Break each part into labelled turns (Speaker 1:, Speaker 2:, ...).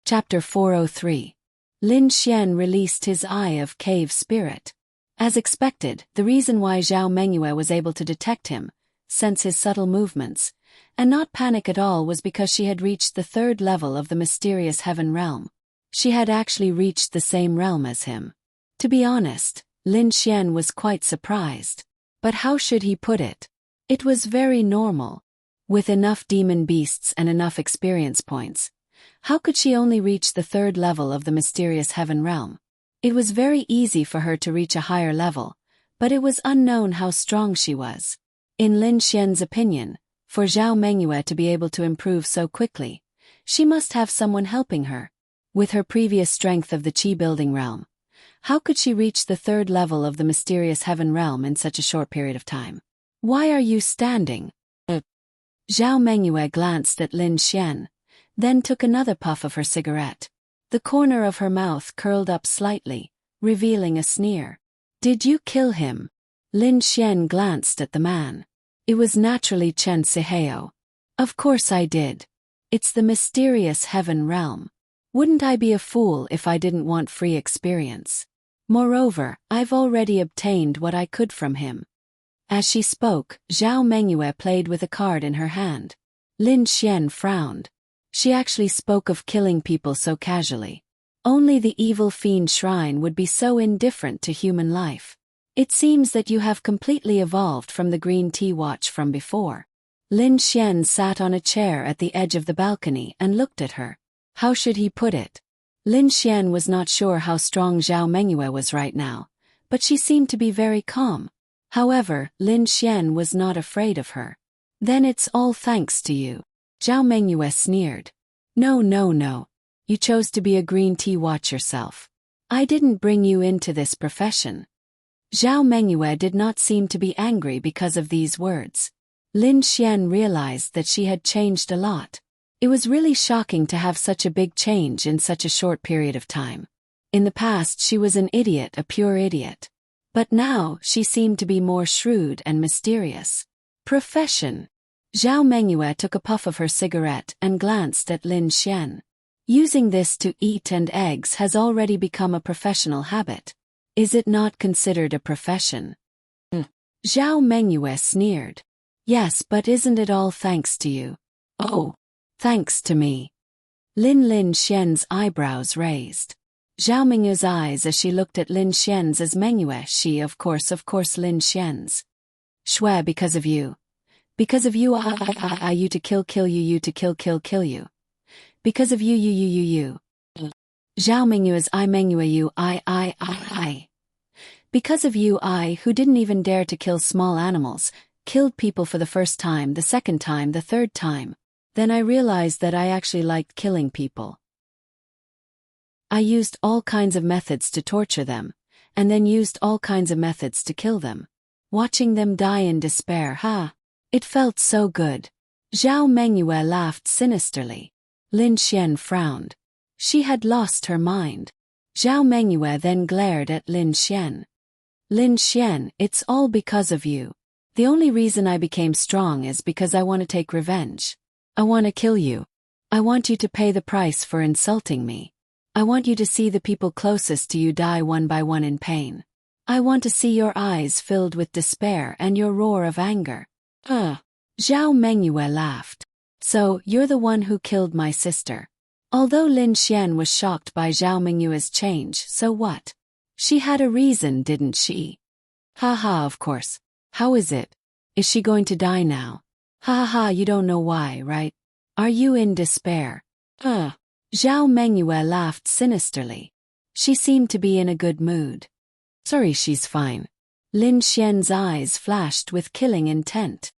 Speaker 1: Chapter 403. Lin Xian released his Eye of Cave Spirit. As expected, the reason why Zhao Mengyue was able to detect him, sense his subtle movements, and not panic at all was because she had reached the third level of the mysterious heaven realm. She had actually reached the same realm as him. To be honest, Lin Xian was quite surprised. But how should he put it? It was very normal. With enough demon beasts and enough experience points, how could she only reach the third level of the mysterious heaven realm? It was very easy for her to reach a higher level, but it was unknown how strong she was. In Lin Xian's opinion, for Zhao Mengyue to be able to improve so quickly, she must have someone helping her. With her previous strength of the Qi-building realm, how could she reach the third level of the mysterious heaven realm in such a short period of time? Why are you standing? Zhao Mengyue glanced at Lin Xian, then took another puff of her cigarette. The corner of her mouth curled up slightly, revealing a sneer. Did you kill him? Lin Xian glanced at the man. It was naturally Chen Siheo. Of course I did. It's the mysterious heaven realm. Wouldn't I be a fool if I didn't want free experience? Moreover, I've already obtained what I could from him. As she spoke, Zhao Mengyue played with a card in her hand. Lin Xian frowned. She actually spoke of killing people so casually. Only the evil fiend shrine would be so indifferent to human life. It seems that you have completely evolved from the green tea watch from before. Lin Xian sat on a chair at the edge of the balcony and looked at her. How should he put it? Lin Xian was not sure how strong Zhao Mengyue was right now, but she seemed to be very calm. However, Lin Xian was not afraid of her. Then it's all thanks to you. Zhao Mengyue sneered. No. You chose to be a green tea watch yourself. I didn't bring you into this profession. Zhao Mengyue did not seem to be angry because of these words. Lin Xian realized that she had changed a lot. It was really shocking to have such a big change in such a short period of time. In the past she was an idiot, a pure idiot. But now she seemed to be more shrewd and mysterious. Profession. Zhao Mengyue took a puff of her cigarette and glanced at Lin Xian. Using this to eat and eggs has already become a professional habit. Is it not considered a profession? Zhao Mengyue sneered. Yes, but isn't it all thanks to you? Oh, thanks to me. Lin Xian's eyebrows raised. Zhao Mengyue's eyes as she looked at Lin Xian's as Mengyue, she of course Lin Xian's. Shui, because of you. Because of you, I you to kill you to kill you. Because of you. Zhao Mengyue's I Mengyue you, I. Because of you, I, who didn't even dare to kill small animals, killed people for the first time, the second time, the third time. Then I realized that I actually liked killing people. I used all kinds of methods to torture them, and then used all kinds of methods to kill them. Watching them die in despair, it felt so good. Zhao Mengyue laughed sinisterly. Lin Xian frowned. She had lost her mind. Zhao Mengyue then glared at Lin Xian. Lin Xian, it's all because of you. The only reason I became strong is because I want to take revenge. I want to kill you. I want you to pay the price for insulting me. I want you to see the people closest to you die one by one in pain. I want to see your eyes filled with despair and your roar of anger. Zhao Mengyue laughed. So, you're the one who killed my sister. Although Lin Xian was shocked by Zhao Mengyue's change, so what? She had a reason, didn't she? Of course. How is it? Is she going to die now? You don't know why, right? Are you in despair? Zhao Mengyue laughed sinisterly. She seemed to be in a good mood. Sorry, she's fine. Lin Xian's eyes flashed with killing intent.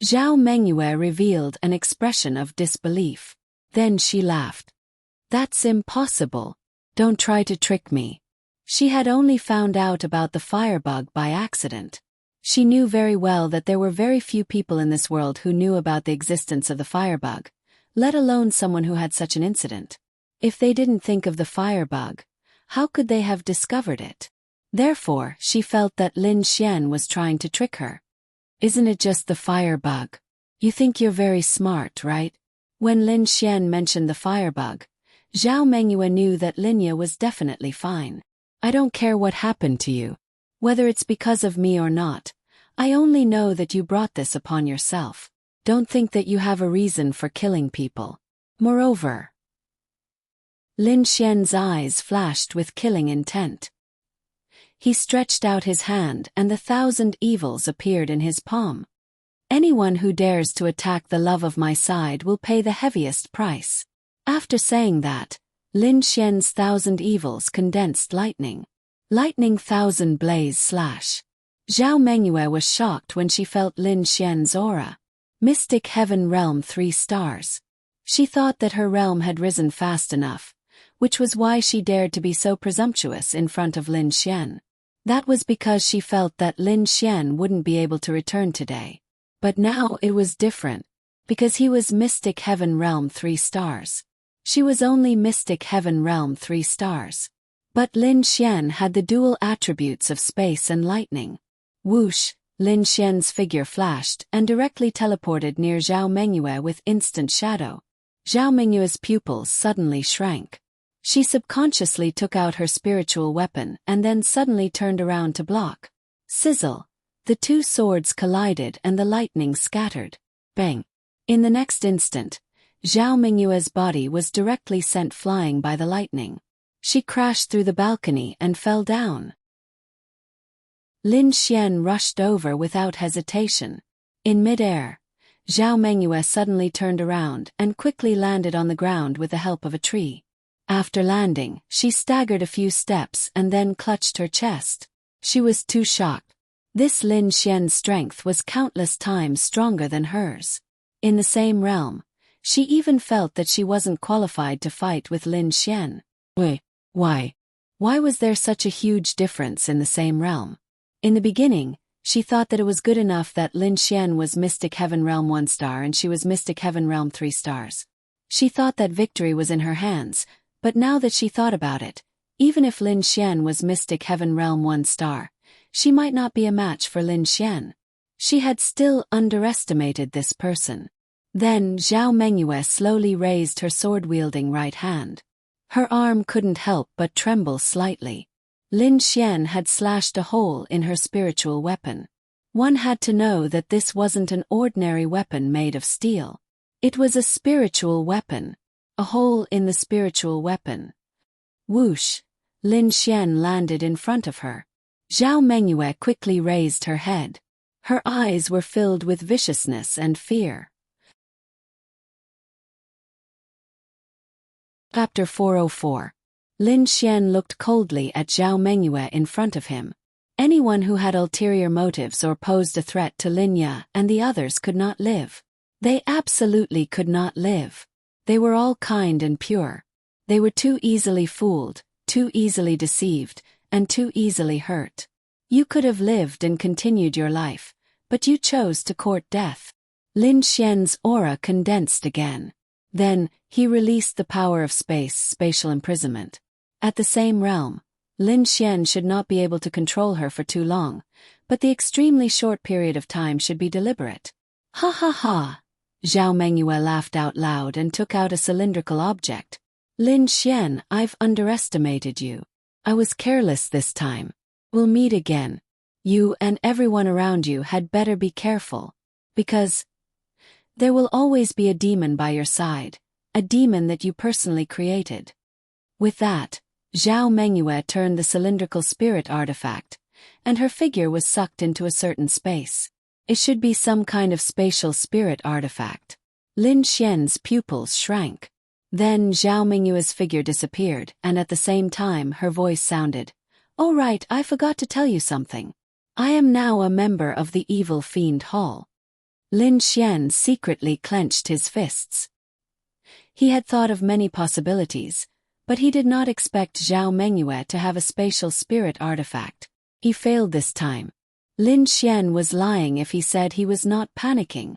Speaker 1: Zhao Mengyue revealed an expression of disbelief. Then she laughed. That's impossible. Don't try to trick me. She had only found out about the firebug by accident. She knew very well that there were very few people in this world who knew about the existence of the firebug, let alone someone who had such an incident. If they didn't think of the firebug, how could they have discovered it? Therefore, she felt that Lin Xian was trying to trick her. Isn't it just the firebug? You think you're very smart, right? When Lin Xian mentioned the firebug, Zhao Mengyue knew that Linya was definitely fine. I don't care what happened to you. Whether it's because of me or not, I only know that you brought this upon yourself. Don't think that you have a reason for killing people. Moreover, Lin Xian's eyes flashed with killing intent. He stretched out his hand and the 1,000 evils appeared in his palm. Anyone who dares to attack the love of my side will pay the heaviest price. After saying that, Lin Xian's 1,000 evils condensed lightning. Lightning 1,000 blaze slash. Zhao Mengyue was shocked when she felt Lin Xian's aura. Mystic Heaven Realm 3 stars. She thought that her realm had risen fast enough, which was why she dared to be so presumptuous in front of Lin Xian. That was because she felt that Lin Xian wouldn't be able to return today. But now it was different, because he was Mystic Heaven Realm 3 stars. She was only Mystic Heaven Realm 3 stars. But Lin Xian had the dual attributes of space and lightning. Whoosh, Lin Xian's figure flashed and directly teleported near Zhao Mengyue with instant shadow. Zhao Mengyue's pupils suddenly shrank. She subconsciously took out her spiritual weapon and then suddenly turned around to block. Sizzle! The two swords collided and the lightning scattered. Bang! In the next instant, Zhao Mengyue's body was directly sent flying by the lightning. She crashed through the balcony and fell down. Lin Xian rushed over without hesitation. In midair, Zhao Mengyue suddenly turned around and quickly landed on the ground with the help of a tree. After landing, she staggered a few steps and then clutched her chest. She was too shocked. This Lin Xian's strength was countless times stronger than hers. In the same realm, she even felt that she wasn't qualified to fight with Lin Xian. Why? Why was there such a huge difference in the same realm? In the beginning, she thought that it was good enough that Lin Xian was Mystic Heaven Realm 1 star and she was Mystic Heaven Realm 3 stars. She thought that victory was in her hands, but now that she thought about it, even if Lin Xian was Mystic Heaven Realm 1 star, she might not be a match for Lin Xian. She had still underestimated this person. Then Zhao Mengyue slowly raised her sword-wielding right hand. Her arm couldn't help but tremble slightly. Lin Xian had slashed a hole in her spiritual weapon. One had to know that this wasn't an ordinary weapon made of steel. It was a spiritual weapon. A hole in the spiritual weapon. Whoosh! Lin Xian landed in front of her. Zhao Mengyue quickly raised her head. Her eyes were filled with viciousness and fear. Chapter 404. Lin Xian looked coldly at Zhao Mengyue in front of him. Anyone who had ulterior motives or posed a threat to Linya and the others could not live. They absolutely could not live. They were all kind and pure. They were too easily fooled, too easily deceived, and too easily hurt. You could have lived and continued your life, but you chose to court death. Lin Xian's aura condensed again. Then, he released the power of spatial imprisonment. At the same realm, Lin Xian should not be able to control her for too long, but the extremely short period of time should be deliberate. Ha ha ha! Zhao Mengyue laughed out loud and took out a cylindrical object. Lin Xian, I've underestimated you. I was careless this time. We'll meet again. You and everyone around you had better be careful. Because there will always be a demon by your side, a demon that you personally created. With that, Zhao Mengyue turned the cylindrical spirit artifact, and her figure was sucked into a certain space. It should be some kind of spatial spirit artifact. Lin Xian's pupils shrank. Then Zhao Mengyue's figure disappeared, and at the same time her voice sounded, "Oh right, I forgot to tell you something. I am now a member of the Evil Fiend Hall." Lin Xian secretly clenched his fists. He had thought of many possibilities, but he did not expect Zhao Mengyue to have a spatial spirit artifact. He failed this time. Lin Xian was lying if he said he was not panicking.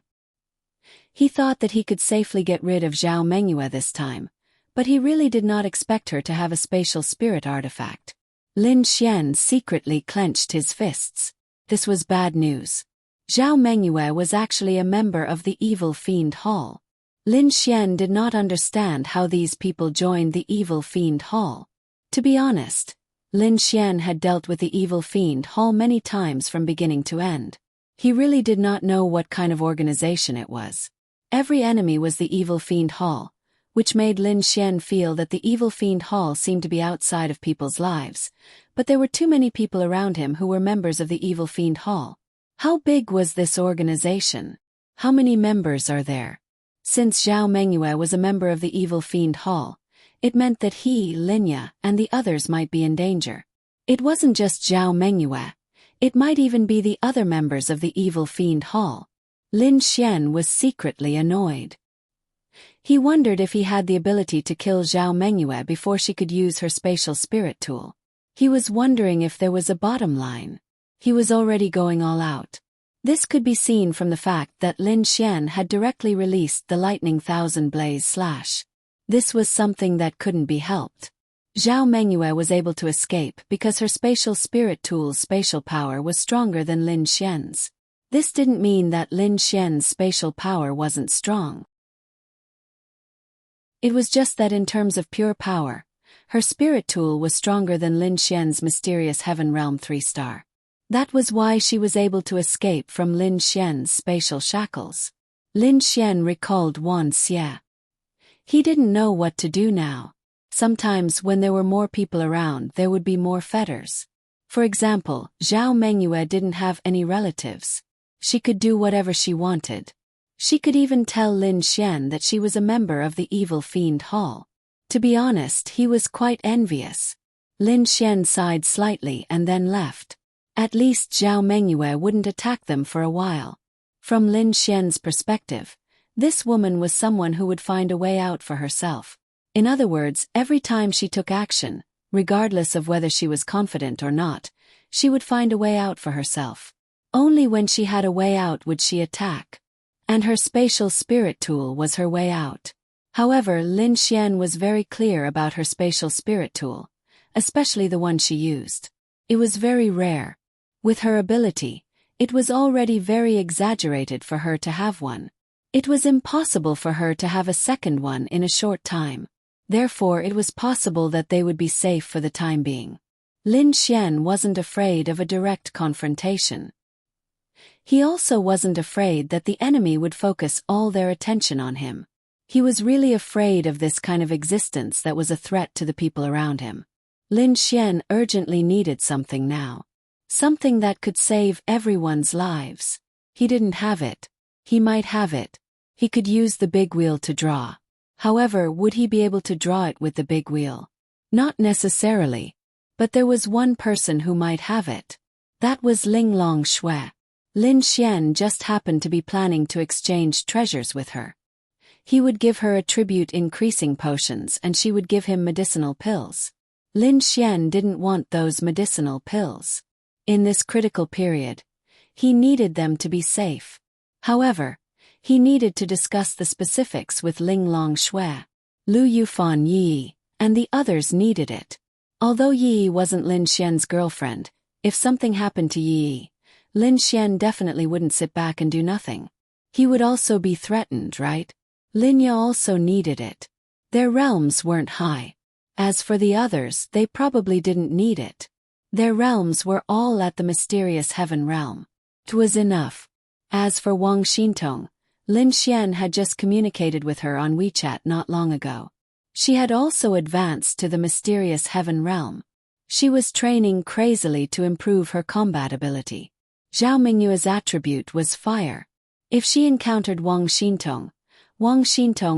Speaker 1: He thought that he could safely get rid of Zhao Mengyue this time, but he really did not expect her to have a spatial spirit artifact. Lin Xian secretly clenched his fists. This was bad news. Zhao Mengyue was actually a member of the Evil Fiend Hall. Lin Xian did not understand how these people joined the evil fiend hall. To be honest, Lin Xian had dealt with the evil fiend hall many times from beginning to end. He really did not know what kind of organization it was. Every enemy was the evil fiend hall, which made Lin Xian feel that the evil fiend hall seemed to be outside of people's lives, but there were too many people around him who were members of the evil fiend hall. How big was this organization? How many members are there? Since Zhao Mengyue was a member of the evil fiend hall, it meant that he, Linya, and the others might be in danger. It wasn't just Zhao Mengyue. It might even be the other members of the evil fiend hall. Lin Xian was secretly annoyed. He wondered if he had the ability to kill Zhao Mengyue before she could use her spatial spirit tool. He was wondering if there was a bottom line. He was already going all out. This could be seen from the fact that Lin Xian had directly released the Lightning Thousand Blaze Slash. This was something that couldn't be helped. Zhao Mengyue was able to escape because her spatial spirit tool's spatial power was stronger than Lin Xian's. This didn't mean that Lin Xian's spatial power wasn't strong. It was just that in terms of pure power, her spirit tool was stronger than Lin Xian's mysterious Heaven Realm 3-star. That was why she was able to escape from Lin Xian's spatial shackles. Lin Xian recalled Wan Xie. He didn't know what to do now. Sometimes when there were more people around there would be more fetters. For example, Zhao Mengyue didn't have any relatives. She could do whatever she wanted. She could even tell Lin Xian that she was a member of the evil fiend hall. To be honest, he was quite envious. Lin Xian sighed slightly and then left. At least Zhao Mengyue wouldn't attack them for a while. From Lin Xian's perspective, this woman was someone who would find a way out for herself. In other words, every time she took action, regardless of whether she was confident or not, she would find a way out for herself. Only when she had a way out would she attack. And her spatial spirit tool was her way out. However, Lin Xian was very clear about her spatial spirit tool, especially the one she used. It was very rare. With her ability, it was already very exaggerated for her to have one. It was impossible for her to have a second one in a short time. Therefore it was possible that they would be safe for the time being. Lin Xian wasn't afraid of a direct confrontation. He also wasn't afraid that the enemy would focus all their attention on him. He was really afraid of this kind of existence that was a threat to the people around him. Lin Xian urgently needed something now. Something that could save everyone's lives. He didn't have it. He might have it. He could use the big wheel to draw. However, would he be able to draw it with the big wheel? Not necessarily. But there was one person who might have it. That was Linglong Shui. Lin Xian just happened to be planning to exchange treasures with her. He would give her attribute increasing potions and she would give him medicinal pills. Lin Xian didn't want those medicinal pills. In this critical period, he needed them to be safe. However, he needed to discuss the specifics with Linglong Shui. Lu Yufan Yi, and the others needed it. Although Yi wasn't Lin Xian's girlfriend, if something happened to Yi, Lin Xian definitely wouldn't sit back and do nothing. He would also be threatened, right? Linya also needed it. Their realms weren't high. As for the others, they probably didn't need it. Their realms were all at the mysterious Heaven Realm. It was enough. As for Wang Xintong, Lin Xian had just communicated with her on WeChat not long ago. She had also advanced to the mysterious Heaven Realm. She was training crazily to improve her combat ability. Zhao Mingyue's attribute was fire. If she encountered Wang Xintong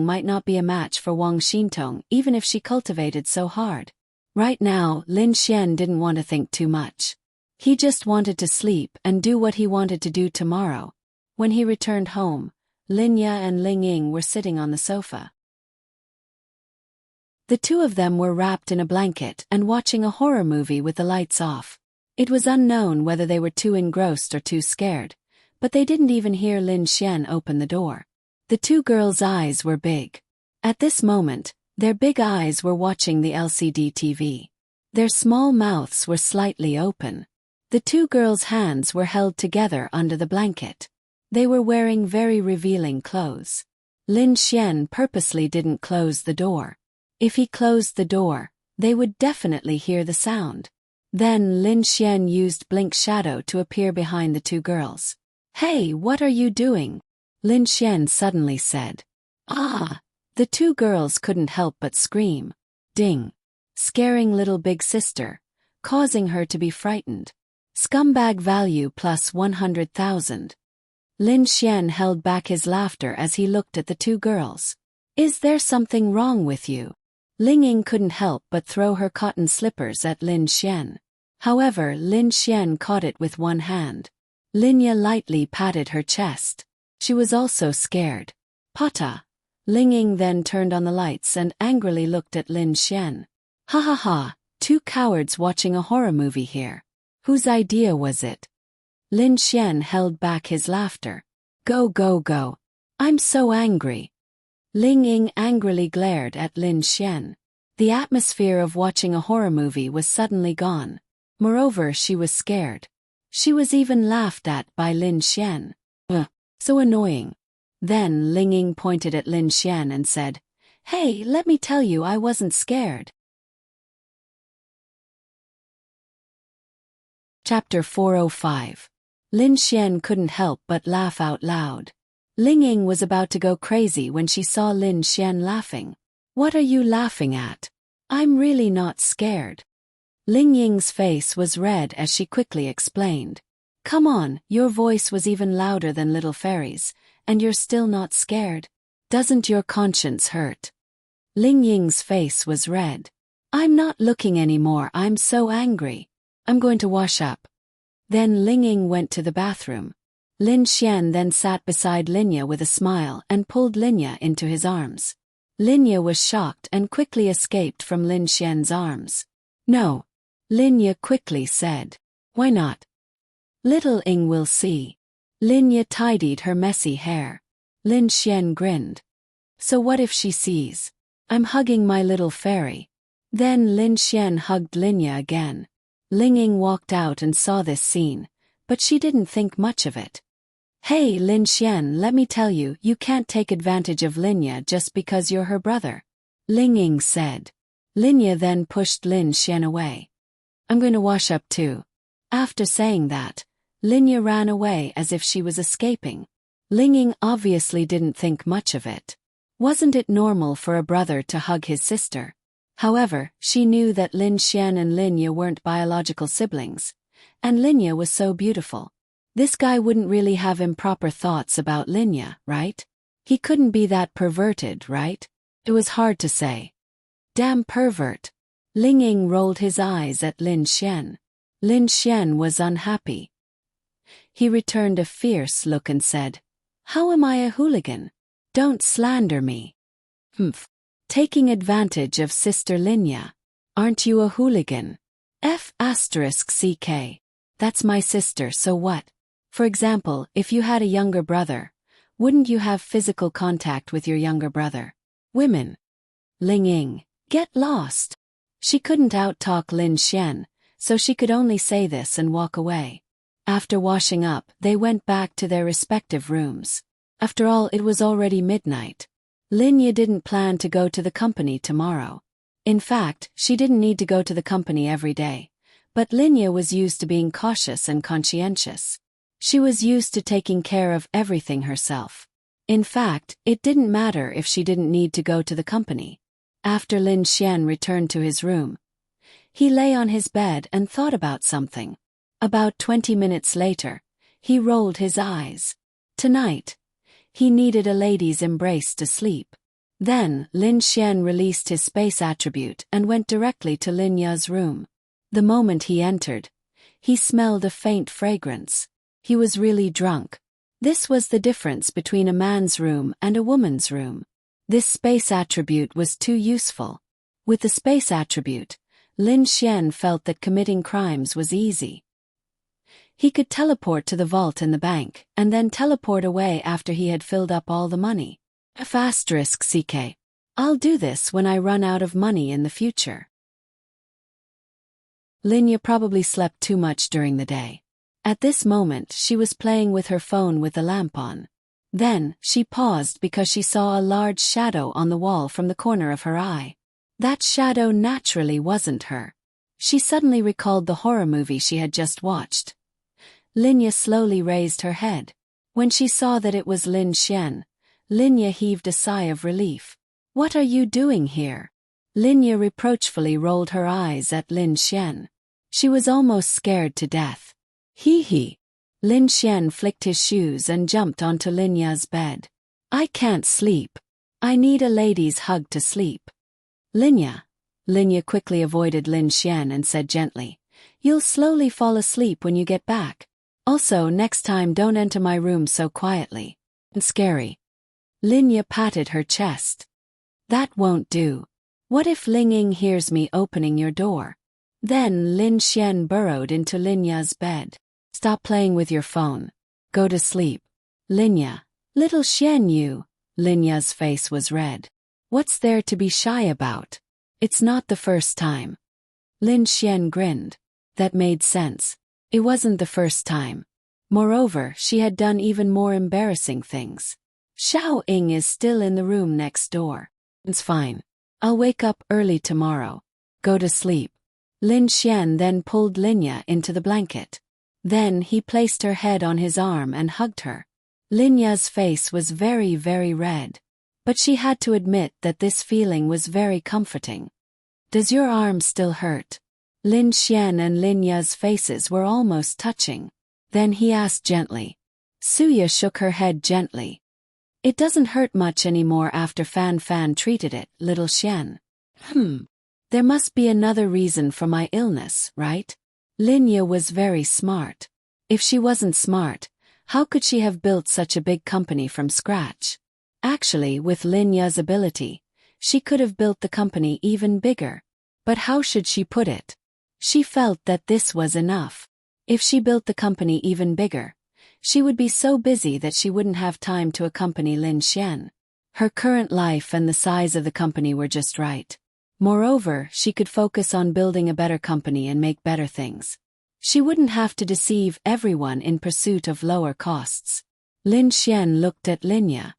Speaker 1: might not be a match for Wang Xintong even if she cultivated so hard. Right now, Lin Xian didn't want to think too much. He just wanted to sleep and do what he wanted to do tomorrow. When he returned home, Linya and Ling Ying were sitting on the sofa. The two of them were wrapped in a blanket and watching a horror movie with the lights off. It was unknown whether they were too engrossed or too scared, but they didn't even hear Lin Xian open the door. The two girls' eyes were big. At this moment, their big eyes were watching the LCD TV. Their small mouths were slightly open. The two girls' hands were held together under the blanket. They were wearing very revealing clothes. Lin Xian purposely didn't close the door. If he closed the door, they would definitely hear the sound. Then Lin Xian used Blink Shadow to appear behind the two girls. "Hey, what are you doing?" Lin Xian suddenly said. "Ah!" The two girls couldn't help but scream. Ding! Scaring little big sister, causing her to be frightened. Scumbag value plus 100,000. Lin Xian held back his laughter as he looked at the two girls. "Is there something wrong with you?" Ling Ying couldn't help but throw her cotton slippers at Lin Xian. However, Lin Xian caught it with one hand. Linya lightly patted her chest. She was also scared. "Pata." Ling Ying then turned on the lights and angrily looked at Lin Xian. "Ha ha ha, two cowards watching a horror movie here. Whose idea was it?" Lin Xian held back his laughter. "Go go go. I'm so angry." Ling Ying angrily glared at Lin Xian. The atmosphere of watching a horror movie was suddenly gone. Moreover, she was scared. She was even laughed at by Lin Xian. So annoying. Then Ling Ying pointed at Lin Xian and said, "Hey, let me tell you I wasn't scared." Chapter 405. Lin Xian couldn't help but laugh out loud. Ling Ying was about to go crazy when she saw Lin Xian laughing. "What are you laughing at? I'm really not scared." Ling Ying's face was red as she quickly explained. "Come on, your voice was even louder than Little Fairy's, and you're still not scared? Doesn't your conscience hurt?" Ling Ying's face was red. "I'm not looking anymore, I'm so angry. I'm going to wash up." Then Ling Ying went to the bathroom. Lin Xian then sat beside Linya with a smile and pulled Linya into his arms. Linya was shocked and quickly escaped from Lin Xian's arms. "No," Linya quickly said. "Why not?" "Little Ying will see." Linya tidied her messy hair. Lin Xian grinned. "So what if she sees? I'm hugging my little fairy." Then Lin Xian hugged Linya again. Ling Ying walked out and saw this scene, but she didn't think much of it. "Hey Lin Xian, let me tell you, you can't take advantage of Linya just because you're her brother," Ling Ying said. Linya then pushed Lin Xian away. "I'm going to wash up too." After saying that, Linya ran away as if she was escaping. Ling Ying obviously didn't think much of it. Wasn't it normal for a brother to hug his sister? However, she knew that Lin Xian and Linya weren't biological siblings, and Linya was so beautiful. This guy wouldn't really have improper thoughts about Linya, right? He couldn't be that perverted, right? It was hard to say. "Damn pervert." Ling Ying rolled his eyes at Lin Xian. Lin Xian was unhappy. He returned a fierce look and said, "How am I a hooligan? Don't slander me." "Humph. Taking advantage of Sister Linya. Aren't you a hooligan?" F***ck. That's my sister, so what? For example, if you had a younger brother, wouldn't you have physical contact with your younger brother? Women. Ling Ying, get lost. She couldn't out-talk Lin Xian, so she could only say this and walk away. After washing up, they went back to their respective rooms. After all, it was already midnight. Linya didn't plan to go to the company tomorrow. In fact, she didn't need to go to the company every day. But Linya was used to being cautious and conscientious. She was used to taking care of everything herself. In fact, it didn't matter if she didn't need to go to the company. After Lin Xian returned to his room, he lay on his bed and thought about something. About 20 minutes later, he rolled his eyes. Tonight, he needed a lady's embrace to sleep. Then, Lin Xian released his space attribute and went directly to Linya's room. The moment he entered, he smelled a faint fragrance. He was really drunk. This was the difference between a man's room and a woman's room. This space attribute was too useful. With the space attribute, Lin Xian felt that committing crimes was easy. He could teleport to the vault in the bank, and then teleport away after he had filled up all the money. F***ck. I'll do this when I run out of money in the future. Linya probably slept too much during the day. At this moment she was playing with her phone with the lamp on. Then, she paused because she saw a large shadow on the wall from the corner of her eye. That shadow naturally wasn't her. She suddenly recalled the horror movie she had just watched. Linya slowly raised her head. When she saw that it was Lin Xian, Linya heaved a sigh of relief. "What are you doing here?" Linya reproachfully rolled her eyes at Lin Xian. She was almost scared to death. "Hee hee." Lin Xian flicked his shoes and jumped onto Linya's bed. "I can't sleep. I need a lady's hug to sleep." "Linya." Linya quickly avoided Lin Xian and said gently, "You'll slowly fall asleep when you get back. Also, next time don't enter my room so quietly. It's scary." Linya patted her chest. "That won't do. What if Ling Ying hears me opening your door?" Then Lin Xian burrowed into Linya's bed. "Stop playing with your phone. Go to sleep." "Linya." "Little Xian you." Linya's face was red. "What's there to be shy about? It's not the first time." Lin Xian grinned. That made sense. It wasn't the first time. Moreover, she had done even more embarrassing things. "Xiao Ying is still in the room next door. It's fine. I'll wake up early tomorrow. Go to sleep." Lin Xian then pulled Linya into the blanket. Then he placed her head on his arm and hugged her. Linya's face was very, very red. But she had to admit that this feeling was very comforting. "Does your arm still hurt?" Lin Xian and Linya's faces were almost touching. Then he asked gently. Suya shook her head gently. "It doesn't hurt much anymore after Fan Fan treated it, little Xian." There must be another reason for my illness, right?" Linya was very smart. If she wasn't smart, how could she have built such a big company from scratch? Actually, with Linya's ability, she could have built the company even bigger. But how should she put it? She felt that this was enough. If she built the company even bigger, she would be so busy that she wouldn't have time to accompany Lin Xian. Her current life and the size of the company were just right. Moreover, she could focus on building a better company and make better things. She wouldn't have to deceive everyone in pursuit of lower costs. Lin Xian looked at Linya.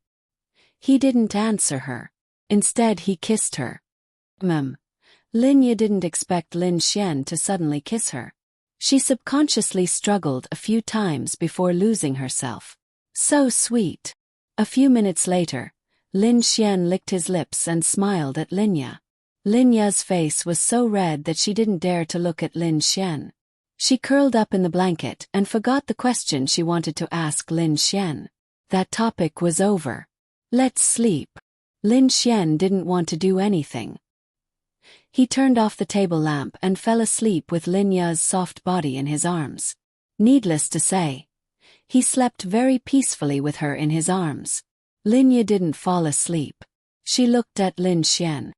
Speaker 1: He didn't answer her. Instead, he kissed her. Linya didn't expect Lin Xian to suddenly kiss her. She subconsciously struggled a few times before losing herself. So sweet. A few minutes later, Lin Xian licked his lips and smiled at Linya. Linya's face was so red that she didn't dare to look at Lin Xian. She curled up in the blanket and forgot the question she wanted to ask Lin Xian. That topic was over. Let's sleep. Lin Xian didn't want to do anything. He turned off the table lamp and fell asleep with Linya's soft body in his arms. Needless to say, he slept very peacefully with her in his arms. Linya didn't fall asleep. She looked at Lin Xian.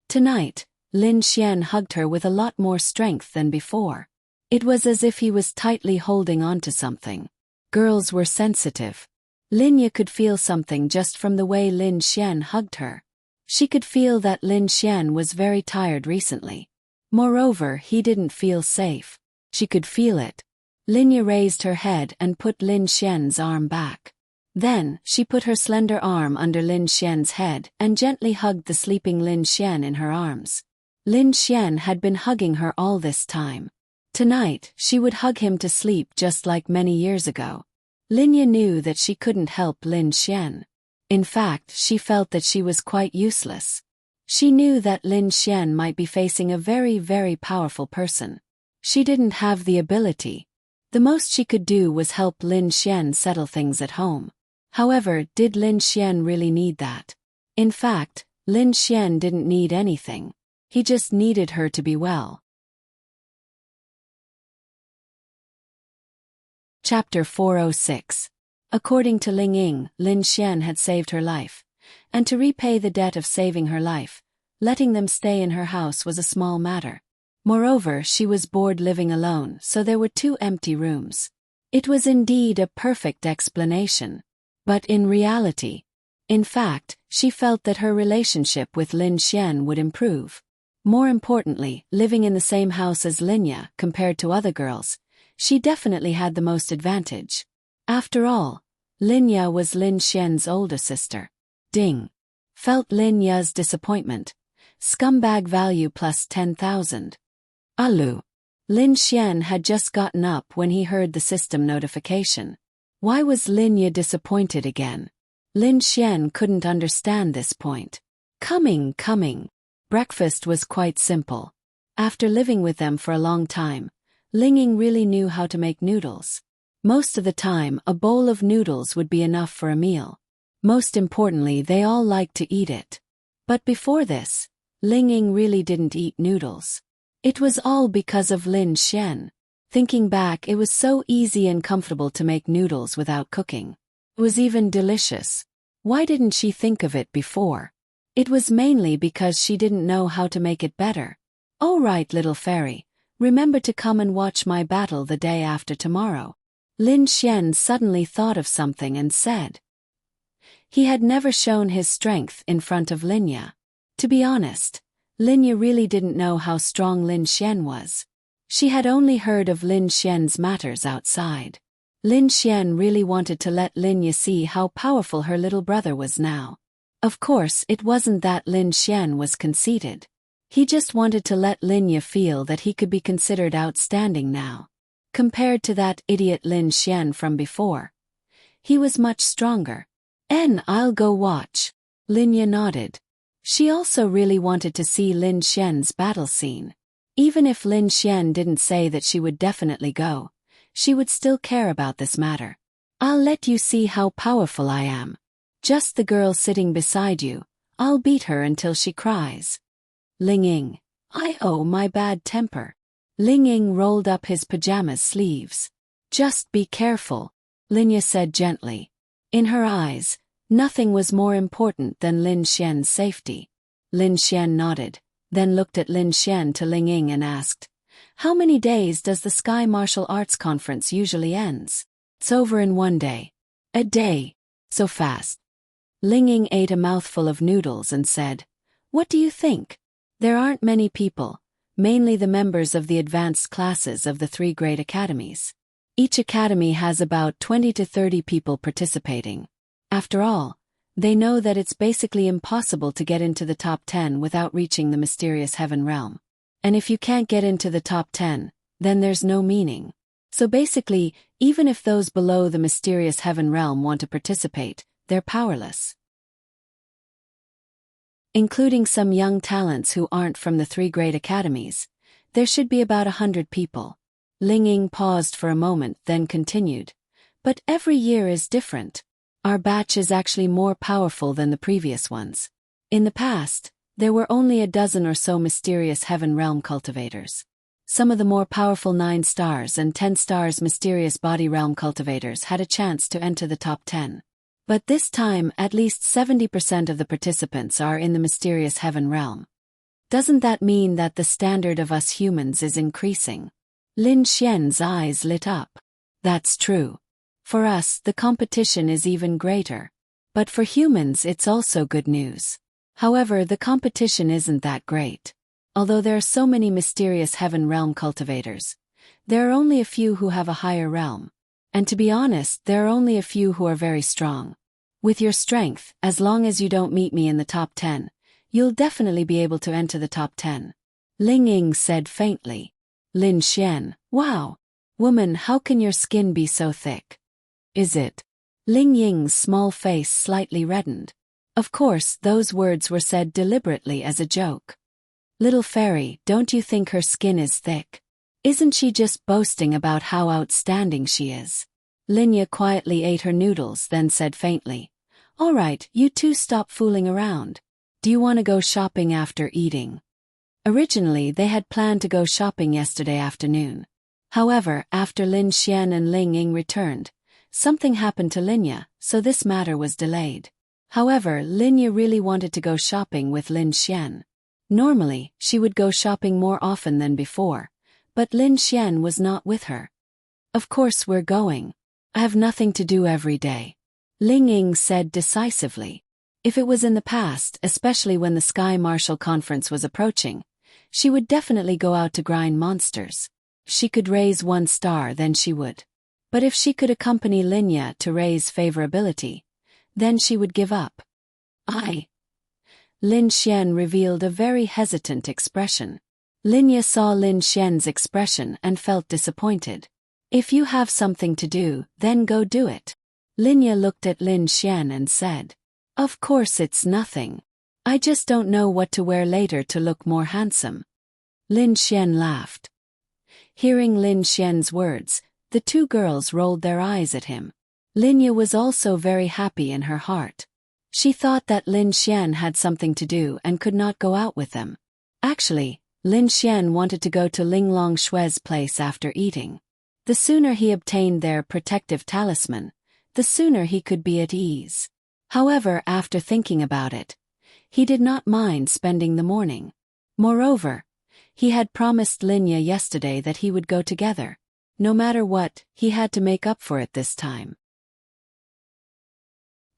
Speaker 1: Tonight, Lin Xian hugged her with a lot more strength than before. It was as if he was tightly holding on to something. Girls were sensitive. Linya could feel something just from the way Lin Xian hugged her. She could feel that Lin Xian was very tired recently. Moreover, he didn't feel safe. She could feel it. Linya raised her head and put Lin Xian's arm back. Then, she put her slender arm under Lin Xian's head and gently hugged the sleeping Lin Xian in her arms. Lin Xian had been hugging her all this time. Tonight, she would hug him to sleep just like many years ago. Linya knew that she couldn't help Lin Xian. In fact, she felt that she was quite useless. She knew that Lin Xian might be facing a very, very powerful person. She didn't have the ability. The most she could do was help Lin Xian settle things at home. However, did Lin Xian really need that? In fact, Lin Xian didn't need anything. He just needed her to be well. Chapter 406. According to Ling Ying, Lin Xian had saved her life. And to repay the debt of saving her life, letting them stay in her house was a small matter. Moreover, she was bored living alone, so there were 2 empty rooms. It was indeed a perfect explanation. But in reality, in fact, she felt that her relationship with Lin Xian would improve. More importantly, living in the same house as Linya compared to other girls, she definitely had the most advantage. After all, Lin Ya was Lin Xian's older sister. Ding. Felt Lin Ya's disappointment. Scumbag value plus 10,000. Alu. Lin Xian had just gotten up when he heard the system notification. Why was Lin Ya disappointed again? Lin Xian couldn't understand this point. Coming. Breakfast was quite simple. After living with them for a long time, Ling Ying really knew how to make noodles. Most of the time, a bowl of noodles would be enough for a meal. Most importantly, they all liked to eat it. But before this, Ling Ying really didn't eat noodles. It was all because of Lin Xian. Thinking back, it was so easy and comfortable to make noodles without cooking. It was even delicious. Why didn't she think of it before? It was mainly because she didn't know how to make it better. "All right, little fairy, remember to come and watch my battle the day after tomorrow." Lin Xian suddenly thought of something and said. He had never shown his strength in front of Lin Ya. To be honest, Lin Ya really didn't know how strong Lin Xian was. She had only heard of Lin Xian's matters outside. Lin Xian really wanted to let Lin Ya see how powerful her little brother was now. Of course, it wasn't that Lin Xian was conceited. He just wanted to let Lin Ya feel that he could be considered outstanding now. Compared to that idiot Lin Xian from before, he was much stronger. I'll go watch. Lin Ya nodded. She also really wanted to see Lin Xian's battle scene. Even if Lin Xian didn't say that she would definitely go, she would still care about this matter. "I'll let you see how powerful I am. Just the girl sitting beside you, I'll beat her until she cries." Ling Ying. My bad temper. Ling Ying rolled up his pajamas sleeves. "Just be careful," Lin Ya said gently. In her eyes, nothing was more important than Lin Xian's safety. Lin Xian nodded, then looked at Lin Xian to Ling Ying and asked, "How many days does the Sky Martial Arts Conference usually ends?" "It's over in 1 day. "A day? So fast?" Ling Ying ate a mouthful of noodles and said, "What do you think? There aren't many people, mainly the members of the advanced classes of the 3 great academies. Each academy has about 20 to 30 people participating. After all, they know that it's basically impossible to get into the top 10 without reaching the mysterious heaven realm. And if you can't get into the top 10, then there's no meaning. So basically, even if those below the mysterious heaven realm want to participate, they're powerless. Including some young talents who aren't from the 3 great academies, there should be about 100 people." Ling Ying paused for a moment, then continued. "But every year is different. Our batch is actually more powerful than the previous ones. In the past, there were only a dozen or so mysterious heaven realm cultivators. Some of the more powerful 9 stars and 10 stars mysterious body realm cultivators had a chance to enter the top 10. But this time, at least 70% of the participants are in the mysterious heaven realm. Doesn't that mean that the standard of us humans is increasing?" Lin Xian's eyes lit up. "That's true. For us, the competition is even greater. But for humans, it's also good news. However, the competition isn't that great. Although there are so many mysterious heaven realm cultivators, there are only a few who have a higher realm. And to be honest, there are only a few who are very strong. With your strength, as long as you don't meet me in the top 10, you'll definitely be able to enter the top 10. Ling Ying said faintly. Lin Xian, "Wow. Woman, how can your skin be so thick?" "Is it?" Ling Ying's small face slightly reddened. Of course, those words were said deliberately as a joke. "Little fairy, don't you think her skin is thick? Isn't she just boasting about how outstanding she is?" Lin Ya quietly ate her noodles, then said faintly, "All right, you two stop fooling around. Do you want to go shopping after eating?" Originally, they had planned to go shopping yesterday afternoon. However, after Lin Xian and Ling Ying returned, something happened to Lin Ya, so this matter was delayed. However, Lin Ya really wanted to go shopping with Lin Xian. Normally, she would go shopping more often than before, but Lin Xian was not with her. "Of course we're going. I have nothing to do every day," Ling Ying said decisively. If it was in the past, especially when the Sky Martial Conference was approaching, she would definitely go out to grind monsters. If she could raise 1 star, then she would. But if she could accompany Linya to raise favorability, then she would give up. Lin Xian revealed a very hesitant expression. Linya saw Lin Xian's expression and felt disappointed. If you have something to do, then go do it. Linya looked at Lin Xian and said, Of course it's nothing. I just don't know what to wear later to look more handsome. Lin Xian laughed. Hearing Lin Xian's words, the two girls rolled their eyes at him. Linya was also very happy in her heart. She thought that Lin Xian had something to do and could not go out with them. Actually, Lin Xian wanted to go to Ling Long Shue's place after eating. The sooner he obtained their protective talisman, the sooner he could be at ease. However, after thinking about it, he did not mind spending the morning. Moreover, he had promised Linya yesterday that he would go together. No matter what, he had to make up for it this time.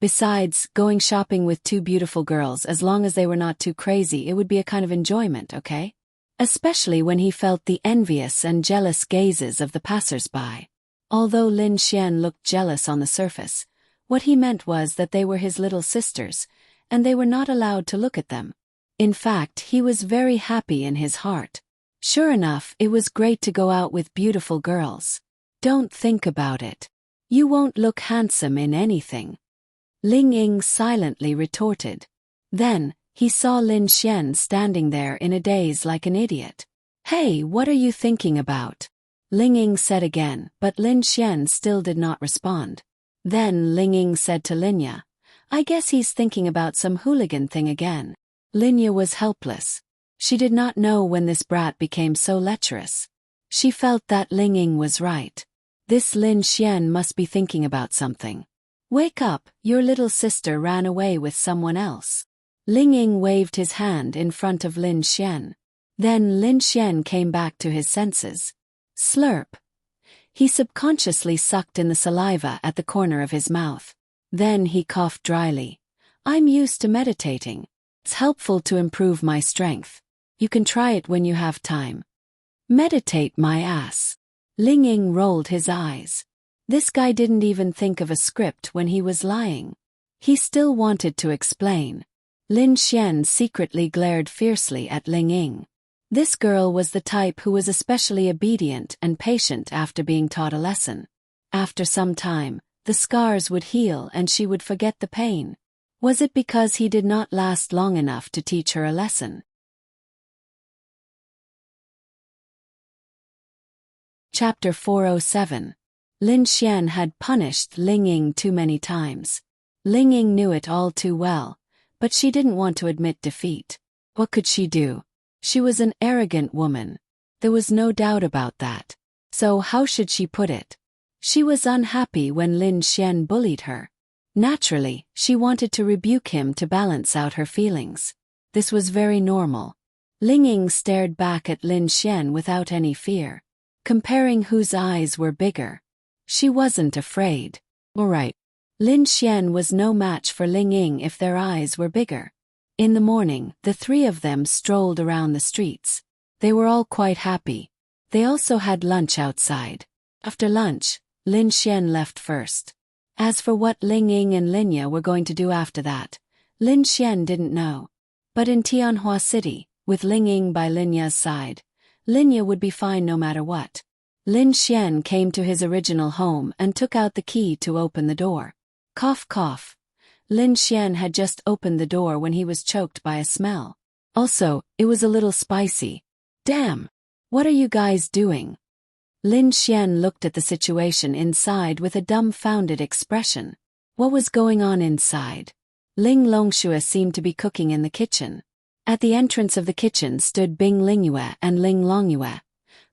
Speaker 1: Besides, going shopping with two beautiful girls, as long as they were not too crazy, it would be a kind of enjoyment, okay? Especially when he felt the envious and jealous gazes of the passers-by. Although Lin Xian looked jealous on the surface, what he meant was that they were his little sisters, and they were not allowed to look at them. In fact, he was very happy in his heart. Sure enough, it was great to go out with beautiful girls. Don't think about it. You won't look handsome in anything. Ling Ying silently retorted. Then, he saw Lin Xian standing there in a daze like an idiot. Hey, what are you thinking about? Ling Ying said again, but Lin Xian still did not respond. Then Ling Ying said to Linya, I guess he's thinking about some hooligan thing again. Linya was helpless. She did not know when this brat became so lecherous. She felt that Ling Ying was right. This Lin Xian must be thinking about something. Wake up, your little sister ran away with someone else. Ling Ying waved his hand in front of Lin Xian. Then Lin Xian came back to his senses. Slurp. He subconsciously sucked in the saliva at the corner of his mouth. Then he coughed dryly. I'm used to meditating. It's helpful to improve my strength. You can try it when you have time. Meditate my ass. Ling Ying rolled his eyes. This guy didn't even think of a script when he was lying. He still wanted to explain. Lin Xian secretly glared fiercely at Ling Ying. This girl was the type who was especially obedient and patient after being taught a lesson. After some time, the scars would heal and she would forget the pain. Was it because he did not last long enough to teach her a lesson? Chapter 407. Lin Xian had punished Ling Ying too many times. Ling Ying knew it all too well, but she didn't want to admit defeat. What could she do? She was an arrogant woman. There was no doubt about that. So how should she put it? She was unhappy when Lin Xian bullied her. Naturally, she wanted to rebuke him to balance out her feelings. This was very normal. Ling Ying stared back at Lin Xian without any fear, comparing whose eyes were bigger. She wasn't afraid. All right. Lin Xian was no match for Ling Ying if their eyes were bigger. In the morning, the three of them strolled around the streets. They were all quite happy. They also had lunch outside. After lunch, Lin Xian left first. As for what Ling Ying and Linya were going to do after that, Lin Xian didn't know. But in Tianhua City, with Ling Ying by Linya's side, Linya would be fine no matter what. Lin Xian came to his original home and took out the key to open the door. Cough cough. Lin Xian had just opened the door when he was choked by a smell. Also, it was a little spicy. Damn! What are you guys doing? Lin Xian looked at the situation inside with a dumbfounded expression. What was going on inside? Ling Longxue seemed to be cooking in the kitchen. At the entrance of the kitchen stood Bing Lingyue and Ling Longyue,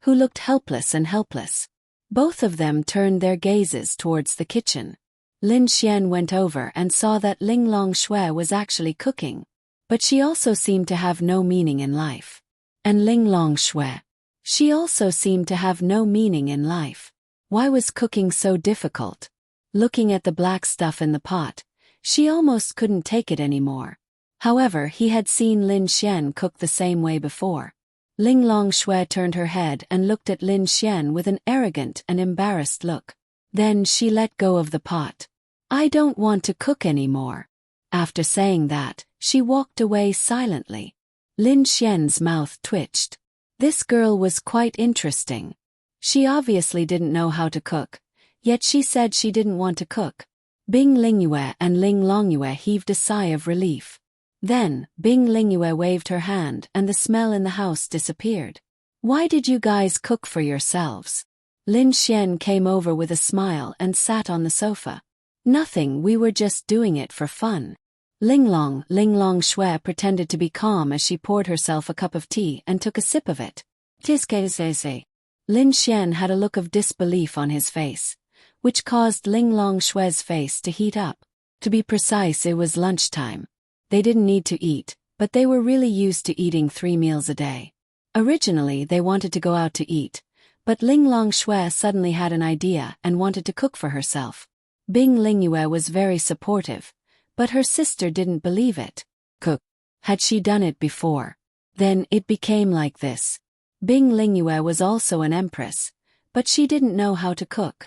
Speaker 1: who looked helpless and helpless. Both of them turned their gazes towards the kitchen. Lin Xian went over and saw that Ling Longxue was actually cooking, but she also seemed to have no meaning in life. And Ling Longxue, she also seemed to have no meaning in life. Why was cooking so difficult? Looking at the black stuff in the pot, she almost couldn't take it anymore. However, he had seen Lin Xian cook the same way before. Ling Longxue turned her head and looked at Lin Xian with an arrogant and embarrassed look. Then she let go of the pot. I don't want to cook anymore. After saying that, she walked away silently. Lin Xian's mouth twitched. This girl was quite interesting. She obviously didn't know how to cook, yet she said she didn't want to cook. Bing Lingyue and Ling Longyue heaved a sigh of relief. Then, Bing Lingyue waved her hand and the smell in the house disappeared. Why did you guys cook for yourselves? Lin Xian came over with a smile and sat on the sofa. Nothing, we were just doing it for fun. Ling Long Shui pretended to be calm as she poured herself a cup of tea and took a sip of it. Tiskese. Lin Xian had a look of disbelief on his face, which caused Ling Long Shui's face to heat up. To be precise, it was lunchtime. They didn't need to eat, but they were really used to eating 3 meals a day. Originally, they wanted to go out to eat, but Ling Long Shui suddenly had an idea and wanted to cook for herself. Bing Lingyue was very supportive, but her sister didn't believe it. Cook. Had she done it before? Then it became like this. Bing Lingyue was also an empress, but she didn't know how to cook.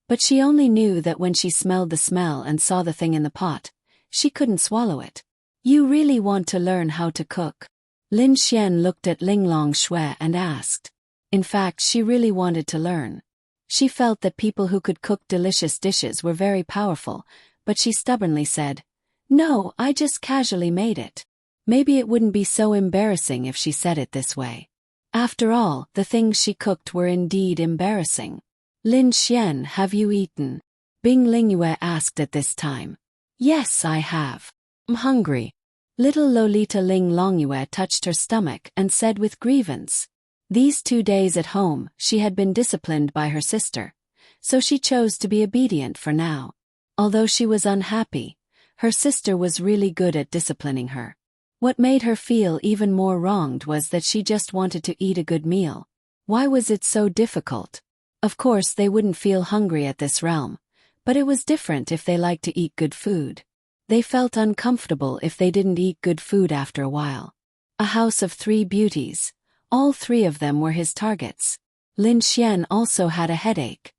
Speaker 1: But she only knew that when she smelled the smell and saw the thing in the pot, she couldn't swallow it. You really want to learn how to cook? Lin Xian looked at Ling Long Shui and asked. In fact, she really wanted to learn. She felt that people who could cook delicious dishes were very powerful, but she stubbornly said, "No, I just casually made it." Maybe it wouldn't be so embarrassing if she said it this way. After all, the things she cooked were indeed embarrassing. Lin Xian, have you eaten? Bing Lingyue asked at this time. Yes, I have. I'm hungry. Little Lolita Ling Longyue touched her stomach and said with grievance. These 2 days at home, she had been disciplined by her sister, so she chose to be obedient for now. Although she was unhappy, her sister was really good at disciplining her. What made her feel even more wronged was that she just wanted to eat a good meal. Why was it so difficult? Of course, they wouldn't feel hungry at this realm, but it was different if they liked to eat good food. They felt uncomfortable if they didn't eat good food after a while. A house of 3 beauties. All 3 of them were his targets. Lin Xian also had a headache.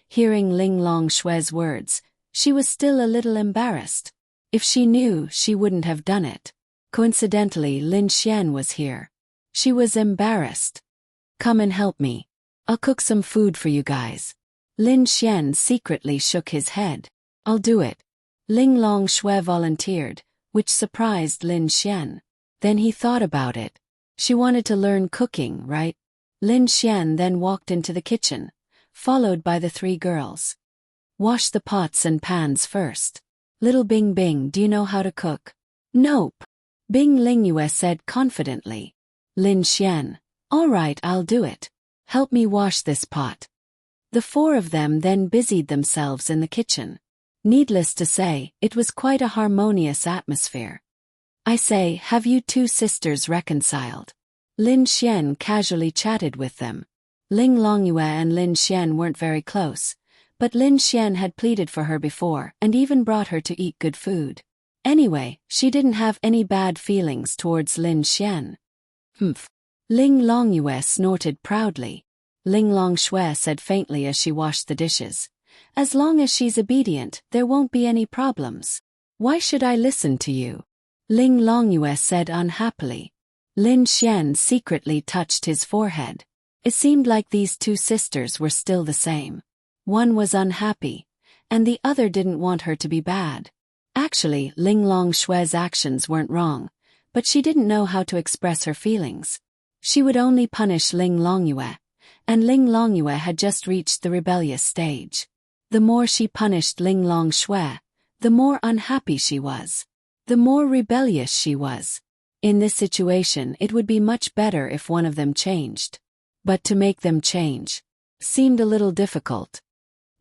Speaker 1: Hearing Ling Long Shui's words, she was still a little embarrassed. If she knew, she wouldn't have done it. Coincidentally, Lin Xian was here. She was embarrassed. Come and help me. I'll cook some food for you guys. Lin Xian secretly shook his head. I'll do it. Ling Long Shui volunteered, which surprised Lin Xian. Then he thought about it. She wanted to learn cooking, right? Lin Xian then walked into the kitchen, followed by the 3 girls. Wash the pots and pans first. Little Bing Bing, do you know how to cook? Nope. Bing Lingyue said confidently. Lin Xian, all right, I'll do it. Help me wash this pot. The 4 of them then busied themselves in the kitchen. Needless to say, it was quite a harmonious atmosphere. I say, have you 2 sisters reconciled? Lin Xian casually chatted with them. Ling Longyue and Lin Xian weren't very close, but Lin Xian had pleaded for her before and even brought her to eat good food. Anyway, she didn't have any bad feelings towards Lin Xian. Humph. Ling Longyue snorted proudly. Ling Long Shui said faintly as she washed the dishes. As long as she's obedient, there won't be any problems. Why should I listen to you? Ling Longyue said unhappily. Lin Xian secretly touched his forehead. It seemed like these 2 sisters were still the same. One was unhappy, and the other didn't want her to be bad. Actually, Ling Long Shui's actions weren't wrong, but she didn't know how to express her feelings. She would only punish Ling Longyue, and Ling Longyue had just reached the rebellious stage. The more she punished Ling Long Shui, the more unhappy she was. The more rebellious she was. In this situation, it would be much better if one of them changed. But to make them change seemed a little difficult.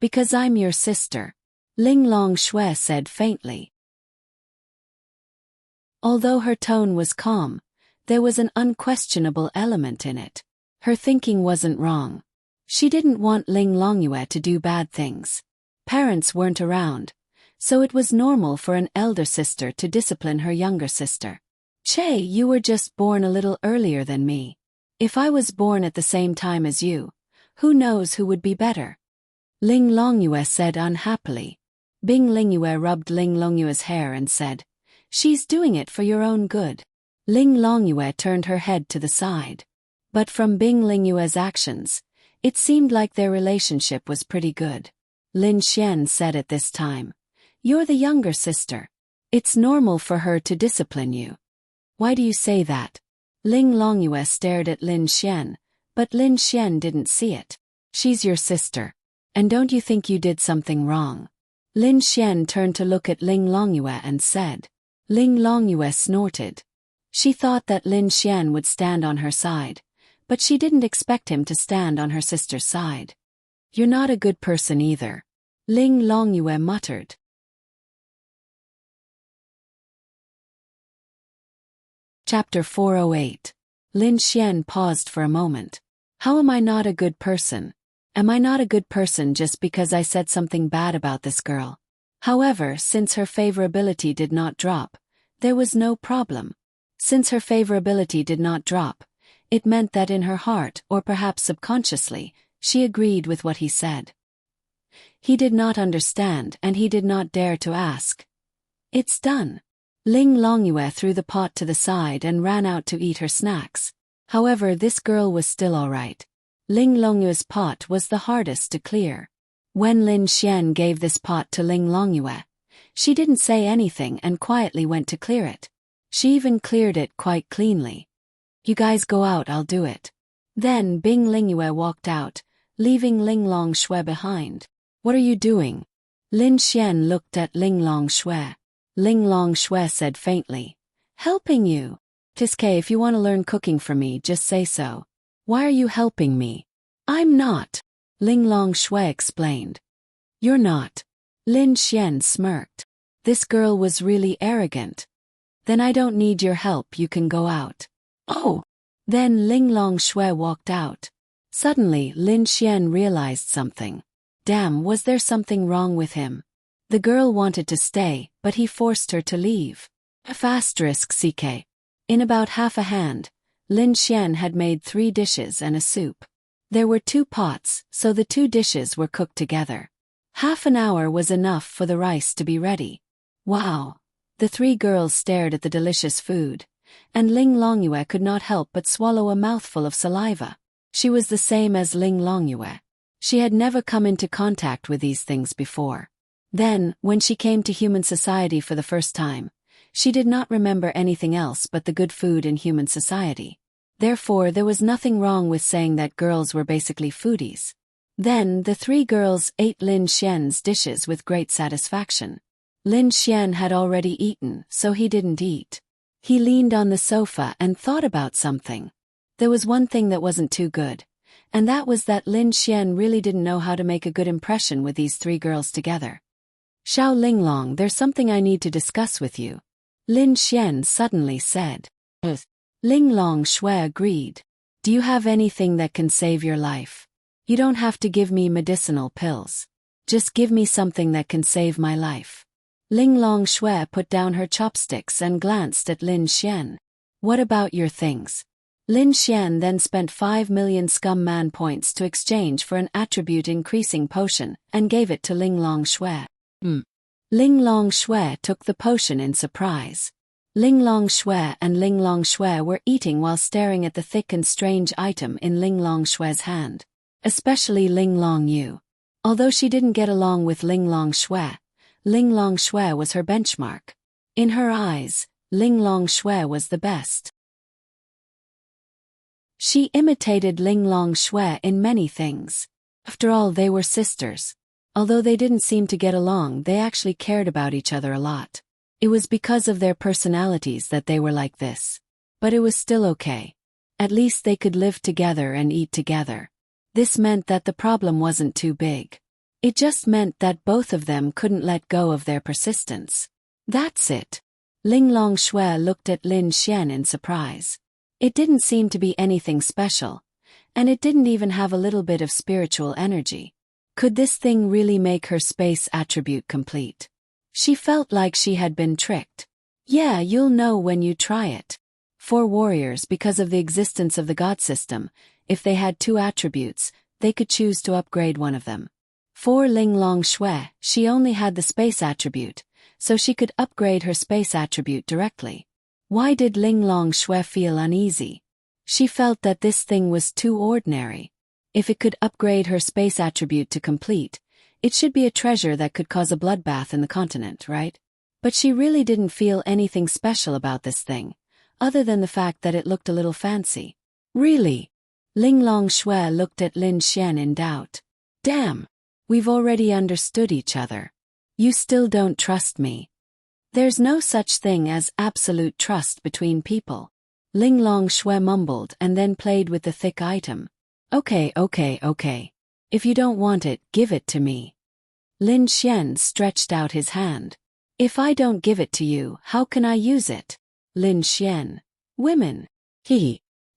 Speaker 1: Because I'm your sister, Ling Long Shui said faintly. Although her tone was calm, there was an unquestionable element in it. Her thinking wasn't wrong. She didn't want Ling Longyue to do bad things. Parents weren't around, so it was normal for an elder sister to discipline her younger sister. Che, you were just born a little earlier than me. If I was born at the same time as you, Who knows who would be better? Ling Longyue said unhappily. Bing Lingyue rubbed Ling Longyue's hair and said, "She's doing it for your own good." Ling Longyue turned her head to the side. But from Bing Lingyue's actions, it seemed like their relationship was pretty good. Lin Xian said at this time, "You're the younger sister. It's normal for her to discipline you." "Why do you say that?" Ling Longyue stared at Lin Xian, but Lin Xian didn't see it. "She's your sister. And don't you think you did something wrong?" Lin Xian turned to look at Ling Longyue and said. Ling Longyue snorted. She thought that Lin Xian would stand on her side, but she didn't expect him to stand on her sister's side. "You're not a good person either," Ling Longyue muttered. Chapter 408. Lin Xian paused for a moment. "How am I not a good person? Am I not a good person just because I said something bad about this girl?" However, since her favorability did not drop, there was no problem. Since her favorability did not drop, it meant that in her heart, or perhaps subconsciously, she agreed with what he said. He did not understand and he did not dare to ask. "It's done." Ling Longyue threw the pot to the side and ran out to eat her snacks. However, this girl was still alright. Ling Longyue's pot was the hardest to clear. When Lin Xian gave this pot to Ling Longyue, she didn't say anything and quietly went to clear it. She even cleared it quite cleanly. "You guys go out, I'll do it." Then Bing Lingyue walked out, leaving Ling Longshui behind. "What are you doing?" Lin Xian looked at Ling Longshui. Ling Longshui said faintly, "Helping you. Tiske, if you want to learn cooking from me, just say so." "Why are you helping me?" "I'm not," Ling Longshui explained. "You're not." Lin Xian smirked. This girl was really arrogant. "Then I don't need your help, you can go out." "Oh." Then Ling Longshui walked out. Suddenly Lin Xian realized something. Damn, was there something wrong with him? The girl wanted to stay, but he forced her to leave. *CK. In about half a hand, Lin Xian had made 3 dishes and a soup. There were 2 pots, so the 2 dishes were cooked together. Half an hour was enough for the rice to be ready. Wow! The 3 girls stared at the delicious food, and Ling Longyue could not help but swallow a mouthful of saliva. She was the same as Ling Longyue. She had never come into contact with these things before. Then, when she came to human society for the first time, she did not remember anything else but the good food in human society. Therefore, there was nothing wrong with saying that girls were basically foodies. Then, the 3 girls ate Lin Xian's dishes with great satisfaction. Lin Xian had already eaten, so he didn't eat. He leaned on the sofa and thought about something. There was one thing that wasn't too good, and that was that Lin Xian really didn't know how to make a good impression with these 3 girls together. "Xiao Linglong, there's something I need to discuss with you," Lin Xian suddenly said. Ling Longshui agreed. "Do you have anything that can save your life? You don't have to give me medicinal pills. Just give me something that can save my life." Ling Longshui put down her chopsticks and glanced at Lin Xian. "What about your things?" Lin Xian then spent 5 million scum man points to exchange for an attribute increasing potion and gave it to Ling Longshui. Ling Longshui took the potion in surprise. Ling Longshui and Ling Longshui were eating while staring at the thick and strange item in Ling Longshui's hand. Especially Ling Longyu. Although she didn't get along with Ling Longshui, Ling Longshui was her benchmark. In her eyes, Ling Longshui was the best. She imitated Ling Longshui in many things. After all, they were sisters. Although they didn't seem to get along, they actually cared about each other a lot. It was because of their personalities that they were like this. But it was still okay. At least they could live together and eat together. This meant that the problem wasn't too big. It just meant that both of them couldn't let go of their persistence. That's it. Ling Longshui looked at Lin Xian in surprise. It didn't seem to be anything special, and it didn't even have a little bit of spiritual energy. Could this thing really make her space attribute complete? She felt like she had been tricked. Yeah, you'll know when you try it. 4 warriors, because of the existence of the god system, if they had 2 attributes, they could choose to upgrade one of them. For Ling Long Shui, she only had the space attribute, so she could upgrade her space attribute directly. Why did Ling Long Shui feel uneasy? She felt that this thing was too ordinary. If it could upgrade her space attribute to complete, it should be a treasure that could cause a bloodbath in the continent, right? But she really didn't feel anything special about this thing, other than the fact that it looked a little fancy. Really? Ling Long Shui looked at Lin Xian in doubt. Damn! We've already understood each other. You still don't trust me. There's no such thing as absolute trust between people. Ling Long Shui mumbled and then played with the thick item. Okay. If you don't want it, give it to me. Lin Xian stretched out his hand. If I don't give it to you, how can I use it? Lin Xian. Women.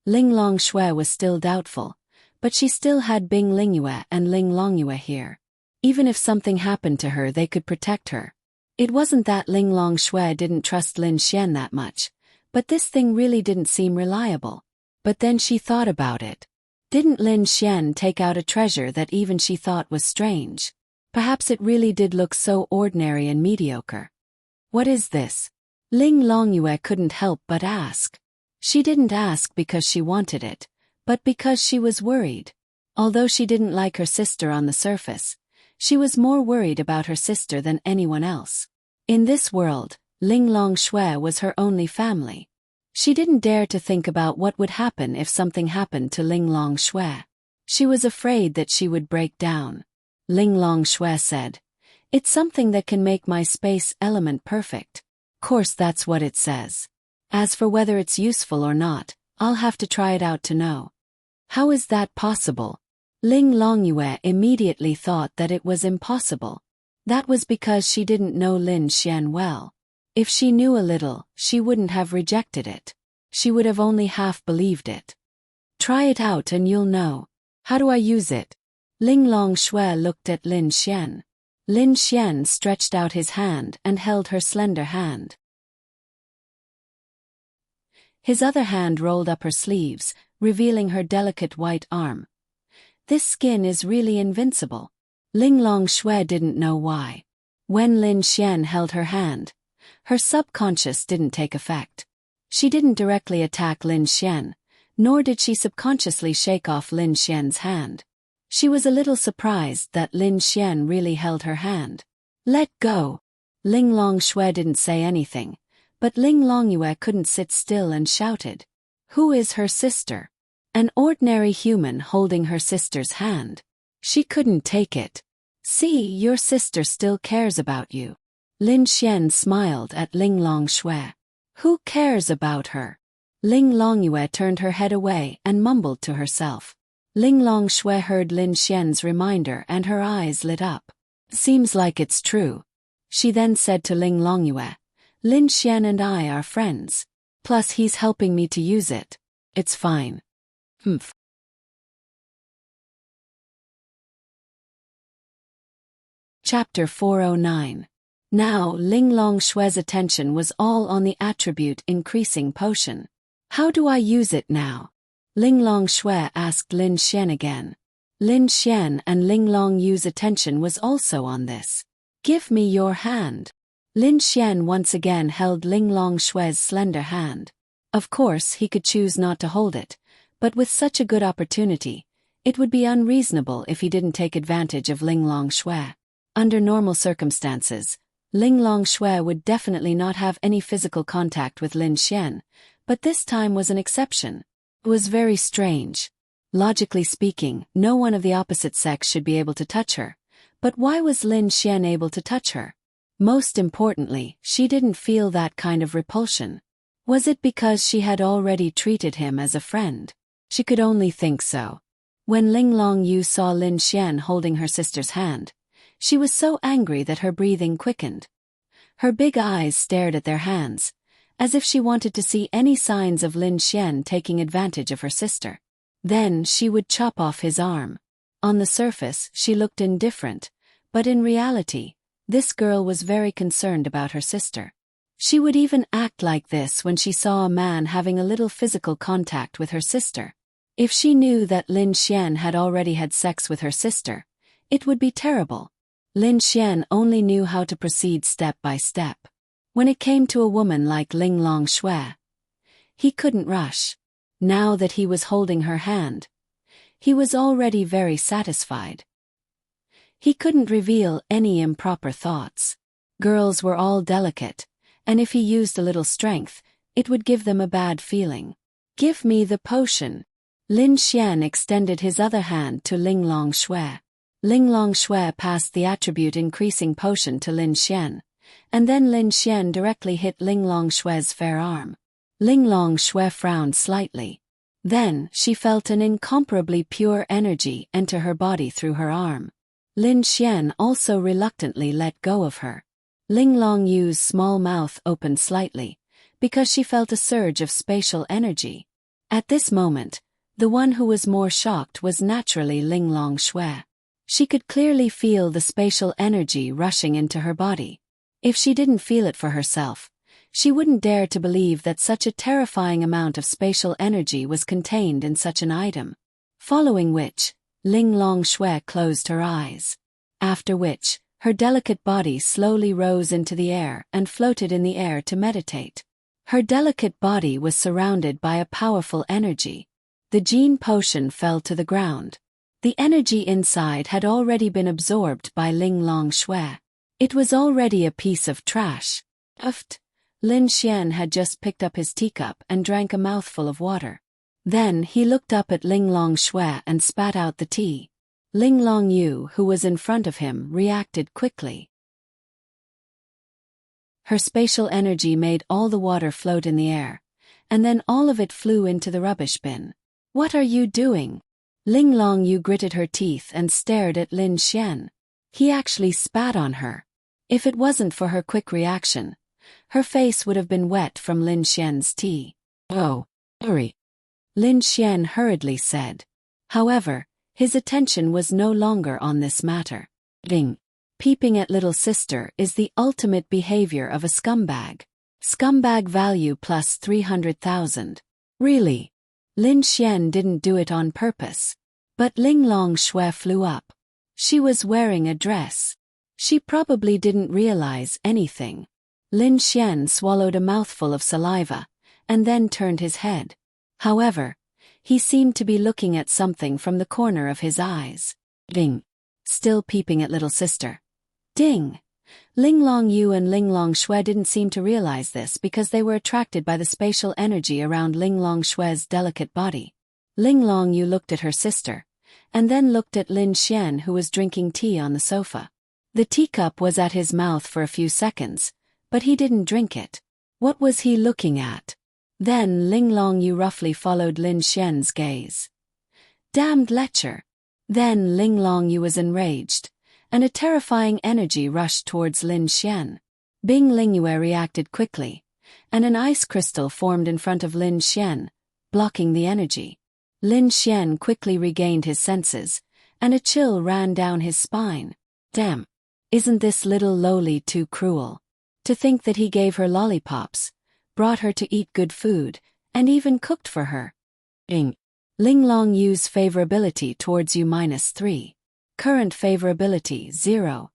Speaker 1: Ling Long Shui was still doubtful, but she still had Bing Lingyue and Ling Longyue here. Even if something happened to her, they could protect her. It wasn't that Ling Long Shui didn't trust Lin Xian that much, but this thing really didn't seem reliable. But then she thought about it. Didn't Lin Xian take out a treasure that even she thought was strange? Perhaps it really did look so ordinary and mediocre. What is this? Ling Longyue couldn't help but ask. She didn't ask because she wanted it, but because she was worried. Although she didn't like her sister on the surface, she was more worried about her sister than anyone else. In this world, Ling Long Shui was her only family. She didn't dare to think about what would happen if something happened to Ling Long Shui. She was afraid that she would break down. Ling Long Shui said, "It's something that can make my space element perfect." Course, that's what it says. As for whether it's useful or not, I'll have to try it out to know. How is that possible? Ling Longyue immediately thought that it was impossible. That was because she didn't know Lin Xian well. If she knew a little, she wouldn't have rejected it. She would have only half believed it. Try it out and you'll know. How do I use it? Ling Long Shui looked at Lin Xian. Lin Xian stretched out his hand and held her slender hand. His other hand rolled up her sleeves, revealing her delicate white arm. This skin is really invincible. Ling Long Shui didn't know why. When Lin Xian held her hand, her subconscious didn't take effect. She didn't directly attack Lin Xian, nor did she subconsciously shake off Lin Xian's hand. She was a little surprised that Lin Xian really held her hand. Let go. Ling Long Shui didn't say anything, but Ling Longyue couldn't sit still and shouted. Who is her sister? An ordinary human holding her sister's hand. She couldn't take it. See, your sister still cares about you. Lin Xian smiled at Ling Long Shui. Who cares about her? Ling Longyue turned her head away and mumbled to herself. Ling Long Shui heard Lin Xian's reminder and her eyes lit up. Seems like it's true. She then said to Ling Longyue, Lin Xian and I are friends. Plus he's helping me to use it. It's fine. Humph. Chapter 409. Now Ling Long Shui's attention was all on the attribute increasing potion. How do I use it now? Ling Long Shui asked Lin Xian again. Lin Xian and Ling Long Yu's attention was also on this. Give me your hand. Lin Xian once again held Ling Long Shui's slender hand. Of course he could choose not to hold it, but with such a good opportunity, it would be unreasonable if he didn't take advantage of Ling Long Shui. Under normal circumstances, Ling Long Shui would definitely not have any physical contact with Lin Xian, but this time was an exception. It was very strange. Logically speaking, no one of the opposite sex should be able to touch her. But why was Lin Xian able to touch her? Most importantly, she didn't feel that kind of repulsion. Was it because she had already treated him as a friend? She could only think so. When Ling Long Yu saw Lin Xian holding her sister's hand, she was so angry that her breathing quickened. Her big eyes stared at their hands, as if she wanted to see any signs of Lin Xian taking advantage of her sister. Then she would chop off his arm. On the surface, she looked indifferent, but in reality, this girl was very concerned about her sister. She would even act like this when she saw a man having a little physical contact with her sister. If she knew that Lin Xian had already had sex with her sister, it would be terrible. Lin Xian only knew how to proceed step by step. When it came to a woman like Ling Longshui, he couldn't rush. Now that he was holding her hand, he was already very satisfied. He couldn't reveal any improper thoughts. Girls were all delicate, and if he used a little strength, it would give them a bad feeling. "Give me the potion." Lin Xian extended his other hand to Ling Longshui. Ling Longshui passed the attribute increasing potion to Lin Xian, and then Lin Xian directly hit Ling Longshui's fair arm. Ling Longshui frowned slightly. Then she felt an incomparably pure energy enter her body through her arm. Lin Xian also reluctantly let go of her. Ling Longyu's small mouth opened slightly, because she felt a surge of spatial energy. At this moment, the one who was more shocked was naturally Ling Longshui. She could clearly feel the spatial energy rushing into her body. If she didn't feel it for herself, she wouldn't dare to believe that such a terrifying amount of spatial energy was contained in such an item. Following which, Ling Longshui closed her eyes. After which, her delicate body slowly rose into the air and floated in the air to meditate. Her delicate body was surrounded by a powerful energy. The gene potion fell to the ground. The energy inside had already been absorbed by Ling Longshui. It was already a piece of trash. Lin Xian had just picked up his teacup and drank a mouthful of water. Then he looked up at Ling Longshui and spat out the tea. Ling Longyu, who was in front of him, reacted quickly. Her spatial energy made all the water float in the air, and then all of it flew into the rubbish bin. "What are you doing?" Ling Longyu gritted her teeth and stared at Lin Xian. He actually spat on her. If it wasn't for her quick reaction, her face would have been wet from Lin Xian's tea. "Oh, hurry," Lin Xian hurriedly said. However, his attention was no longer on this matter. Ding. Peeping at little sister is the ultimate behavior of a scumbag. Scumbag value plus 300,000. Really? Lin Xian didn't do it on purpose. But Ling Longshui flew up. She was wearing a dress. She probably didn't realize anything. Lin Xian swallowed a mouthful of saliva, and then turned his head. However, he seemed to be looking at something from the corner of his eyes. Ding. Still peeping at little sister. Ding. Ling Longyu and Ling Longshui didn't seem to realize this because they were attracted by the spatial energy around Ling Longshui's delicate body. Ling Longyu looked at her sister, and then looked at Lin Xian, who was drinking tea on the sofa. The teacup was at his mouth for a few seconds, but he didn't drink it. What was he looking at? Then Ling Longyu roughly followed Lin Xian's gaze. Damned lecher. Then Ling Longyu was enraged, and a terrifying energy rushed towards Lin Xian. Bing Lingyue reacted quickly, and an ice crystal formed in front of Lin Xian, blocking the energy. Lin Xian quickly regained his senses, and a chill ran down his spine. Damn. Isn't this little lowly too cruel? To think that he gave her lollipops, brought her to eat good food, and even cooked for her. Ling Longyu's favorability towards you -3. Current favorability 0.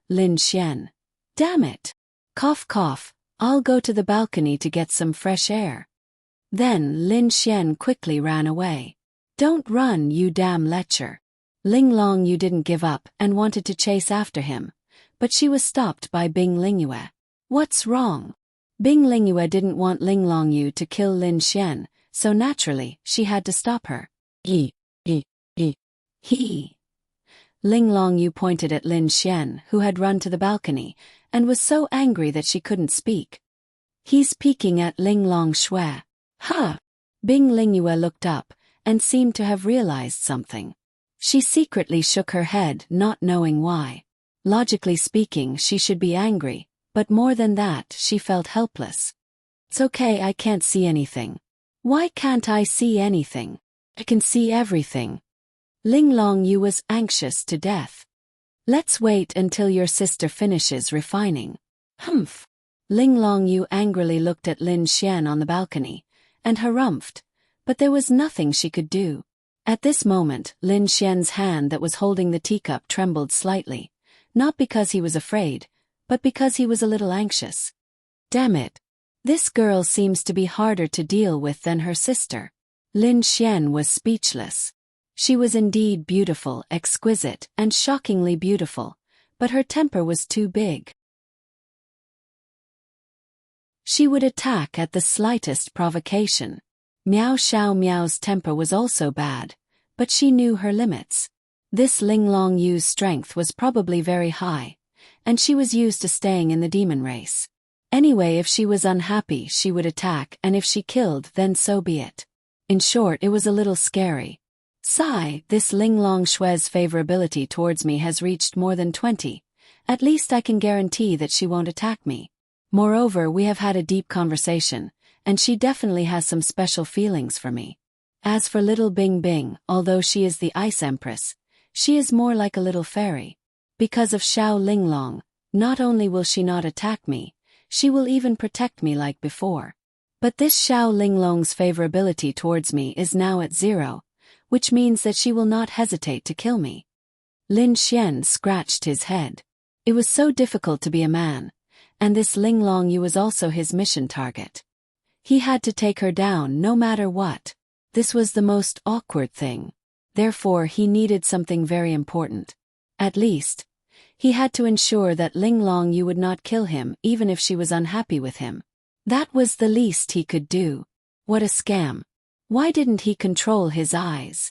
Speaker 1: Lin Xian. Damn it. Cough cough, I'll go to the balcony to get some fresh air. Then Lin Xian quickly ran away. Don't run, you damn lecher. Ling Longyu didn't give up and wanted to chase after him, but she was stopped by Bing Lingyue. What's wrong? Bing Lingyue didn't want Ling Longyu to kill Lin Xian, so naturally she had to stop her. He. Ling Longyu pointed at Lin Xian, who had run to the balcony, and was so angry that she couldn't speak. He's peeking at Ling Longshui. Huh! Bing Lingyue looked up, and seemed to have realized something. She secretly shook her head, not knowing why. Logically speaking, she should be angry, but more than that, she felt helpless. It's okay, I can't see anything. Why can't I see anything? I can see everything. Ling Longyu was anxious to death. Let's wait until your sister finishes refining. Humph. Ling Longyu angrily looked at Lin Xian on the balcony, and harumphed, But there was nothing she could do. At this moment, Lin Xian's hand that was holding the teacup trembled slightly, not because he was afraid, but because he was a little anxious. Damn it. This girl seems to be harder to deal with than her sister. Lin Xian was speechless. She was indeed beautiful, exquisite, and shockingly beautiful, but her temper was too big. She would attack at the slightest provocation. Miao Xiao Miao's temper was also bad, but she knew her limits. This Ling Long Yu's strength was probably very high, and she was used to staying in the demon race. Anyway, if she was unhappy, she would attack, and if she killed, then so be it. In short, it was a little scary. Sigh, this Ling Long Shue's favorability towards me has reached more than 20. At least I can guarantee that she won't attack me. Moreover, we have had a deep conversation, and she definitely has some special feelings for me. As for little Bing Bing, although she is the Ice Empress, she is more like a little fairy. Because of Xiao Linglong, not only will she not attack me, she will even protect me like before. But this Xiao Linglong's favorability towards me is now at 0, which means that she will not hesitate to kill me. Lin Xian scratched his head. It was so difficult to be a man, and this Ling Long Yu was also his mission target. He had to take her down no matter what. This was the most awkward thing. Therefore, he needed something very important. At least, he had to ensure that Ling Long Yu would not kill him even if she was unhappy with him. That was the least he could do. What a scam. Why didn't he control his eyes?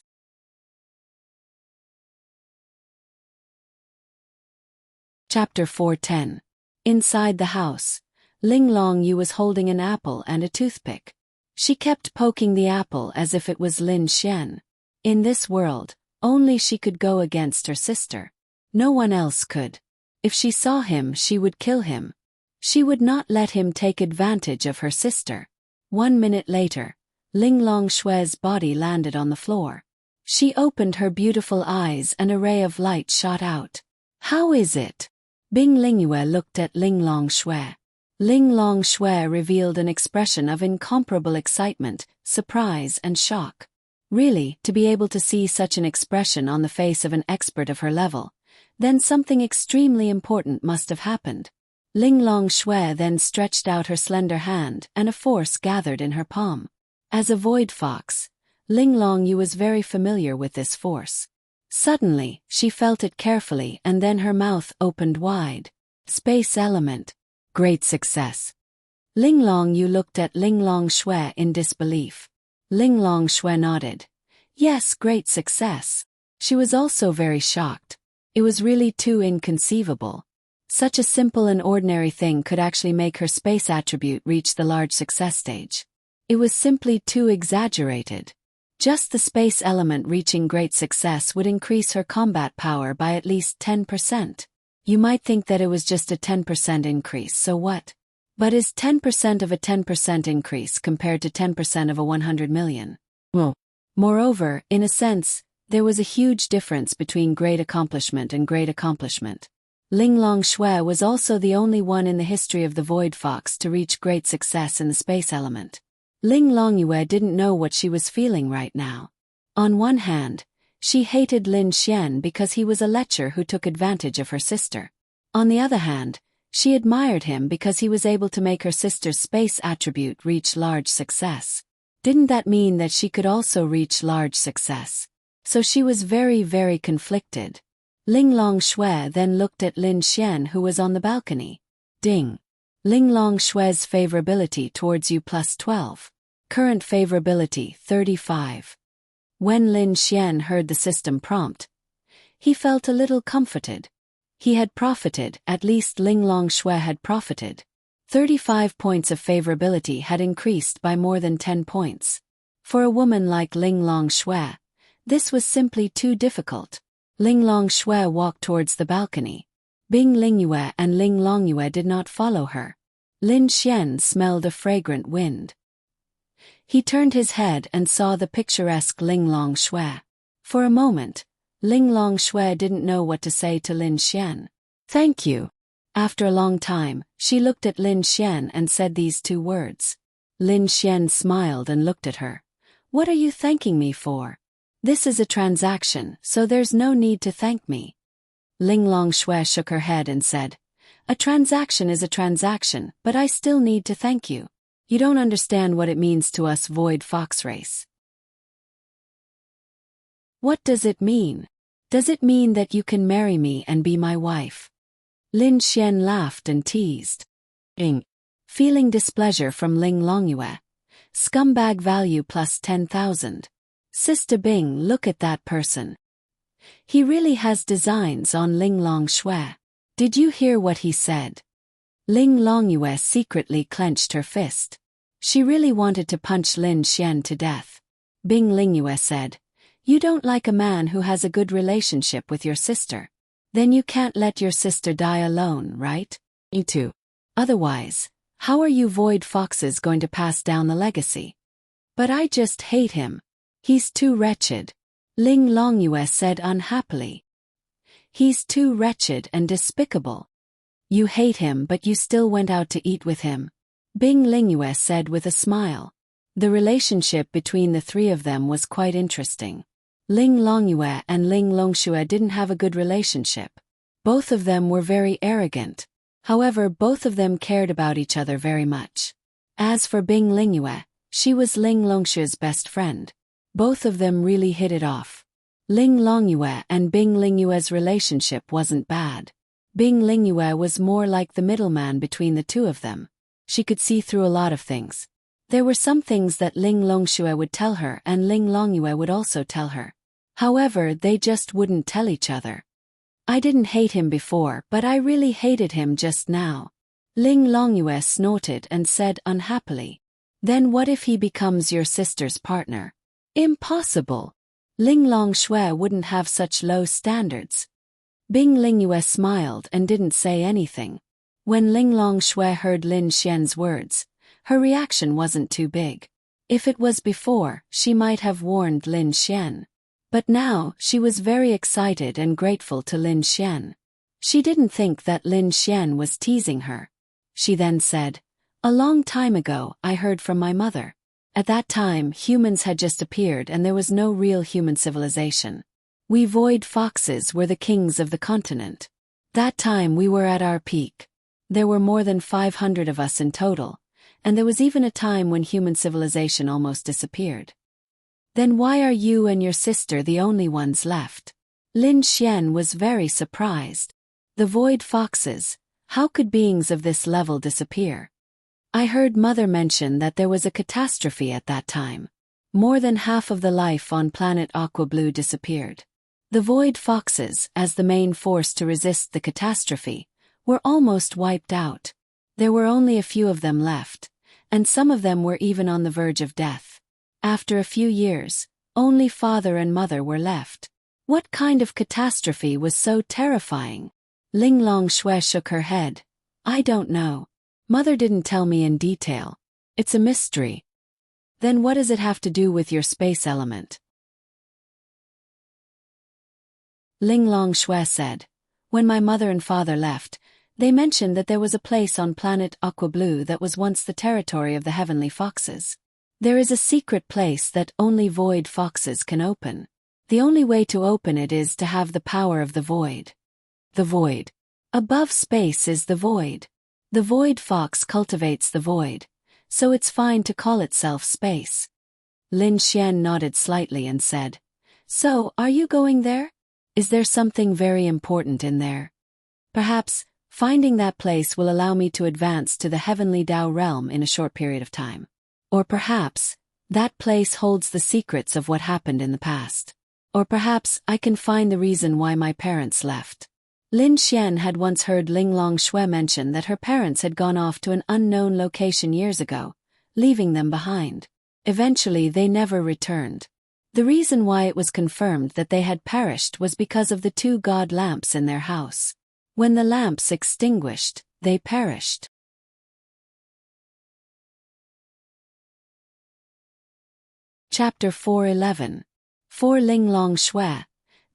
Speaker 1: Chapter 410. Inside the house, Ling Long Yu was holding an apple and a toothpick. She kept poking the apple as if it was Lin Xian. In this world, only she could go against her sister. No one else could. If she saw him, she would kill him. She would not let him take advantage of her sister. 1 minute later, Ling Long Shue's body landed on the floor. She opened her beautiful eyes and a ray of light shot out. How is it? Bing Lingyue looked at Ling Long Shue. Ling Long Shue revealed an expression of incomparable excitement, surprise and shock. Really, to be able to see such an expression on the face of an expert of her level, then something extremely important must have happened. Ling Long Shue then stretched out her slender hand and a force gathered in her palm. As a void fox, Ling Long Yu was very familiar with this force. Suddenly, she felt it carefully and then her mouth opened wide. Space element. Great success. Ling Long Yu looked at Ling Long Shue in disbelief. Ling Long Shue nodded. Yes, great success. She was also very shocked. It was really too inconceivable. Such a simple and ordinary thing could actually make her space attribute reach the large success stage. It was simply too exaggerated. Just the space element reaching great success would increase her combat power by at least 10%. You might think that it was just a 10% increase, so what? But is 10% of a 10% increase compared to 10% of a 100 million? Well, moreover, in a sense, there was a huge difference between great accomplishment and great accomplishment. Ling Long Shue was also the only one in the history of the Void Fox to reach great success in the space element. Ling Longyue didn't know what she was feeling right now. On one hand, she hated Lin Xian because he was a lecher who took advantage of her sister. On the other hand, she admired him because he was able to make her sister's space attribute reach large success. Didn't that mean that she could also reach large success? So she was very, very conflicted. Ling Long Shue then looked at Lin Xian who was on the balcony. Ding. Ling Long Shue's favorability towards you plus 12. Current favorability 35. When Lin Xian heard the system prompt, he felt a little comforted. He had profited, at least Ling Long Shue had profited. 35 points of favorability had increased by more than 10 points. For a woman like Ling Long Shue, this was simply too difficult. Ling Long Shue walked towards the balcony. Bing Lingyue and Ling Longyue did not follow her. Lin Xian smelled a fragrant wind. He turned his head and saw the picturesque Ling Long Shue. For a moment, Ling Long Shue didn't know what to say to Lin Xian. Thank you. After a long time, she looked at Lin Xian and said these 2 words. Lin Xian smiled and looked at her. What are you thanking me for? This is a transaction, so there's no need to thank me. Ling Longshui shook her head and said, a transaction is a transaction, but I still need to thank you. You don't understand what it means to us Void Fox race. What does it mean? Does it mean that you can marry me and be my wife? Lin Xian laughed and teased. Feeling displeasure from Ling Longyue. Scumbag value plus 10,000. Sister Bing, look at that person. He really has designs on Ling Longshui. Did you hear what he said? Ling Longyue secretly clenched her fist. She really wanted to punch Lin Xian to death. Bing Lingyue said, you don't like a man who has a good relationship with your sister. Then you can't let your sister die alone, right? You too. Otherwise, how are you Void Foxes going to pass down the legacy? But I just hate him. He's too wretched. Ling Longyue said unhappily. He's too wretched and despicable. You hate him but you still went out to eat with him. Bing Lingyue said with a smile. The relationship between the three of them was quite interesting. Ling Longyue and Ling Longshui didn't have a good relationship. Both of them were very arrogant. However, both of them cared about each other very much. As for Bing Lingyue, she was Ling Longshui's best friend. Both of them really hit it off. Ling Longyue and Bing Lingyue's relationship wasn't bad. Bing Lingyue was more like the middleman between the two of them. She could see through a lot of things. There were some things that Ling Longshui would tell her and Ling Longyue would also tell her. However, they just wouldn't tell each other. I didn't hate him before, but I really hated him just now. Ling Longyue snorted and said unhappily. Then what if he becomes your sister's partner? Impossible. Ling Longshui wouldn't have such low standards. Bing Lingyue smiled and didn't say anything. When Ling Longshui heard Lin Xian's words, her reaction wasn't too big. If it was before, she might have warned Lin Xian. But now, she was very excited and grateful to Lin Xian. She didn't think that Lin Xian was teasing her. She then said, a long time ago, I heard from my mother. At that time, humans had just appeared and there was no real human civilization. We Void Foxes were the kings of the continent. That time we were at our peak. There were more than 500 of us in total, and there was even a time when human civilization almost disappeared. Then why are you and your sister the only ones left? Lin Xian was very surprised. The Void Foxes, how could beings of this level disappear? I heard Mother mention that there was a catastrophe at that time. More than half of the life on planet Aqua Blue disappeared. The Void Foxes, as the main force to resist the catastrophe, were almost wiped out. There were only a few of them left, and some of them were even on the verge of death. After a few years, only father and mother were left. What kind of catastrophe was so terrifying? Ling Longshui shook her head. I don't know. Mother didn't tell me in detail. It's a mystery. Then what does it have to do with your space element? Ling Longshui said, when my mother and father left, they mentioned that there was a place on planet Aqua Blue that was once the territory of the Heavenly Foxes. There is a secret place that only Void Foxes can open. The only way to open it is to have the power of the Void. The Void. Above space is the Void. The Void Fox cultivates the Void, so it's fine to call itself space. Lin Xian nodded slightly and said, so, are you going there? Is there something very important in there? Perhaps, finding that place will allow me to advance to the Heavenly Dao realm in a short period of time. Or perhaps, that place holds the secrets of what happened in the past. Or perhaps I can find the reason why my parents left. Lin Xian had once heard Ling Longshui mention that her parents had gone off to an unknown location years ago, leaving them behind. Eventually they never returned. The reason why it was confirmed that they had perished was because of the 2 god lamps in their house. When the lamps extinguished, they perished. Chapter 4:11. For Ling Longshui,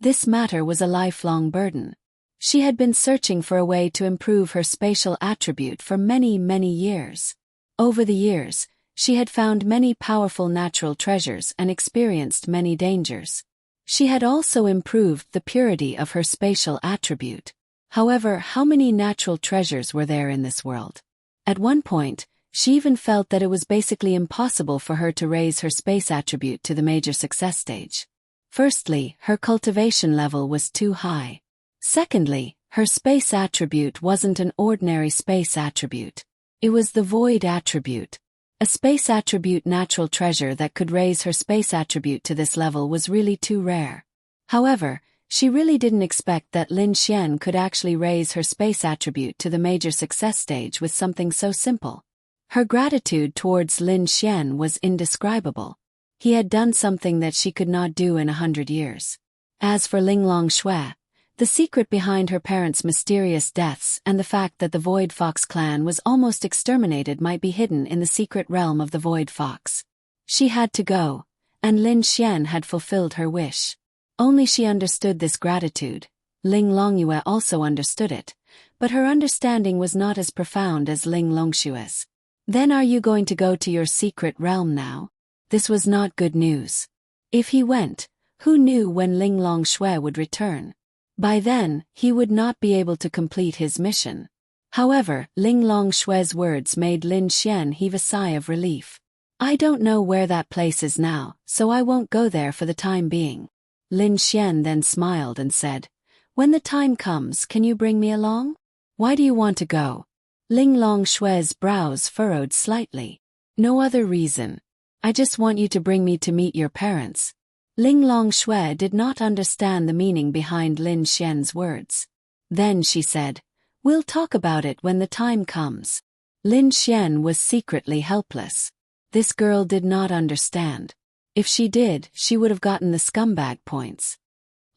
Speaker 1: this matter was a lifelong burden. She had been searching for a way to improve her spatial attribute for many, many years. Over the years, She had found many powerful natural treasures and experienced many dangers. She had also improved the purity of her spatial attribute. However, how many natural treasures were there in this world? At one point, she even felt that it was basically impossible for her to raise her space attribute to the major success stage. Firstly, her cultivation level was too high. Secondly, her space attribute wasn't an ordinary space attribute. It was the void attribute. A space attribute natural treasure that could raise her space attribute to this level was really too rare. However, she really didn't expect that Lin Xian could actually raise her space attribute to the major success stage with something so simple. Her gratitude towards Lin Xian was indescribable. He had done something that she could not do in 100 years. As for Linglong Shui, the secret behind her parents' mysterious deaths and the fact that the Void Fox clan was almost exterminated might be hidden in the secret realm of the Void Fox. She had to go, and Lin Xian had fulfilled her wish. Only she understood this gratitude. Ling Longyue also understood it, but her understanding was not as profound as Ling Longshue's. Then are you going to go to your secret realm now? This was not good news. If he went, who knew when Ling Longshui would return? By then, he would not be able to complete his mission. However, Ling Longshui's words made Lin Xian heave a sigh of relief. I don't know where that place is now, so I won't go there for the time being. Lin Xian then smiled and said, when the time comes, can you bring me along? Why do you want to go? Ling Longshui's brows furrowed slightly. No other reason. I just want you to bring me to meet your parents. Ling Longshui did not understand the meaning behind Lin Xian's words. Then she said, we'll talk about it when the time comes. Lin Xian was secretly helpless. This girl did not understand. If she did, she would have gotten the scumbag points.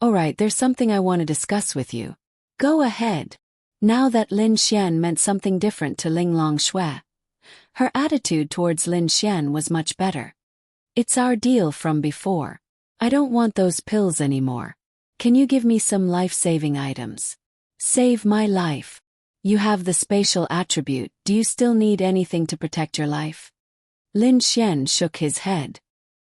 Speaker 1: Alright, there's something I want to discuss with you. Go ahead. Now that Lin Xian meant something different to Ling Longshui, her attitude towards Lin Xian was much better. It's our deal from before. I don't want those pills anymore. Can you give me some life-saving items? Save my life. You have the spatial attribute, do you still need anything to protect your life? Lin Xian shook his head.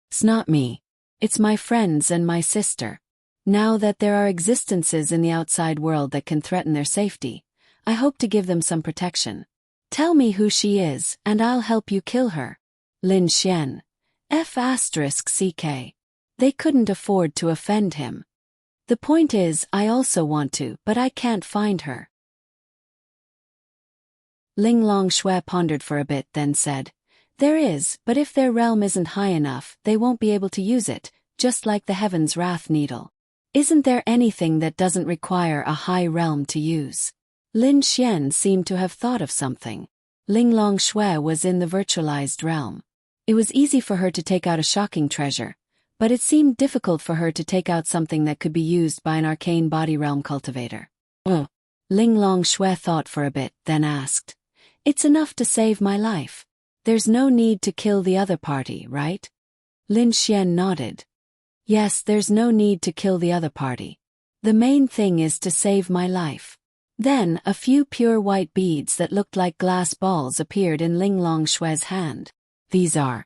Speaker 1: It's not me. It's my friends and my sister. Now that there are existences in the outside world that can threaten their safety, I hope to give them some protection. Tell me who she is, and I'll help you kill her. Lin Xian. F***CK. They couldn't afford to offend him. The point is, I also want to, but I can't find her. Ling Longshui pondered for a bit, then said, there is, but if their realm isn't high enough, they won't be able to use it, just like the Heaven's Wrath Needle. Isn't there anything that doesn't require a high realm to use? Lin Xian seemed to have thought of something. Ling Longshui was in the virtualized realm. It was easy for her to take out a shocking treasure, but it seemed difficult for her to take out something that could be used by an arcane body realm cultivator. Oh. Ling Longshui thought for a bit, then asked. It's enough to save my life. There's no need to kill the other party, right? Lin Xian nodded. Yes, there's no need to kill the other party. The main thing is to save my life. Then, a few pure white beads that looked like glass balls appeared in Ling Longshui's hand. These are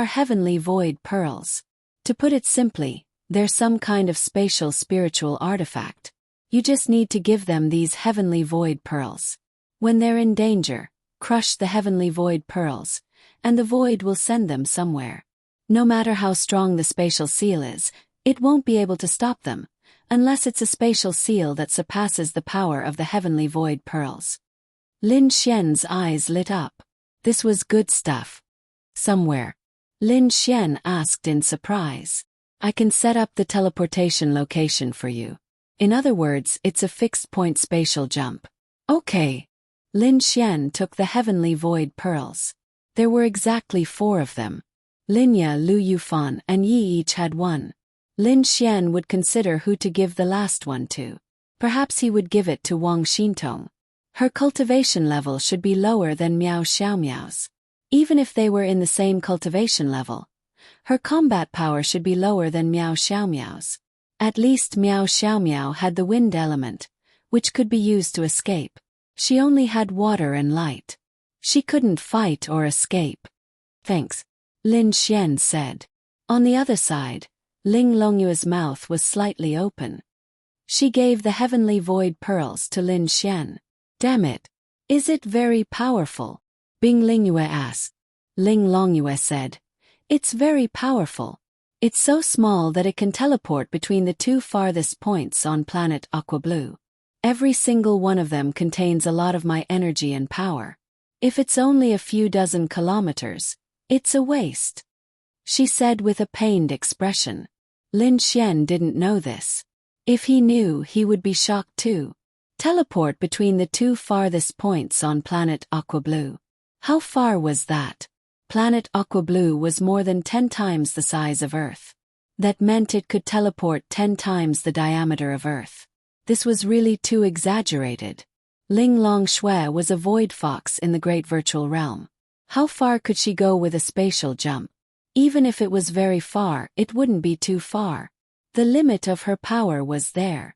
Speaker 1: heavenly void pearls. To put it simply, they're some kind of spatial spiritual artifact. You just need to give them these heavenly void pearls. When they're in danger, crush the heavenly void pearls, and the void will send them somewhere. No matter how strong the spatial seal is, it won't be able to stop them, unless it's a spatial seal that surpasses the power of the heavenly void pearls. Lin Xian's eyes lit up. This was good stuff. Somewhere. Lin Xian asked in surprise. I can set up the teleportation location for you. In other words, it's a fixed-point spatial jump. Okay. Lin Xian took the heavenly void pearls. There were exactly 4 of them. Linya, Lu Yufan, and Yi each had one. Lin Xian would consider who to give the last one to. Perhaps he would give it to Wang Xintong. Her cultivation level should be lower than Miao Xiaomiao's. Even if they were in the same cultivation level, her combat power should be lower than Miao Xiaomiao's. At least Miao Xiaomiao had the wind element, which could be used to escape. She only had water and light. She couldn't fight or escape. Thanks, Lin Xian said. On the other side, Ling Longyue's mouth was slightly open. She gave the heavenly void pearls to Lin Xian. Damn it. Is it very powerful? Bing Lingyue asked. Ling Longyue said. It's very powerful. It's so small that it can teleport between the two farthest points on planet Aqua Blue. Every single one of them contains a lot of my energy and power. If it's only a few dozen kilometers, it's a waste. She said with a pained expression. Lin Xian didn't know this. If he knew, he would be shocked too. Teleport between the two farthest points on planet Aqua Blue. How far was that? Planet Aqua Blue was more than 10 times the size of Earth. That meant it could teleport 10 times the diameter of Earth. This was really too exaggerated. Ling Longshui was a void fox in the Great Virtual Realm. How far could she go with a spatial jump? Even if it was very far, it wouldn't be too far. The limit of her power was there.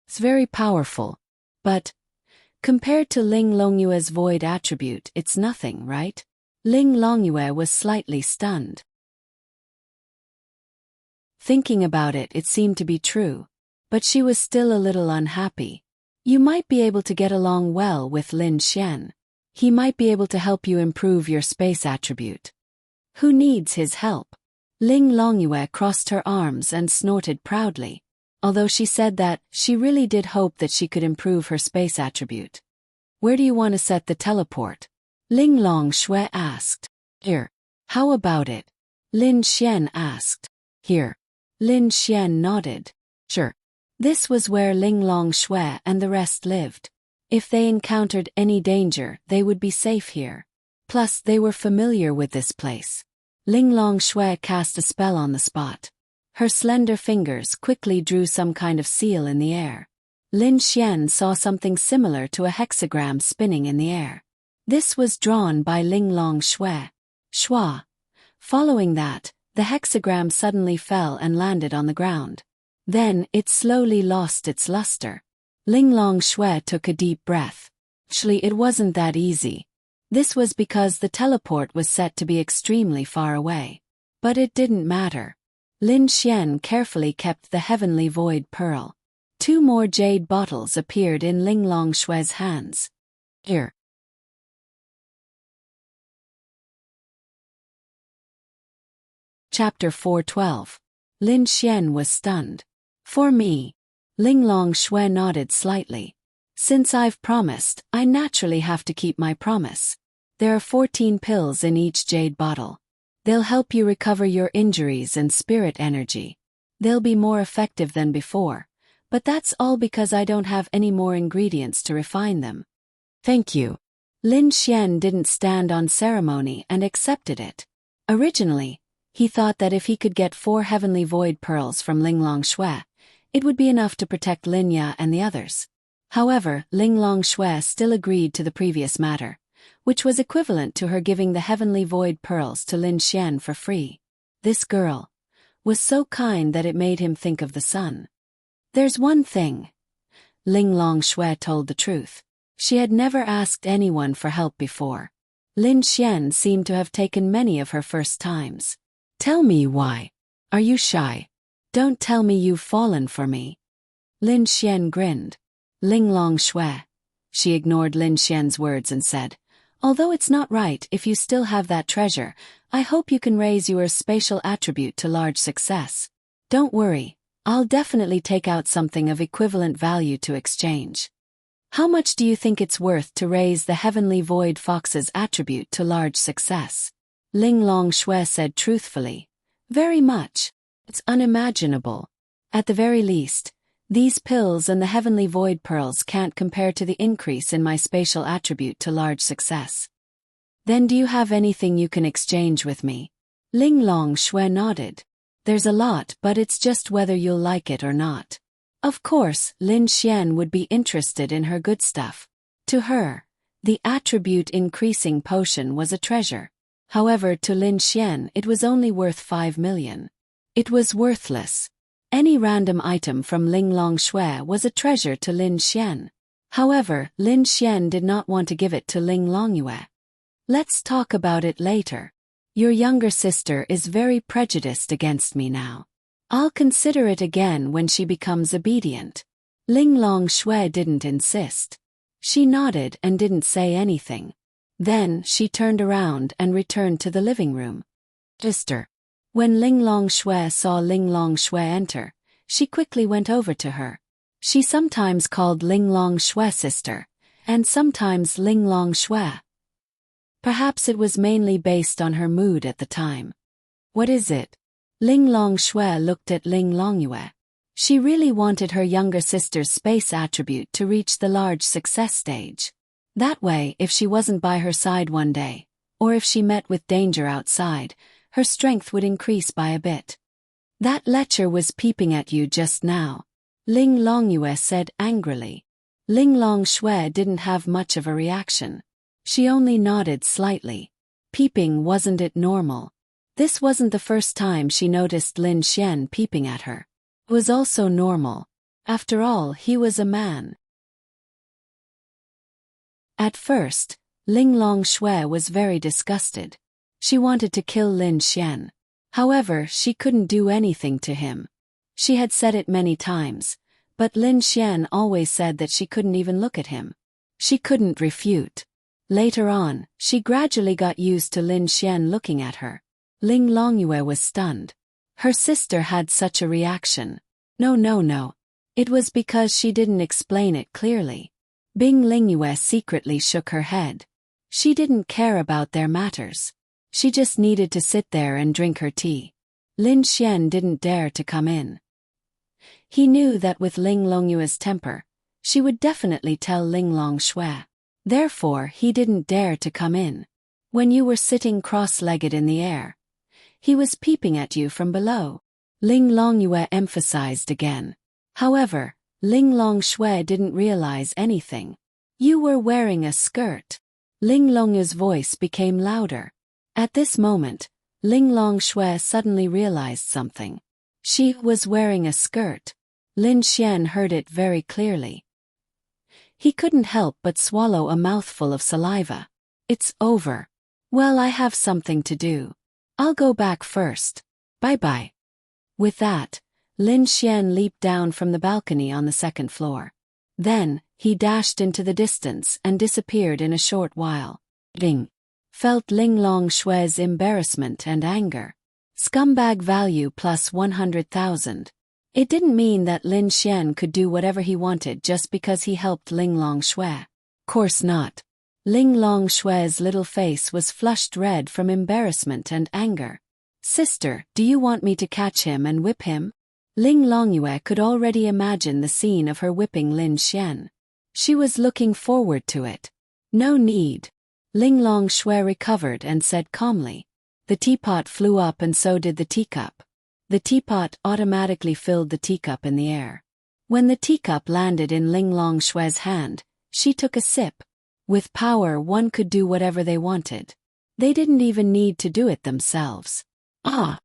Speaker 1: It's very powerful. But, compared to Ling Longyue's void attribute, it's nothing, right? Ling Longyue was slightly stunned. Thinking about it, it seemed to be true. But she was still a little unhappy. You might be able to get along well with Lin Xian. He might be able to help you improve your space attribute. Who needs his help? Ling Longyue crossed her arms and snorted proudly. Although she said that, she really did hope that she could improve her space attribute. Where do you want to set the teleport? Ling Longshui asked. Here. How about it? Lin Xian asked. Here. Lin Xian nodded. Sure. This was where Ling Longshui and the rest lived. If they encountered any danger, they would be safe here. Plus, they were familiar with this place. Ling Longshui cast a spell on the spot. Her slender fingers quickly drew some kind of seal in the air. Lin Xian saw something similar to a hexagram spinning in the air. This was drawn by Ling Longshui. Shua. Following that, the hexagram suddenly fell and landed on the ground. Then, it slowly lost its luster. Ling Longshui took a deep breath. Actually, it wasn't that easy. This was because the teleport was set to be extremely far away. But it didn't matter. Lin Xian carefully kept the heavenly void pearl. 2 more jade bottles appeared in Ling Longshui's hands. Here. Chapter 412. Lin Xian was stunned. For me. Ling Longshui nodded slightly. Since I've promised, I naturally have to keep my promise. There are 14 pills in each jade bottle. They'll help you recover your injuries and spirit energy. They'll be more effective than before, but that's all because I don't have any more ingredients to refine them. Thank you. Lin Xian didn't stand on ceremony and accepted it. Originally, he thought that if he could get 4 heavenly void pearls from Ling Longshui, it would be enough to protect Lin Ya and the others. However, Ling Longshui still agreed to the previous matter, which was equivalent to her giving the heavenly void pearls to Lin Xian for free. This girl was so kind that it made him think of the sun. There's one thing. Ling Longshui told the truth. She had never asked anyone for help before. Lin Xian seemed to have taken many of her first times. Tell me why. Are you shy? Don't tell me you've fallen for me. Lin Xian grinned. Ling Longshui. She ignored Lin Xian's words and said, although it's not right if you still have that treasure, I hope you can raise your spatial attribute to large success. Don't worry, I'll definitely take out something of equivalent value to exchange. How much do you think it's worth to raise the heavenly void fox's attribute to large success? Ling Longshui said truthfully. Very much. It's unimaginable. At the very least, these pills and the heavenly void pearls can't compare to the increase in my spatial attribute to large success. Then do you have anything you can exchange with me? Ling Longshui nodded. There's a lot, but it's just whether you'll like it or not. Of course, Lin Xian would be interested in her good stuff. To her, the attribute increasing potion was a treasure. However, to Lin Xian it was only worth 5 million. It was worthless. Any random item from Ling Longshui was a treasure to Lin Xian. However, Lin Xian did not want to give it to Ling Longyue. Let's talk about it later. Your younger sister is very prejudiced against me now. I'll consider it again when she becomes obedient. Ling Long Shui didn't insist. She nodded and didn't say anything. Then she turned around and returned to the living room. Sister. When Ling Long Shui saw Ling Long Shui enter, she quickly went over to her. She sometimes called Ling Long Shui sister, and sometimes Ling Long Shui. Perhaps it was mainly based on her mood at the time. What is it? Ling Long Shui looked at Ling Longyue. She really wanted her younger sister's space attribute to reach the large success stage. That way, if she wasn't by her side one day, or if she met with danger outside, her strength would increase by a bit. That lecher was peeping at you just now, Ling Longyue said angrily. Ling Long Shui didn't have much of a reaction. She only nodded slightly. Peeping, wasn't it normal? This wasn't the first time she noticed Lin Xian peeping at her. It was also normal. After all, he was a man. At first, Ling Long Shui was very disgusted. She wanted to kill Lin Xian. However, she couldn't do anything to him. She had said it many times, but Lin Xian always said that she couldn't even look at him. She couldn't refute. Later on, she gradually got used to Lin Xian looking at her. Ling Longyue was stunned. Her sister had such a reaction. No. It was because she didn't explain it clearly. Bing Lingyue secretly shook her head. She didn't care about their matters. She just needed to sit there and drink her tea. Lin Xian didn't dare to come in. He knew that with Ling Longyue's temper, she would definitely tell Ling Long Shui. Therefore, he didn't dare to come in. When you were sitting cross-legged in the air, he was peeping at you from below. Ling Longyue emphasized again. However, Ling Long Shui didn't realize anything. You were wearing a skirt. Ling Longyue's voice became louder. At this moment, Ling Long Shui suddenly realized something. She was wearing a skirt. Lin Xian heard it very clearly. He couldn't help but swallow a mouthful of saliva. It's over. Well, I have something to do. I'll go back first. Bye-bye. With that, Lin Xian leaped down from the balcony on the second floor. Then, he dashed into the distance and disappeared in a short while. Ding! Felt Ling Long Shui's embarrassment and anger. Scumbag value plus 100,000. It didn't mean that Lin Xian could do whatever he wanted just because he helped Ling Long Shui. Course not. Ling Long Shui's little face was flushed red from embarrassment and anger. Sister, do you want me to catch him and whip him? Ling Longyue could already imagine the scene of her whipping Lin Xian. She was looking forward to it. No need. Ling Long Shui recovered and said calmly. The teapot flew up and so did the teacup. The teapot automatically filled the teacup in the air. When the teacup landed in Ling Long Shui's hand, she took a sip. With power, one could do whatever they wanted. They didn't even need to do it themselves. Ah!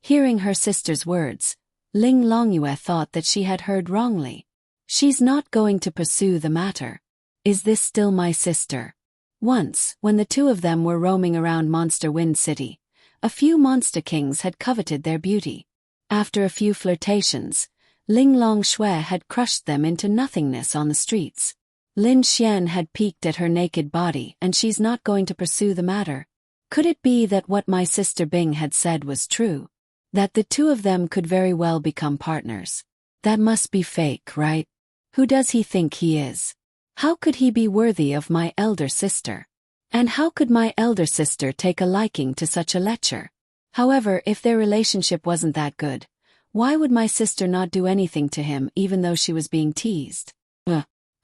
Speaker 1: Hearing her sister's words, Ling Longyue thought that she had heard wrongly. She's not going to pursue the matter. Is this still my sister? Once, when the two of them were roaming around Monster Wind City, a few monster kings had coveted their beauty. After a few flirtations, Ling Long Shui had crushed them into nothingness on the streets. Lin Xian had peeked at her naked body and she's not going to pursue the matter. Could it be that what my sister Bing had said was true? That the two of them could very well become partners? That must be fake, right? Who does he think he is? How could he be worthy of my elder sister? And how could my elder sister take a liking to such a lecher? However, if their relationship wasn't that good, why would my sister not do anything to him even though she was being teased?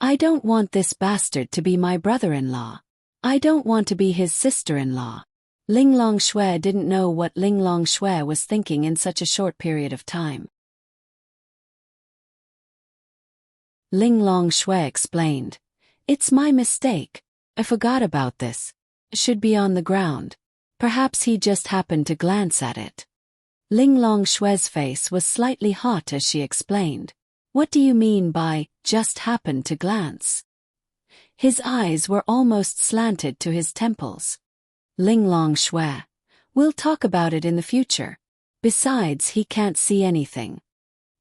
Speaker 1: I don't want this bastard to be my brother-in-law. I don't want to be his sister-in-law. Ling Long Shui didn't know what Ling Long Shui was thinking in such a short period of time. Ling Long Shui explained. It's my mistake. I forgot about this. It should be on the ground. Perhaps he just happened to glance at it. Ling Long Shui's face was slightly hot as she explained. What do you mean by, just happened to glance? His eyes were almost slanted to his temples. Ling Long Shui, We'll talk about it in the future. Besides, he can't see anything.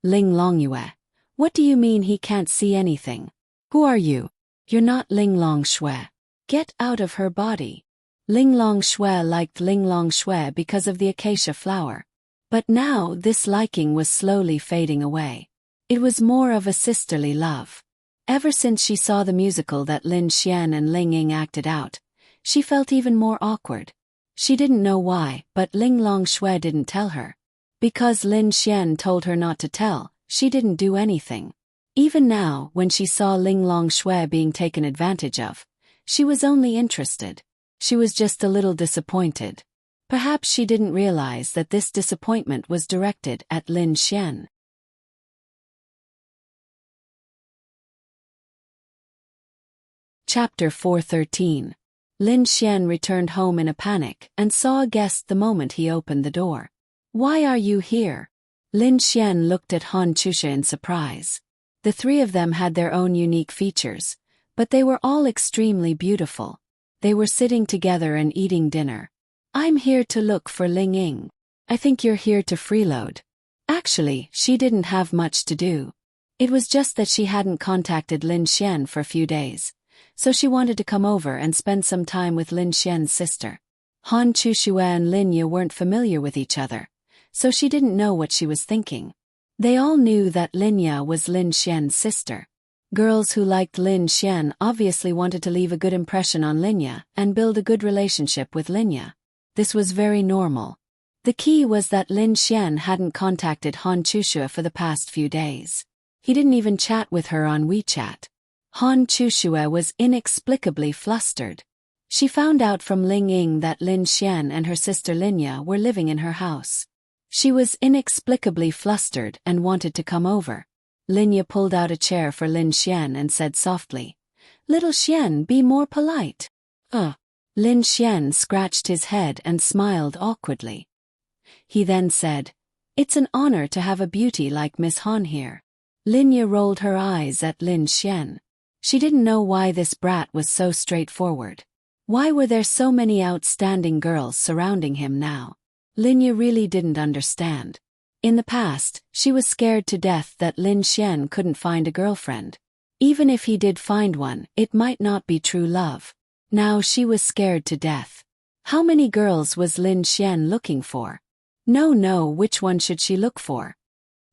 Speaker 1: Ling Longyue. What do you mean he can't see anything? Who are you? You're not Ling Longshui. Get out of her body. Ling Longshui liked Ling Longshui because of the acacia flower. But now this liking was slowly fading away. It was more of a sisterly love. Ever since she saw the musical that Lin Xian and Ling Ying acted out, she felt even more awkward. She didn't know why, but Ling Longshui didn't tell her. Because Lin Xian told her not to tell, she didn't do anything. Even now, when she saw Ling Longshui being taken advantage of, she was only interested. She was just a little disappointed. Perhaps she didn't realize that this disappointment was directed at Lin Xian. Chapter 413. Lin Xian returned home in a panic and saw a guest the moment he opened the door. Why are you here? Lin Xian looked at Han Chusha in surprise. The three of them had their own unique features, but they were all extremely beautiful. They were sitting together and eating dinner. I'm here to look for Ling Ying. I think you're here to freeload. Actually, she didn't have much to do. It was just that she hadn't contacted Lin Xian for a few days, so she wanted to come over and spend some time with Lin Xian's sister. Han Chushue and Lin Ye weren't familiar with each other, so she didn't know what she was thinking. They all knew that Lin Ye was Lin Xian's sister. Girls who liked Lin Xian obviously wanted to leave a good impression on Lin Ye and build a good relationship with Lin Ye. This was very normal. The key was that Lin Xian hadn't contacted Han Chushue for the past few days. He didn't even chat with her on WeChat. Han Chushue was inexplicably flustered. She found out from Ling Ying that Lin Xian and her sister Lin Ye were living in her house. She was inexplicably flustered and wanted to come over. Lin Ye pulled out a chair for Lin Xian and said softly, "Little Xian, be more polite." Lin Xian scratched his head and smiled awkwardly. He then said, "It's an honor to have a beauty like Miss Han here." Lin Ye rolled her eyes at Lin Xian. She didn't know why this brat was so straightforward. Why were there so many outstanding girls surrounding him now? Lin Ye really didn't understand. In the past, she was scared to death that Lin Xian couldn't find a girlfriend. Even if he did find one, it might not be true love. Now she was scared to death. How many girls was Lin Xian looking for? No, which one should she look for?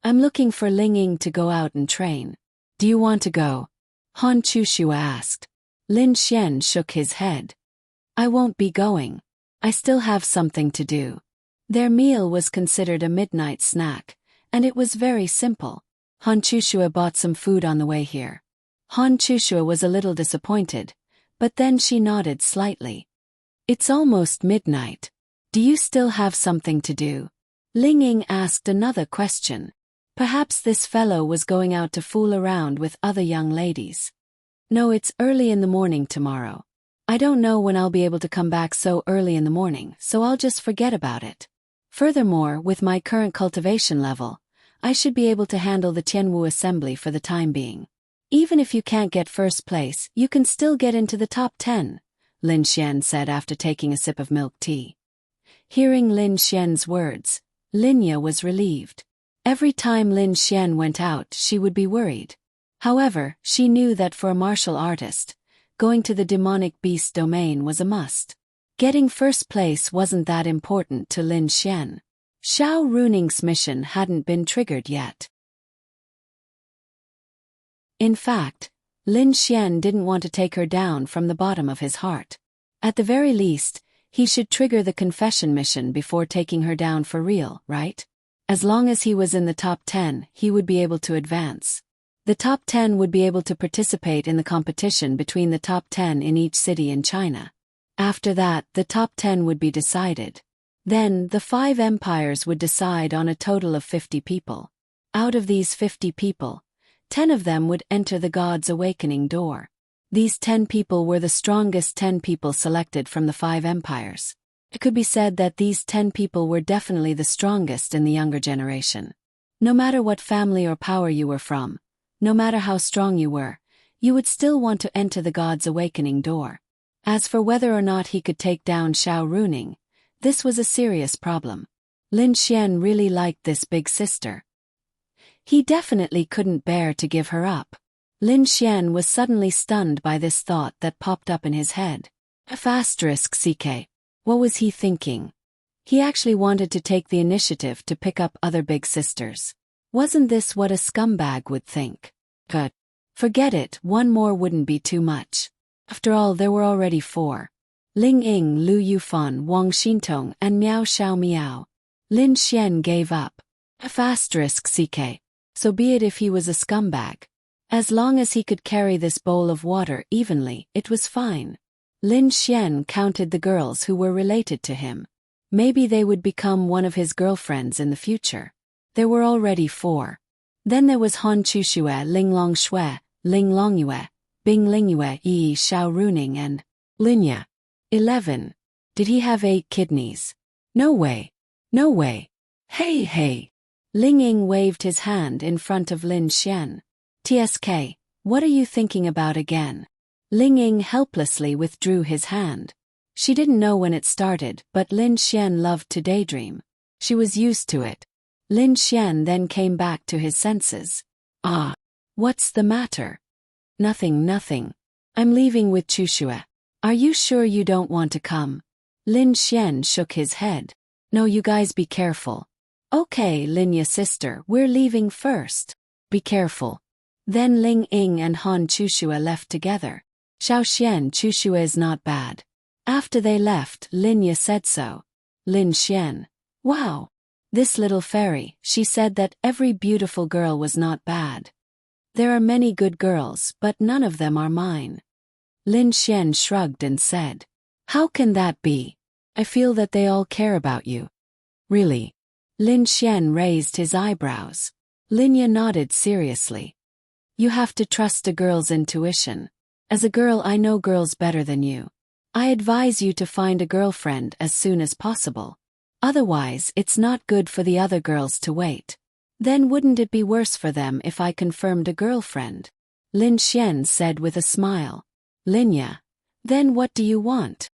Speaker 1: I'm looking for Ling Ying to go out and train. Do you want to go? Han Chushue asked. Lin Xian shook his head. I won't be going. I still have something to do. Their meal was considered a midnight snack, and it was very simple. Han Chushue bought some food on the way here. Han Chushue was a little disappointed, but then she nodded slightly. It's almost midnight. Do you still have something to do? Ling Ying asked another question. Perhaps this fellow was going out to fool around with other young ladies. No, it's early in the morning tomorrow. I don't know when I'll be able to come back so early in the morning, so I'll just forget about it. Furthermore, with my current cultivation level, I should be able to handle the Tianwu assembly for the time being. Even if you can't get first place, you can still get into the top 10, Lin Xian said after taking a sip of milk tea. Hearing Lin Xian's words, Lin Ye was relieved. Every time Lin Xian went out, she would be worried. However, she knew that for a martial artist, going to the demonic beast domain was a must. Getting first place wasn't that important to Lin Xian. Xiao Runing's mission hadn't been triggered yet. In fact, Lin Xian didn't want to take her down from the bottom of his heart. At the very least, he should trigger the confession mission before taking her down for real, right? As long as he was in the top 10, he would be able to advance. The top 10 would be able to participate in the competition between the top 10 in each city in China. After that, the top 10 would be decided. Then, the 5 empires would decide on a total of 50 people. Out of these 50 people, 10 of them would enter the God's Awakening door. These 10 people were the strongest 10 people selected from the 5 empires. It could be said that these 10 people were definitely the strongest in the younger generation. No matter what family or power you were from, no matter how strong you were, you would still want to enter the God's Awakening door. As for whether or not he could take down Xiao Runing, This was a serious problem. Lin Xian really liked this big sister. He definitely couldn't bear to give her up. Lin Xian was suddenly stunned by this thought that popped up in his head. *CK. What was he thinking? He actually wanted to take the initiative to pick up other big sisters. Wasn't this what a scumbag would think? But forget it, one more wouldn't be too much. After all, there were already 4. Ling Ying, Lu Yufan, Wang Xintong, and Miao Xiao Miao. Lin Xian gave up. *CK. So be it if he was a scumbag. As long as he could carry this bowl of water evenly, it was fine. Lin Xian counted the girls who were related to him. Maybe they would become one of his girlfriends in the future. There were already 4. Then there was Han Chuxue, Ling Longshui, Ling Longyue, Bing Lingyue, Yi Xiao Runing, and Linya. 11. Did he have 8 kidneys? No way. No way. Hey. Ling Ying waved his hand in front of Lin Xian. TSK, what are you thinking about again? Ling Ying helplessly withdrew his hand. She didn't know when it started, but Lin Xian loved to daydream. She was used to it. Lin Xian then came back to his senses. What's the matter? Nothing. I'm leaving with Chuxue. Are you sure you don't want to come? Lin Xian shook his head. No, you guys be careful. Okay, Linya sister, we're leaving first. Be careful. Then Ling Ying and Han Chuxue left together. Xiao Xian, Chuxue is not bad. After they left, Linya said so. Lin Xian. Wow. This little fairy, she said that every beautiful girl was not bad. There are many good girls, but none of them are mine. Lin Xian shrugged and said. How can that be? I feel that they all care about you. Really? Lin Xian raised his eyebrows. Linya nodded seriously. You have to trust a girl's intuition. As a girl, I know girls better than you. I advise you to find a girlfriend as soon as possible. Otherwise, it's not good for the other girls to wait. Then wouldn't it be worse for them if I confirmed a girlfriend? Lin Xian said with a smile. Linya. Then what do you want?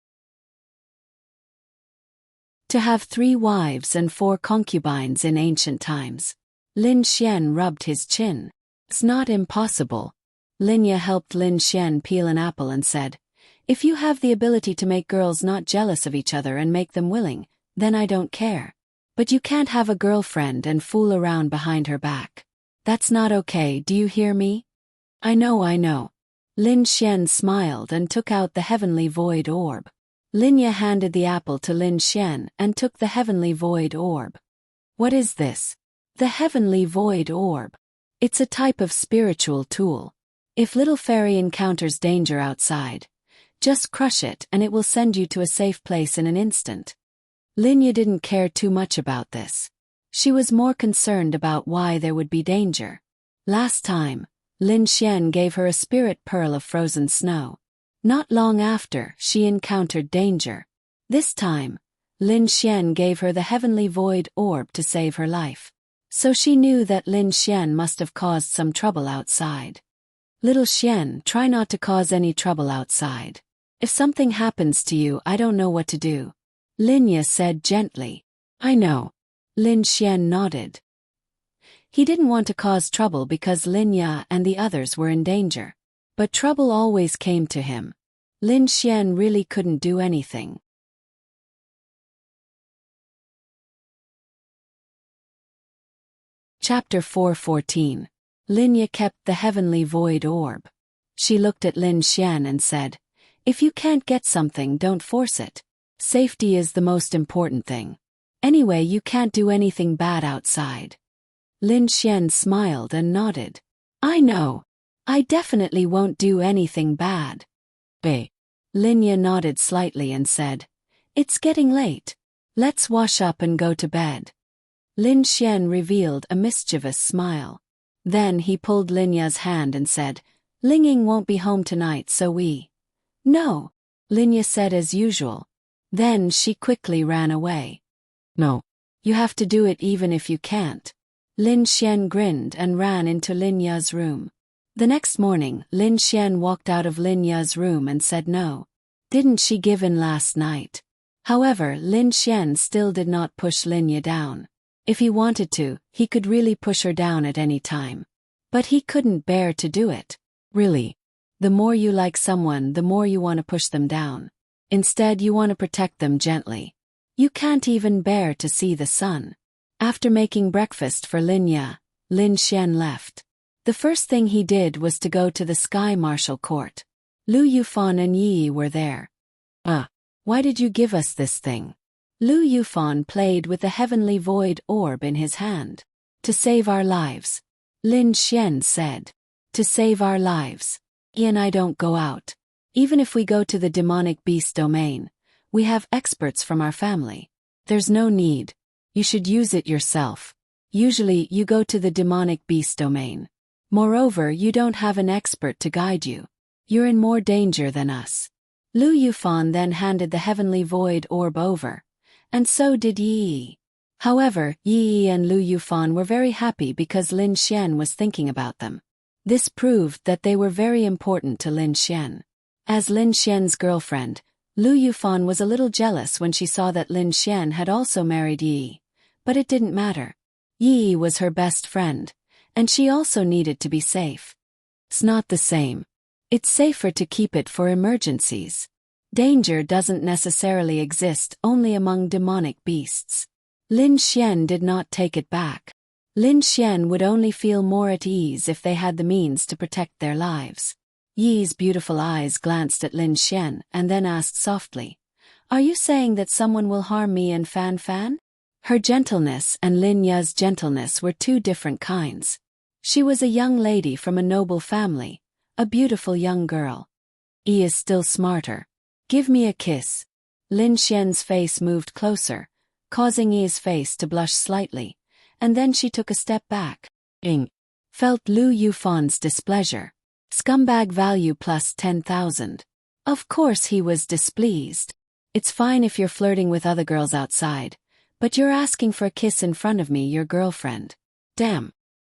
Speaker 1: To have 3 wives and 4 concubines in ancient times. Lin Xian rubbed his chin. It's not impossible. Linya helped Lin Xian peel an apple and said, if you have the ability to make girls not jealous of each other and make them willing, then I don't care. But you can't have a girlfriend and fool around behind her back. That's not okay, do you hear me? I know. Lin Xian smiled and took out the heavenly void orb. Linya handed the apple to Lin Xian and took the heavenly void orb. What is this? The heavenly void orb. It's a type of spiritual tool. If little fairy encounters danger outside, just crush it and it will send you to a safe place in an instant. Linya didn't care too much about this. She was more concerned about why there would be danger. Last time, Lin Xian gave her a spirit pearl of frozen snow. Not long after, she encountered danger. This time, Lin Xian gave her the heavenly void orb to save her life. So she knew that Lin Xian must have caused some trouble outside. Little Xian, try not to cause any trouble outside. If something happens to you, I don't know what to do. Linya said gently. I know. Lin Xian nodded. He didn't want to cause trouble because Linya and the others were in danger. But trouble always came to him. Lin Xian really couldn't do anything. Chapter 4:14. Linya kept the heavenly void orb. She looked at Lin Xian and said, if you can't get something, don't force it. Safety is the most important thing. Anyway, you can't do anything bad outside. Lin Xian smiled and nodded. I know. I definitely won't do anything bad. Linya nodded slightly and said, it's getting late. Let's wash up and go to bed. Lin Xian revealed a mischievous smile. Then he pulled Linya's hand and said, Ling Ying won't be home tonight, so we... No, Linya said as usual. Then she quickly ran away. No. You have to do it even if you can't. Lin Xian grinned and ran into Linya's room. The next morning, Lin Xian walked out of Linya's room and said no. Didn't she give in last night? However, Lin Xian still did not push Lin Ye down. If he wanted to, he could really push her down at any time. But he couldn't bear to do it. Really. The more you like someone, the more you want to push them down. Instead, you want to protect them gently. You can't even bear to see the sun. After making breakfast for Lin Ye, Lin Xian left. The first thing he did was to go to the Sky Martial Court. Lu Yufan and Yi were there. Why did you give us this thing? Lu Yufan played with the heavenly void orb in his hand. To save our lives. Lin Xian said. To save our lives. Yi and I don't go out. Even if we go to the demonic beast domain, we have experts from our family. There's no need. You should use it yourself. Usually you go to the demonic beast domain. Moreover, you don't have an expert to guide you. You're in more danger than us. Lu Yufan then handed the heavenly void orb over. And so did Yi. However, Yi and Lu Yufan were very happy because Lin Xian was thinking about them. This proved that they were very important to Lin Xian. As Lin Xian's girlfriend, Lu Yufan was a little jealous when she saw that Lin Xian had also married Yi. But it didn't matter. Yi was her best friend, and she also needed to be safe. It's not the same. It's safer to keep it for emergencies. Danger doesn't necessarily exist only among demonic beasts. Lin Xian did not take it back. Lin Xian would only feel more at ease if they had the means to protect their lives. Yi's beautiful eyes glanced at Lin Xian and then asked softly, "Are you saying that someone will harm me and Fan Fan?" Her gentleness and Lin Ye's gentleness were two different kinds. She was a young lady from a noble family, a beautiful young girl. Yi is still smarter. Give me a kiss. Lin Xian's face moved closer, causing Yi's face to blush slightly, and then she took a step back. Felt Lu Yufan's displeasure. Scumbag value plus 10,000. Of course he was displeased. It's fine if you're flirting with other girls outside, but you're asking for a kiss in front of me, your girlfriend. Damn.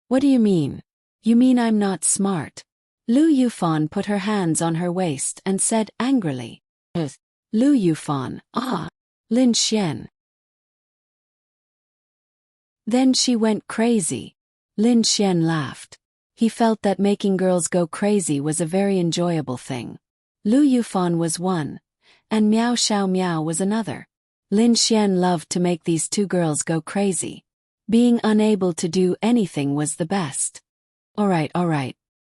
Speaker 1: What do you mean? You mean I'm not smart? Lu Yufan put her hands on her waist and said angrily. Lu Yufan, Lin Xian. Then she went crazy. Lin Xian laughed. He felt that making girls go crazy was a very enjoyable thing. Lu Yufan was one, and Miao Xiao Miao was another. Lin Xian loved to make these two girls go crazy. Being unable to do anything was the best. Alright.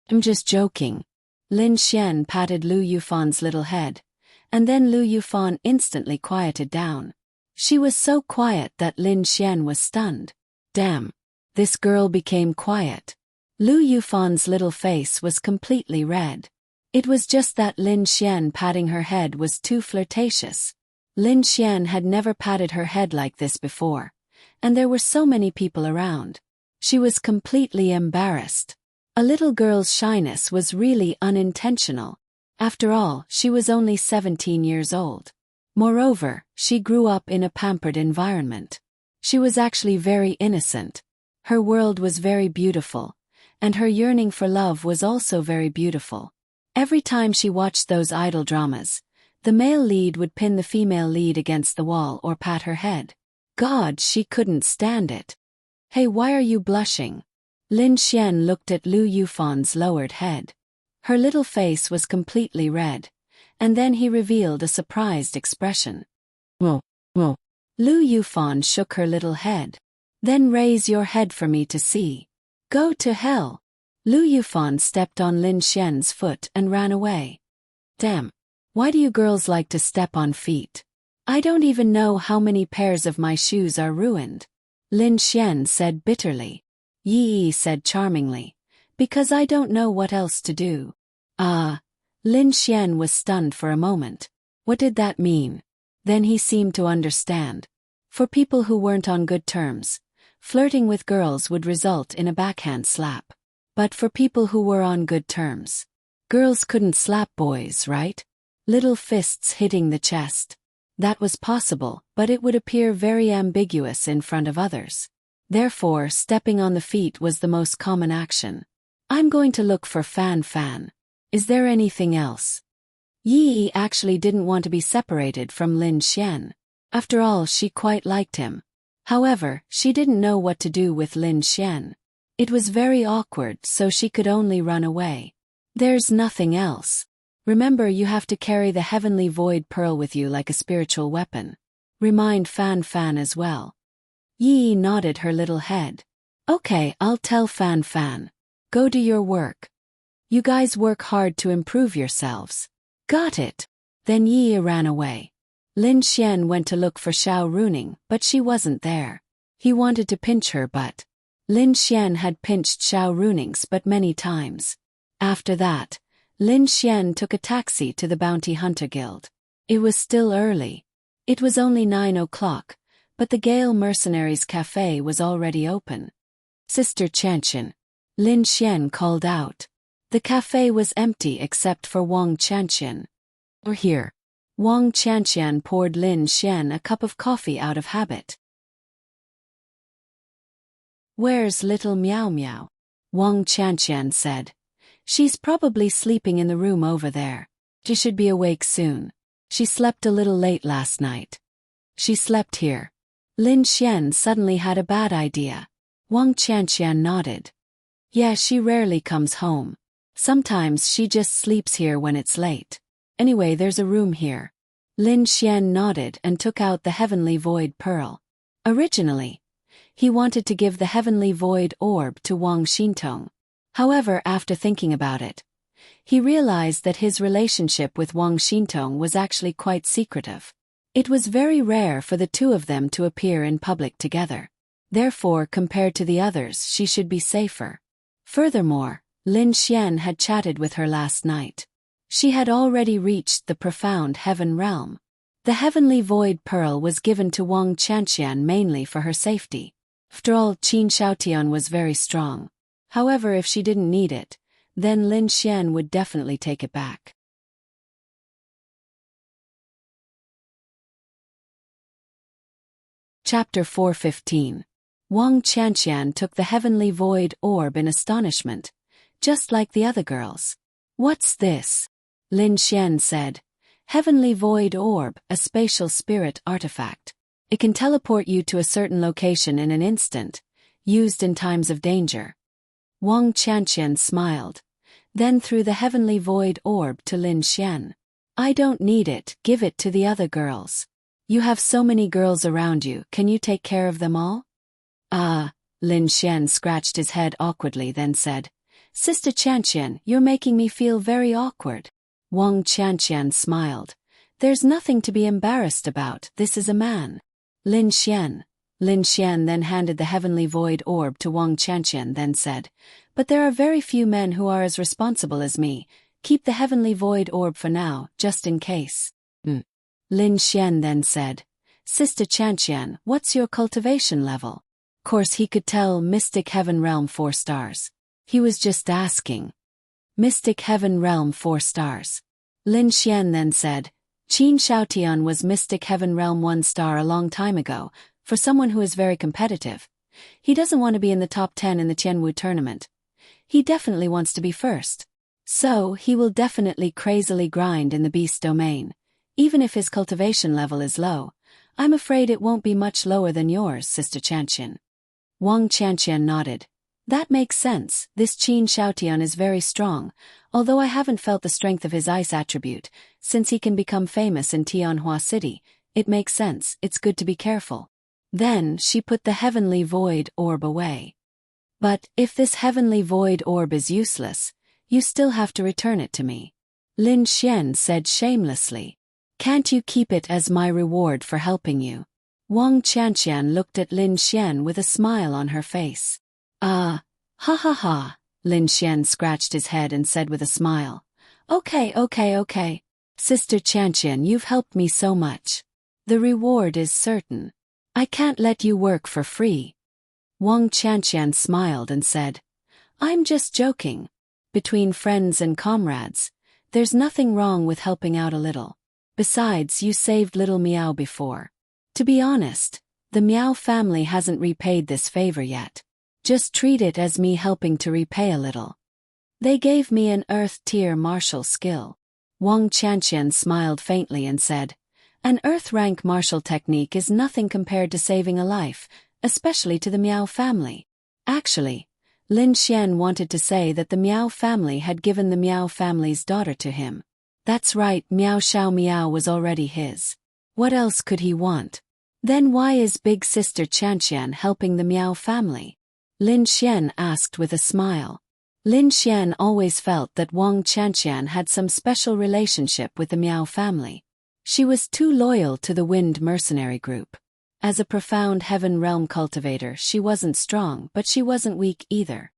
Speaker 1: I'm just joking. Lin Xian patted Lu Yufan's little head, and then Lu Yufan instantly quieted down. She was so quiet that Lin Xian was stunned. Damn. This girl became quiet. Lu Yufan's little face was completely red. It was just that Lin Xian patting her head was too flirtatious. Lin Xian had never patted her head like this before, and there were so many people around. She was completely embarrassed. A little girl's shyness was really unintentional. After all, she was only 17 years old. Moreover, she grew up in a pampered environment. She was actually very innocent. Her world was very beautiful, and her yearning for love was also very beautiful. Every time she watched those idol dramas, the male lead would pin the female lead against the wall or pat her head. God, she couldn't stand it. Hey, why are you blushing? Lin Xian looked at Lu Yufan's lowered head. Her little face was completely red, and then he revealed a surprised expression. Whoa. Lu Yufan shook her little head. Then raise your head for me to see. Go to hell. Lu Yufan stepped on Lin Xian's foot and ran away. Damn. Why do you girls like to step on feet? I don't even know how many pairs of my shoes are ruined. Lin Xian said bitterly. Yi said charmingly. Because I don't know what else to do. Lin Xian was stunned for a moment. What did that mean? Then he seemed to understand. For people who weren't on good terms, flirting with girls would result in a backhand slap. But for people who were on good terms, girls couldn't slap boys, right? Little fists hitting the chest. That was possible, but it would appear very ambiguous in front of others. Therefore, stepping on the feet was the most common action. I'm going to look for Fan Fan. Is there anything else? Yi actually didn't want to be separated from Lin Xian. After all, she quite liked him. However, she didn't know what to do with Lin Xian. It was very awkward, so she could only run away. There's nothing else. Remember, you have to carry the heavenly void pearl with you like a spiritual weapon. Remind Fan Fan as well. Yi nodded her little head. Okay, I'll tell Fan Fan. Go do your work. You guys work hard to improve yourselves. Got it. Then Yi ran away. Lin Xian went to look for Xiao Runing, but she wasn't there. He wanted to pinch her, but Lin Xian had pinched Xiao Runing's but many times. After that, Lin Xian took a taxi to the Bounty Hunter Guild. It was still early. It was only 9 o'clock, but the Gale Mercenaries Cafe was already open. Sister Chanchen. Lin Xian called out. The cafe was empty except for Wang Chanchen. We're here. Wang Chanchen poured Lin Xian a cup of coffee out of habit. Where's little Meow Meow? Wang Chanchen said. She's probably sleeping in the room over there. She should be awake soon. She slept a little late last night. She slept here. Lin Xian suddenly had a bad idea. Wang Chanchen nodded. Yeah, she rarely comes home. Sometimes she just sleeps here when it's late. Anyway, there's a room here. Lin Xian nodded and took out the Heavenly Void Pearl. Originally, he wanted to give the Heavenly Void Orb to Wang Xintong. However, after thinking about it, he realized that his relationship with Wang Xintong was actually quite secretive. It was very rare for the two of them to appear in public together. Therefore, compared to the others, she should be safer. Furthermore, Lin Xian had chatted with her last night. She had already reached the profound heaven realm. The Heavenly Void Pearl was given to Wang Chanxian mainly for her safety. After all, Qin Shaotian was very strong. However, if she didn't need it, then Lin Xian would definitely take it back. Chapter 415. Wang Chanxian took the Heavenly Void Orb in astonishment, just like the other girls. What's this? Lin Xian said. Heavenly Void Orb, a spatial spirit artifact. It can teleport you to a certain location in an instant, used in times of danger. Wang Chanxian smiled, then threw the Heavenly Void Orb to Lin Xian. I don't need it, give it to the other girls. You have so many girls around you, can you take care of them all? Lin Xian scratched his head awkwardly, then said, Sister Chanxian, you're making me feel very awkward. Wang Chanxian smiled. There's nothing to be embarrassed about, this is a man. Lin Xian. Lin Xian then handed the Heavenly Void Orb to Wang Chanxian, then said, But there are very few men who are as responsible as me. Keep the Heavenly Void Orb for now, just in case. Lin Xian then said, Sister Chanxian, what's your cultivation level? Of course he could tell Mystic Heaven Realm 4 stars. He was just asking. Mystic Heaven Realm 4 stars. Lin Xian then said, Qin Shaotian was Mystic Heaven Realm 1 star a long time ago, for someone who is very competitive. He doesn't want to be in the top 10 in the Tianwu tournament. He definitely wants to be first. So, he will definitely crazily grind in the beast domain. Even if his cultivation level is low, I'm afraid it won't be much lower than yours, Sister Chanxian. Wang Chanxian nodded. That makes sense, this Qin Shaotian is very strong, although I haven't felt the strength of his ice attribute, since he can become famous in Tianhua City. It makes sense, it's good to be careful. Then she put the Heavenly Void Orb away. But, if this Heavenly Void Orb is useless, you still have to return it to me. Lin Xian said shamelessly. Can't you keep it as my reward for helping you? Wang Chanxian looked at Lin Xian with a smile on her face. Ha ha ha, Lin Xian scratched his head and said with a smile. Okay. Sister Chanxian, you've helped me so much. The reward is certain. I can't let you work for free. Wang Chanxian smiled and said, I'm just joking. Between friends and comrades, there's nothing wrong with helping out a little. Besides, you saved little Meow before. To be honest, the Meow family hasn't repaid this favor yet. Just treat it as me helping to repay a little. They gave me an Earth-tier martial skill. Wang Chanxian smiled faintly and said, An Earth-rank martial technique is nothing compared to saving a life, especially to the Miao family. Actually, Lin Xian wanted to say that the Miao family had given the Miao family's daughter to him. That's right, Miao Xiao Miao was already his. What else could he want? Then why is big sister Qianqian helping the Miao family? Lin Xian asked with a smile. Lin Xian always felt that Wang Qianqian had some special relationship with the Miao family. She was too loyal to the Wind mercenary group. As a profound heaven realm cultivator, she wasn't strong, but she wasn't weak either.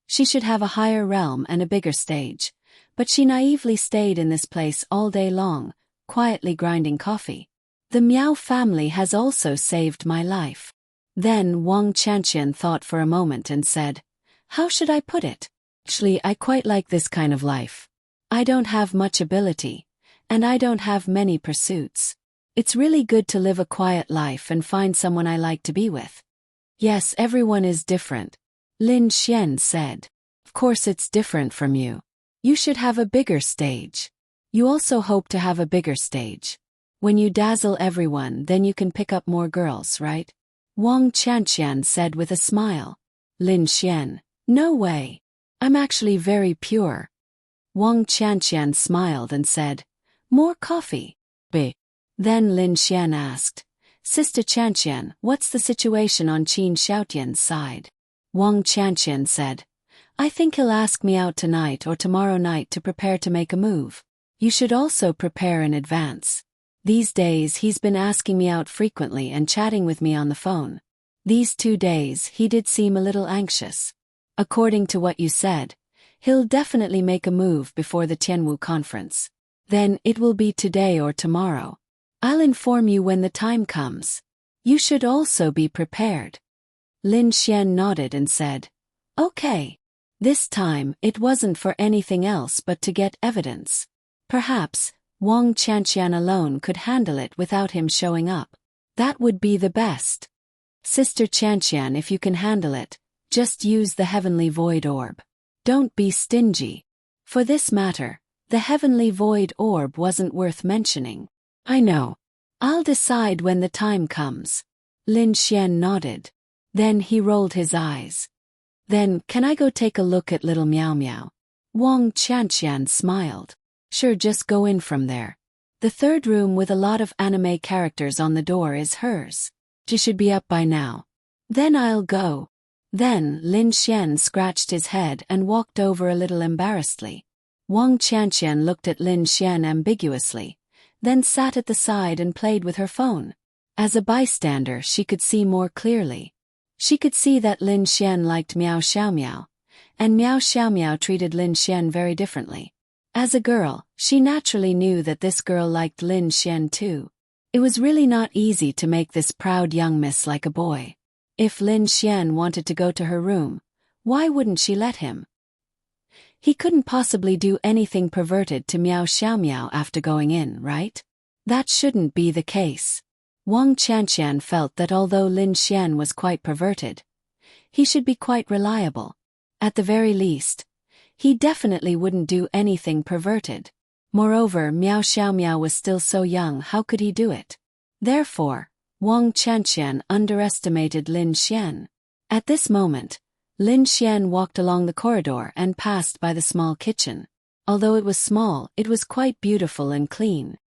Speaker 1: She should have a higher realm and a bigger stage, but she naively stayed in this place all day long, quietly grinding coffee. The Miao family has also saved my life. Then Wang Qianqian thought for a moment and said, "How should I put it? Actually, I quite like this kind of life. I don't have much ability, and I don't have many pursuits. It's really good to live a quiet life and find someone I like to be with." "Yes, everyone is different," Lin Xian said. "Of course it's different from you. You should have a bigger stage. You also hope to have a bigger stage. When you dazzle everyone, then you can pick up more girls, right?" Wang Qianqian said with a smile. Lin Xian, "No way. I'm actually very pure." Wang Qianqian smiled and said, "More coffee." B. Then Lin Xian asked, "Sister Qianqian, what's the situation on Qin Xiaotian's side?" Wang Qianqian said, "I think he'll ask me out tonight or tomorrow night to prepare to make a move. You should also prepare in advance. These days he's been asking me out frequently and chatting with me on the phone. These 2 days he did seem a little anxious. According to what you said, he'll definitely make a move before the Tianwu conference. Then it will be today or tomorrow. I'll inform you when the time comes. You should also be prepared." Lin Xian nodded and said, "Okay." This time it wasn't for anything else but to get evidence. Perhaps Wang Qianqian alone could handle it without him showing up. That would be the best. "Sister Qianqian, if you can handle it, just use the heavenly void orb. Don't be stingy. For this matter, the heavenly void orb wasn't worth mentioning." "I know. I'll decide when the time comes." Lin Xian nodded. Then he rolled his eyes. "Then, can I go take a look at little Miao Miao?" Wang Qianqian smiled. "Sure, just go in from there. The third room with a lot of anime characters on the door is hers. She should be up by now." "Then I'll go." Then Lin Xian scratched his head and walked over a little embarrassedly. Wang Qianqian looked at Lin Xian ambiguously, then sat at the side and played with her phone. As a bystander, she could see more clearly. She could see that Lin Xian liked Miao Xiaomiao, and Miao Xiaomiao treated Lin Xian very differently. As a girl, she naturally knew that this girl liked Lin Xian too. It was really not easy to make this proud young miss like a boy. If Lin Xian wanted to go to her room, why wouldn't she let him? He couldn't possibly do anything perverted to Miao Xiaomiao after going in, right? That shouldn't be the case. Wang Qianqian felt that although Lin Xian was quite perverted, he should be quite reliable. At the very least, he definitely wouldn't do anything perverted. Moreover, Miao Xiaomiao was still so young, how could he do it? Therefore, Wang Qianqian underestimated Lin Xian. At this moment, Lin Xian walked along the corridor and passed by the small kitchen. Although it was small, it was quite beautiful and clean.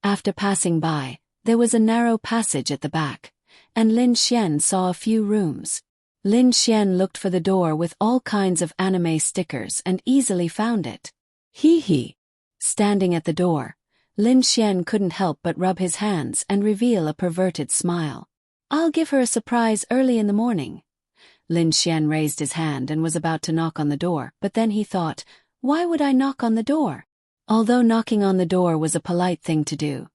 Speaker 1: After passing by, there was a narrow passage at the back, and Lin Xian saw a few rooms. Lin Xian looked for the door with all kinds of anime stickers and easily found it. Hee hee. Standing at the door, Lin Xian couldn't help but rub his hands and reveal a perverted smile. "I'll give her a surprise early in the morning." Lin Xian raised his hand and was about to knock on the door, but then he thought, why would I knock on the door? Although knocking on the door was a polite thing to do,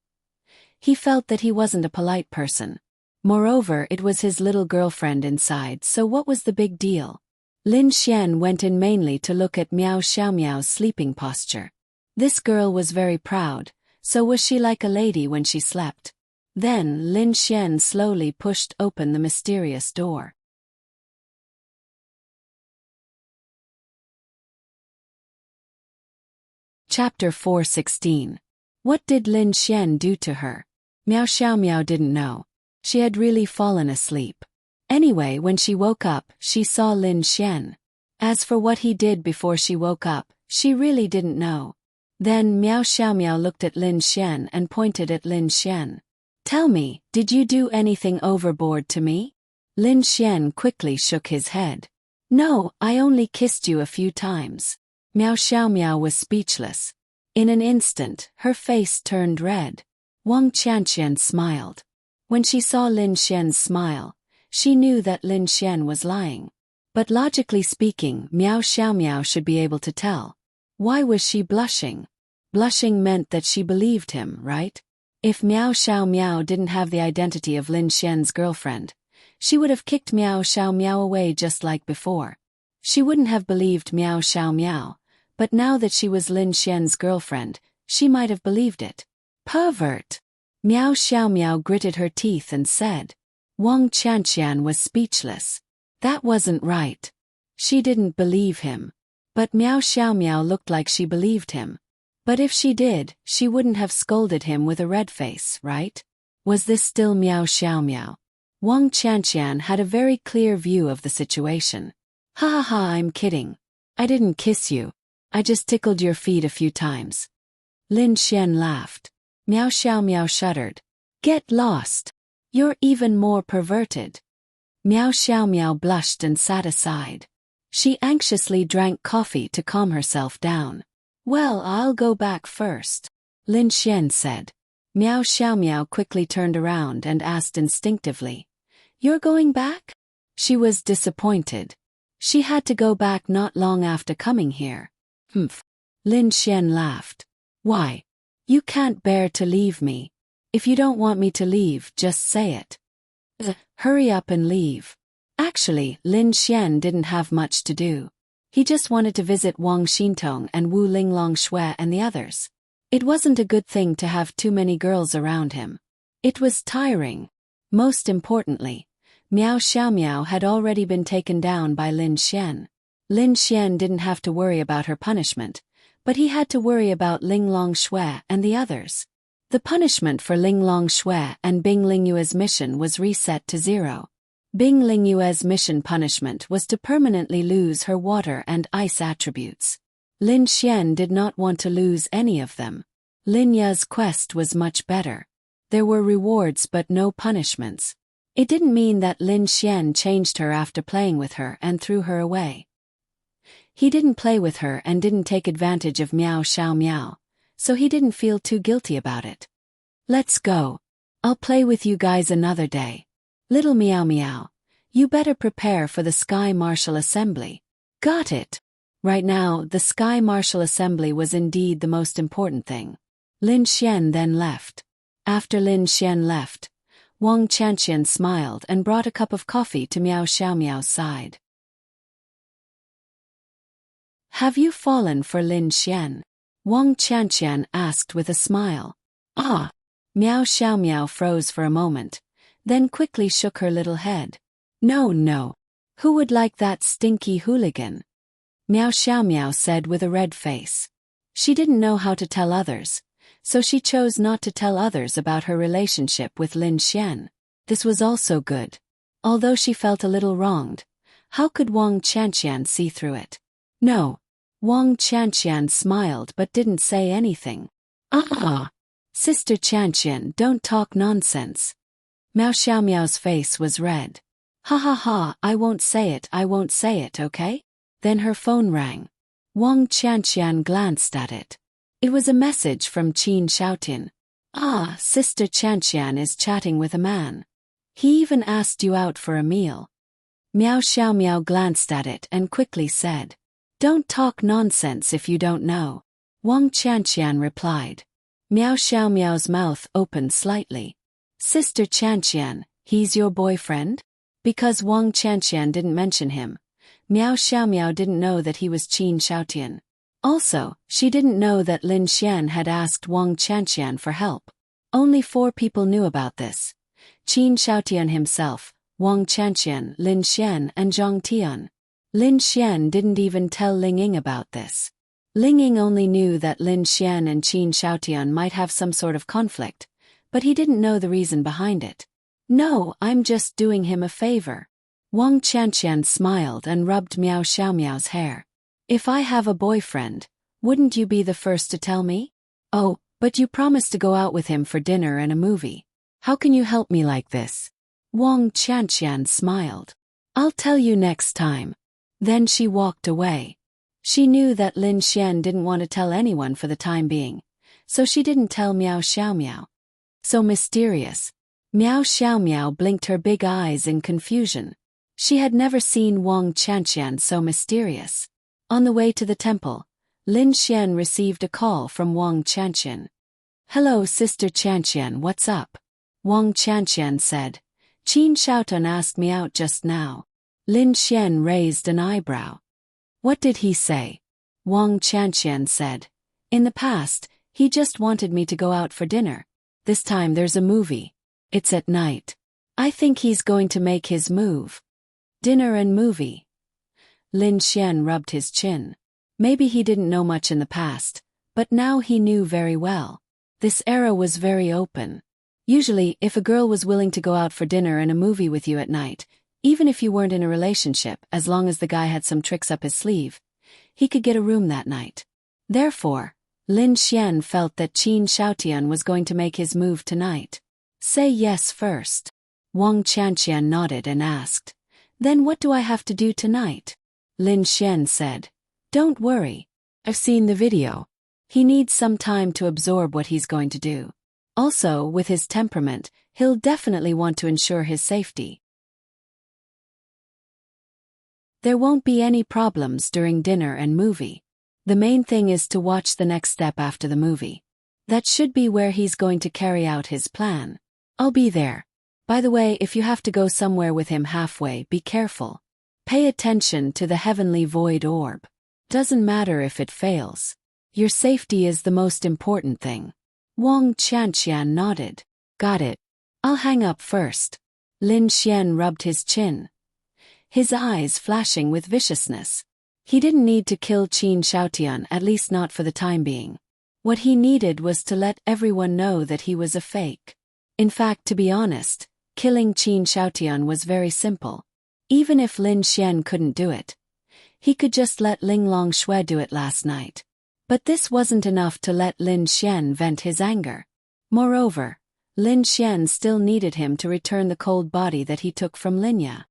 Speaker 1: he felt that he wasn't a polite person. Moreover, it was his little girlfriend inside, so what was the big deal? Lin Xian went in mainly to look at Miao Xiaomiao's sleeping posture. This girl was very proud, so was she like a lady when she slept? Then Lin Xian slowly pushed open the mysterious door. Chapter 416. What did Lin Xian do to her? Miao Xiaomiao didn't know. She had really fallen asleep. Anyway, when she woke up, she saw Lin Xian. As for what he did before she woke up, she really didn't know. Then Miao Xiaomiao looked at Lin Xian and pointed at Lin Xian. Tell me, did you do anything overboard to me? Lin Xian quickly shook his head. No, I only kissed you a few times. Miao Xiaomiao was speechless. In an instant, her face turned red. Wang Qianqian smiled. When she saw Lin Xian's smile, she knew that Lin Xian was lying. But logically speaking, Miao Xiaomiao should be able to tell. Why was she blushing? Blushing meant that she believed him, right? If Miao Xiaomiao didn't have the identity of Lin Xian's girlfriend, she would have kicked Miao Xiaomiao away just like before. She wouldn't have believed Miao Xiaomiao, but now that she was Lin Xian's girlfriend, she might have believed it. Pervert! Miao Xiaomiao gritted her teeth and said. Wang Qianqian was speechless. That wasn't right. She didn't believe him. But Miao Xiaomiao looked like she believed him. But if she did, she wouldn't have scolded him with a red face, right? Was this still Miao Xiaomiao? Wang Qianqian had a very clear view of the situation. Ha ha ha, I'm kidding. I didn't kiss you. I just tickled your feet a few times. Lin Xian laughed. Miao Xiaomiao shuddered. Get lost. You're even more perverted. Miao Xiaomiao blushed and sat aside. She anxiously drank coffee to calm herself down. Well, I'll go back first, Lin Xian said. Miao Xiaomiao quickly turned around and asked instinctively. You're going back? She was disappointed. She had to go back not long after coming here. Humph. Lin Xian laughed. Why? You can't bear to leave me. If you don't want me to leave, just say it. Hurry up and leave. Actually, Lin Xian didn't have much to do. He just wanted to visit Wang Xintong and Wu Linglong Shui and the others. It wasn't a good thing to have too many girls around him. It was tiring. Most importantly, Miao Xiaomiao had already been taken down by Lin Xian. Lin Xian didn't have to worry about her punishment, but he had to worry about Linglong Shui and the others. The punishment for Linglong Shui and Bing Lingyue's mission was reset to 0. Bing Lingyue's mission punishment was to permanently lose her water and ice attributes. Lin Xian did not want to lose any of them. Lin Ya's quest was much better. There were rewards but no punishments. It didn't mean that Lin Xian changed her after playing with her and threw her away. He didn't play with her and didn't take advantage of Miao Xiaomiao, so he didn't feel too guilty about it. Let's go. I'll play with you guys another day. Little Miao Miao, you better prepare for the Sky Martial Assembly. Got it. Right now, the Sky Martial Assembly was indeed the most important thing. Lin Xian then left. After Lin Xian left, Wang Qianqian smiled and brought a cup of coffee to Miao Xiaomiao's side. Have you fallen for Lin Xian? Wang Qianqian asked with a smile. Ah! Miao Xiaomiao froze for a moment, then quickly shook her little head. No. Who would like that stinky hooligan? Miao Xiaomiao said with a red face. She didn't know how to tell others, so she chose not to tell others about her relationship with Lin Xian. This was also good. Although she felt a little wronged, how could Wang Qianqian see through it? No. Wang Qianqian smiled but didn't say anything. Sister Qianqian, don't talk nonsense. Miao Xiaomiao's face was red. Ha ha ha, I won't say it, okay? Then her phone rang. Wang Qianqian glanced at it. It was a message from Qin Shaotian. Sister Qianqian is chatting with a man. He even asked you out for a meal. Miao Xiaomiao glanced at it and quickly said. Don't talk nonsense if you don't know. Wang Qianqian replied. Miao Xiaomiao's mouth opened slightly. Sister Qianqian, he's your boyfriend? Because Wang Qianqian didn't mention him, Miao Xiaomiao didn't know that he was Qin Shaotian. Also, she didn't know that Lin Xian had asked Wang Qianqian for help. Only 4 people knew about this. Qin Shaotian himself, Wang Qianqian, Lin Xian and Zhang Tian. Lin Xian didn't even tell Ling Ying about this. Ling Ying only knew that Lin Xian and Qin Shaotian might have some sort of conflict, but he didn't know the reason behind it. No, I'm just doing him a favor. Wang Qianqian smiled and rubbed Miao Xiaomiao's hair. If I have a boyfriend, wouldn't you be the first to tell me? Oh, but you promised to go out with him for dinner and a movie. How can you help me like this? Wang Qianqian smiled. I'll tell you next time. Then she walked away. She knew that Lin Xian didn't want to tell anyone for the time being, so she didn't tell Miao Xiaomiao. So mysterious. Miao Xiaomiao blinked her big eyes in confusion. She had never seen Wang Qianqian so mysterious. On the way to the temple, Lin Xian received a call from Wang Qianqian. Hello Sister Qianqian, what's up? Wang Qianqian said. Qin Shaotian asked me out just now. Lin Xian raised an eyebrow. What did he say? Wang Qianqian said. In the past, he just wanted me to go out for dinner. This time there's a movie. It's at night. I think he's going to make his move. Dinner and movie. Lin Xian rubbed his chin. Maybe he didn't know much in the past, but now he knew very well. This era was very open. Usually, if a girl was willing to go out for dinner and a movie with you at night, even if you weren't in a relationship, as long as the guy had some tricks up his sleeve, he could get a room that night. Therefore, Lin Xian felt that Qin Shaotian was going to make his move tonight. Say yes first. Wang Qianqian nodded and asked. Then what do I have to do tonight? Lin Xian said. Don't worry. I've seen the video. He needs some time to absorb what he's going to do. Also, with his temperament, he'll definitely want to ensure his safety. There won't be any problems during dinner and movie. The main thing is to watch the next step after the movie. That should be where he's going to carry out his plan. I'll be there. By the way, if you have to go somewhere with him halfway, be careful. Pay attention to the heavenly void orb. Doesn't matter if it fails. Your safety is the most important thing. Wang Qianqian nodded. Got it. I'll hang up first. Lin Xian rubbed his chin, his eyes flashing with viciousness. He didn't need to kill Qin Shaotian, at least not for the time being. What he needed was to let everyone know that he was a fake. In fact, to be honest, killing Qin Shaotian was very simple. Even if Lin Xian couldn't do it, he could just let Ling Longshui do it last night. But this wasn't enough to let Lin Xian vent his anger. Moreover, Lin Xian still needed him to return the cold body that he took from Linya.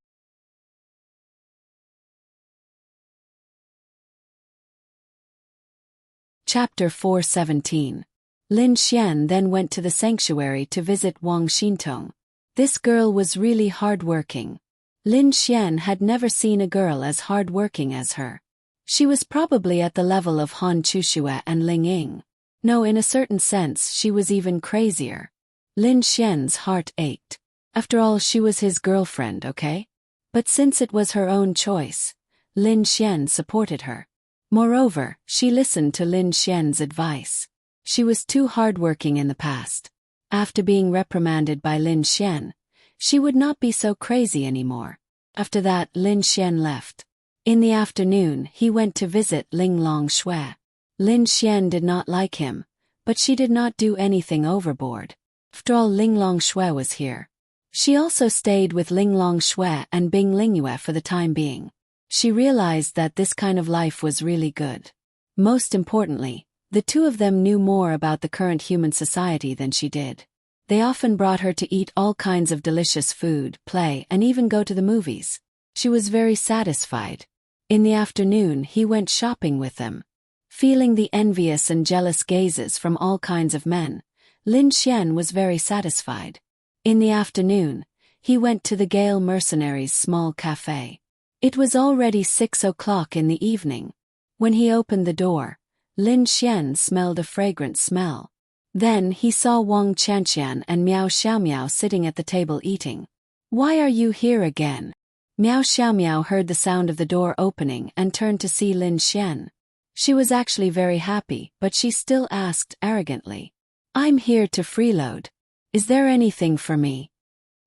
Speaker 1: Chapter 417. Lin Xian then went to the sanctuary to visit Wang Xintong. This girl was really hardworking. Lin Xian had never seen a girl as hardworking as her. She was probably at the level of Han Chuxue and Ling Ying. No, in a certain sense, she was even crazier. Lin Xian's heart ached. After all, she was his girlfriend, okay? But since it was her own choice, Lin Xian supported her. Moreover, she listened to Lin Xian's advice. She was too hardworking in the past. After being reprimanded by Lin Xian, she would not be so crazy anymore. After that, Lin Xian left. In the afternoon, he went to visit Ling Longshui. Lin Xian did not like him, but she did not do anything overboard. After all, Ling Longshui was here. She also stayed with Ling Longshui and Bing Lingyue for the time being. She realized that this kind of life was really good. Most importantly, the two of them knew more about the current human society than she did. They often brought her to eat all kinds of delicious food, play, and even go to the movies. She was very satisfied. In the afternoon, he went shopping with them. Feeling the envious and jealous gazes from all kinds of men, Lin Xian was very satisfied. In the afternoon, he went to the Gale Mercenaries' small cafe. It was already 6 o'clock in the evening. When he opened the door, Lin Xian smelled a fragrant smell. Then he saw Wang Qianqian and Miao Xiaomiao sitting at the table eating. Why are you here again? Miao Xiaomiao heard the sound of the door opening and turned to see Lin Xian. She was actually very happy, but she still asked arrogantly. I'm here to freeload. Is there anything for me?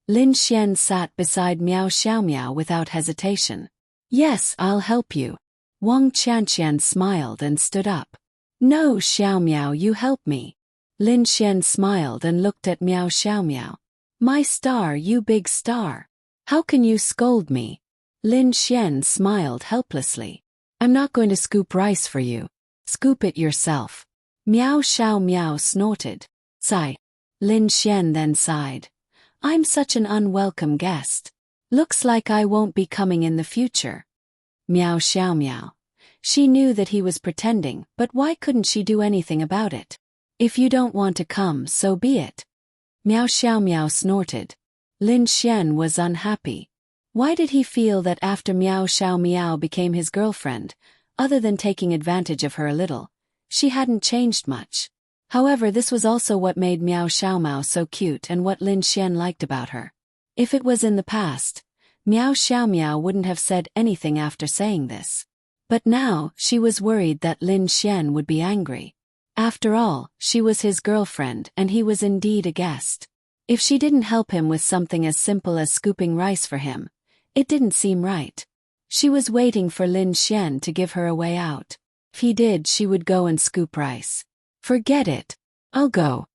Speaker 1: Lin Xian sat beside Miao Xiaomiao without hesitation. Yes, I'll help you. Wang Qianqian smiled and stood up. No, Xiaomiao, you help me. Lin Xian smiled and looked at Miao Xiaomiao. My star, you big star. How can you scold me? Lin Xian smiled helplessly. I'm not going to scoop rice for you. Scoop it yourself. Miao Xiaomiao snorted. Sigh. Lin Xian then sighed. I'm such an unwelcome guest. Looks like I won't be coming in the future. Miao Xiaomiao. She knew that he was pretending, but why couldn't she do anything about it? If you don't want to come, so be it. Miao Xiaomiao snorted. Lin Xian was unhappy. Why did he feel that after Miao Xiaomiao became his girlfriend, other than taking advantage of her a little, she hadn't changed much? However, this was also what made Miao Xiaomiao so cute and what Lin Xian liked about her. If it was in the past, Miao Xiaomiao wouldn't have said anything after saying this. But now, she was worried that Lin Xian would be angry. After all, she was his girlfriend and he was indeed a guest. If she didn't help him with something as simple as scooping rice for him, it didn't seem right. She was waiting for Lin Xian to give her a way out. If he did, she would go and scoop rice. Forget it. I'll go.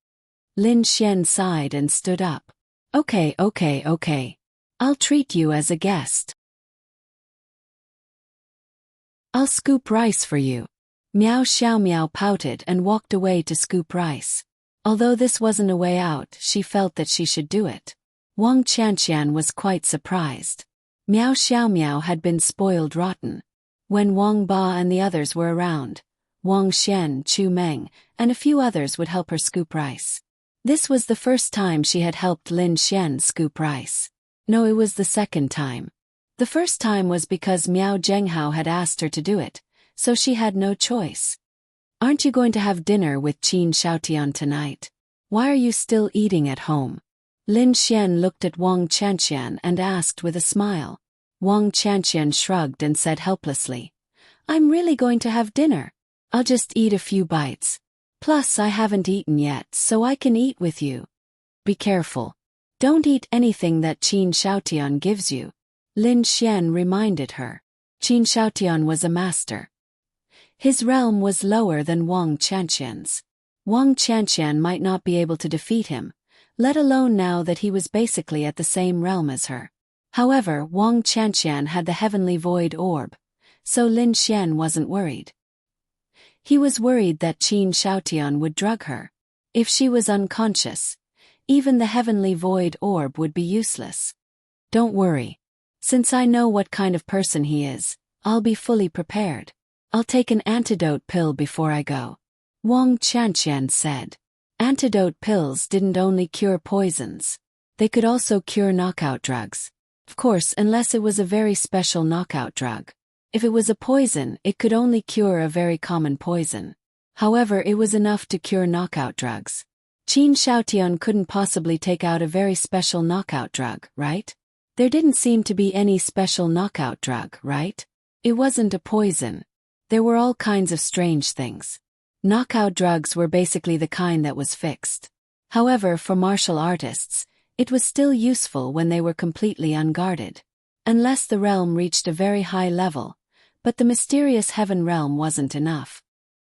Speaker 1: Lin Xian sighed and stood up. Okay. I'll treat you as a guest. I'll scoop rice for you. Miao Xiaomiao pouted and walked away to scoop rice. Although this wasn't a way out, she felt that she should do it. Wang Qianqian was quite surprised. Miao Xiaomiao had been spoiled rotten. When Wang Ba and the others were around, Wang Xian, Chu Meng, and a few others would help her scoop rice. This was the first time she had helped Lin Xian scoop rice. No, it was the second time. The first time was because Miao Zhenghao had asked her to do it, so she had no choice. Aren't you going to have dinner with Qin Shaotian tonight? Why are you still eating at home? Lin Xian looked at Wang Qianqian and asked with a smile. Wang Qianqian shrugged and said helplessly, I'm really going to have dinner. I'll just eat a few bites. Plus I haven't eaten yet, so I can eat with you. Be careful. Don't eat anything that Qin Shaotian gives you. Lin Xian reminded her. Qin Shaotian was a master. His realm was lower than Wang Qianqian's. Wang Qianqian might not be able to defeat him, let alone now that he was basically at the same realm as her. However, Wang Qianqian had the heavenly void orb, so Lin Xian wasn't worried. He was worried that Qin Shaotian would drug her. If she was unconscious, even the heavenly void orb would be useless. Don't worry. Since I know what kind of person he is, I'll be fully prepared. I'll take an antidote pill before I go. Wang Qianqian said. Antidote pills didn't only cure poisons. They could also cure knockout drugs. Of course, unless it was a very special knockout drug. If it was a poison, it could only cure a very common poison. However, it was enough to cure knockout drugs. Qin Shaotian couldn't possibly take out a very special knockout drug, right? There didn't seem to be any special knockout drug, right? It wasn't a poison. There were all kinds of strange things. Knockout drugs were basically the kind that was fixed. However, for martial artists, it was still useful when they were completely unguarded. Unless the realm reached a very high level, but the mysterious heaven realm wasn't enough.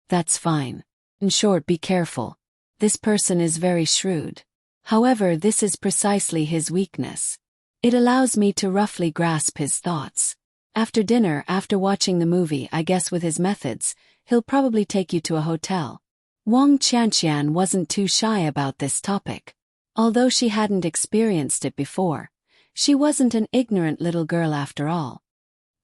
Speaker 1: That's fine. In short, be careful. This person is very shrewd. However, this is precisely his weakness. It allows me to roughly grasp his thoughts. After dinner, after watching the movie, I guess with his methods, he'll probably take you to a hotel. Wang Qianqian wasn't too shy about this topic. Although she hadn't experienced it before, she wasn't an ignorant little girl after all.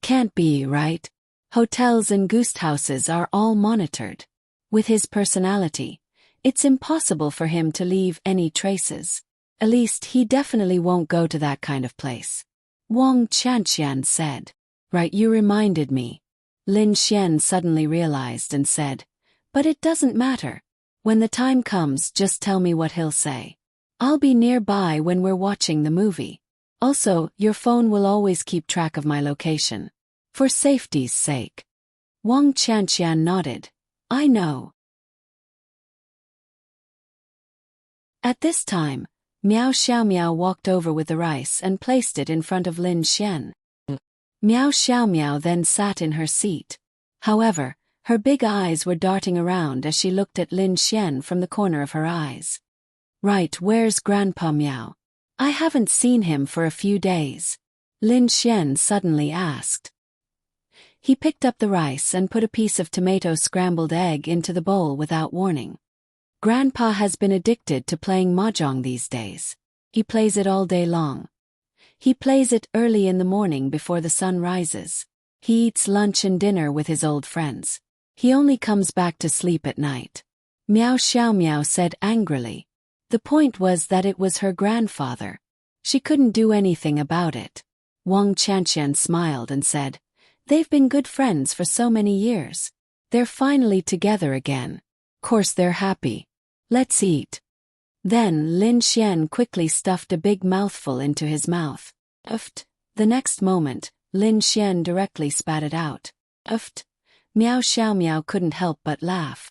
Speaker 1: Can't be, right? Hotels and ghost houses are all monitored. With his personality, it's impossible for him to leave any traces. At least, he definitely won't go to that kind of place. Wang Qianqian said. Right, you reminded me. Lin Xian suddenly realized and said, but it doesn't matter. When the time comes, just tell me what he'll say. I'll be nearby when we're watching the movie. Also, your phone will always keep track of my location. For safety's sake. Wang Qianqian nodded. I know. At this time, Miao Xiaomiao walked over with the rice and placed it in front of Lin Xian. Miao Xiaomiao then sat in her seat. However, her big eyes were darting around as she looked at Lin Xian from the corner of her eyes. Right, where's Grandpa Miao? I haven't seen him for a few days. Lin Xian suddenly asked. He picked up the rice and put a piece of tomato scrambled egg into the bowl without warning. Grandpa has been addicted to playing mahjong these days. He plays it all day long. He plays it early in the morning before the sun rises. He eats lunch and dinner with his old friends. He only comes back to sleep at night. Miao Xiaomiao said angrily. The point was that it was her grandfather. She couldn't do anything about it. Wang Chanqian smiled and said, they've been good friends for so many years. They're finally together again. Course they're happy. Let's eat. Then Lin Xian quickly stuffed a big mouthful into his mouth. Uft. The next moment, Lin Xian directly spat it out. Uft. Miao Xiaomiao couldn't help but laugh.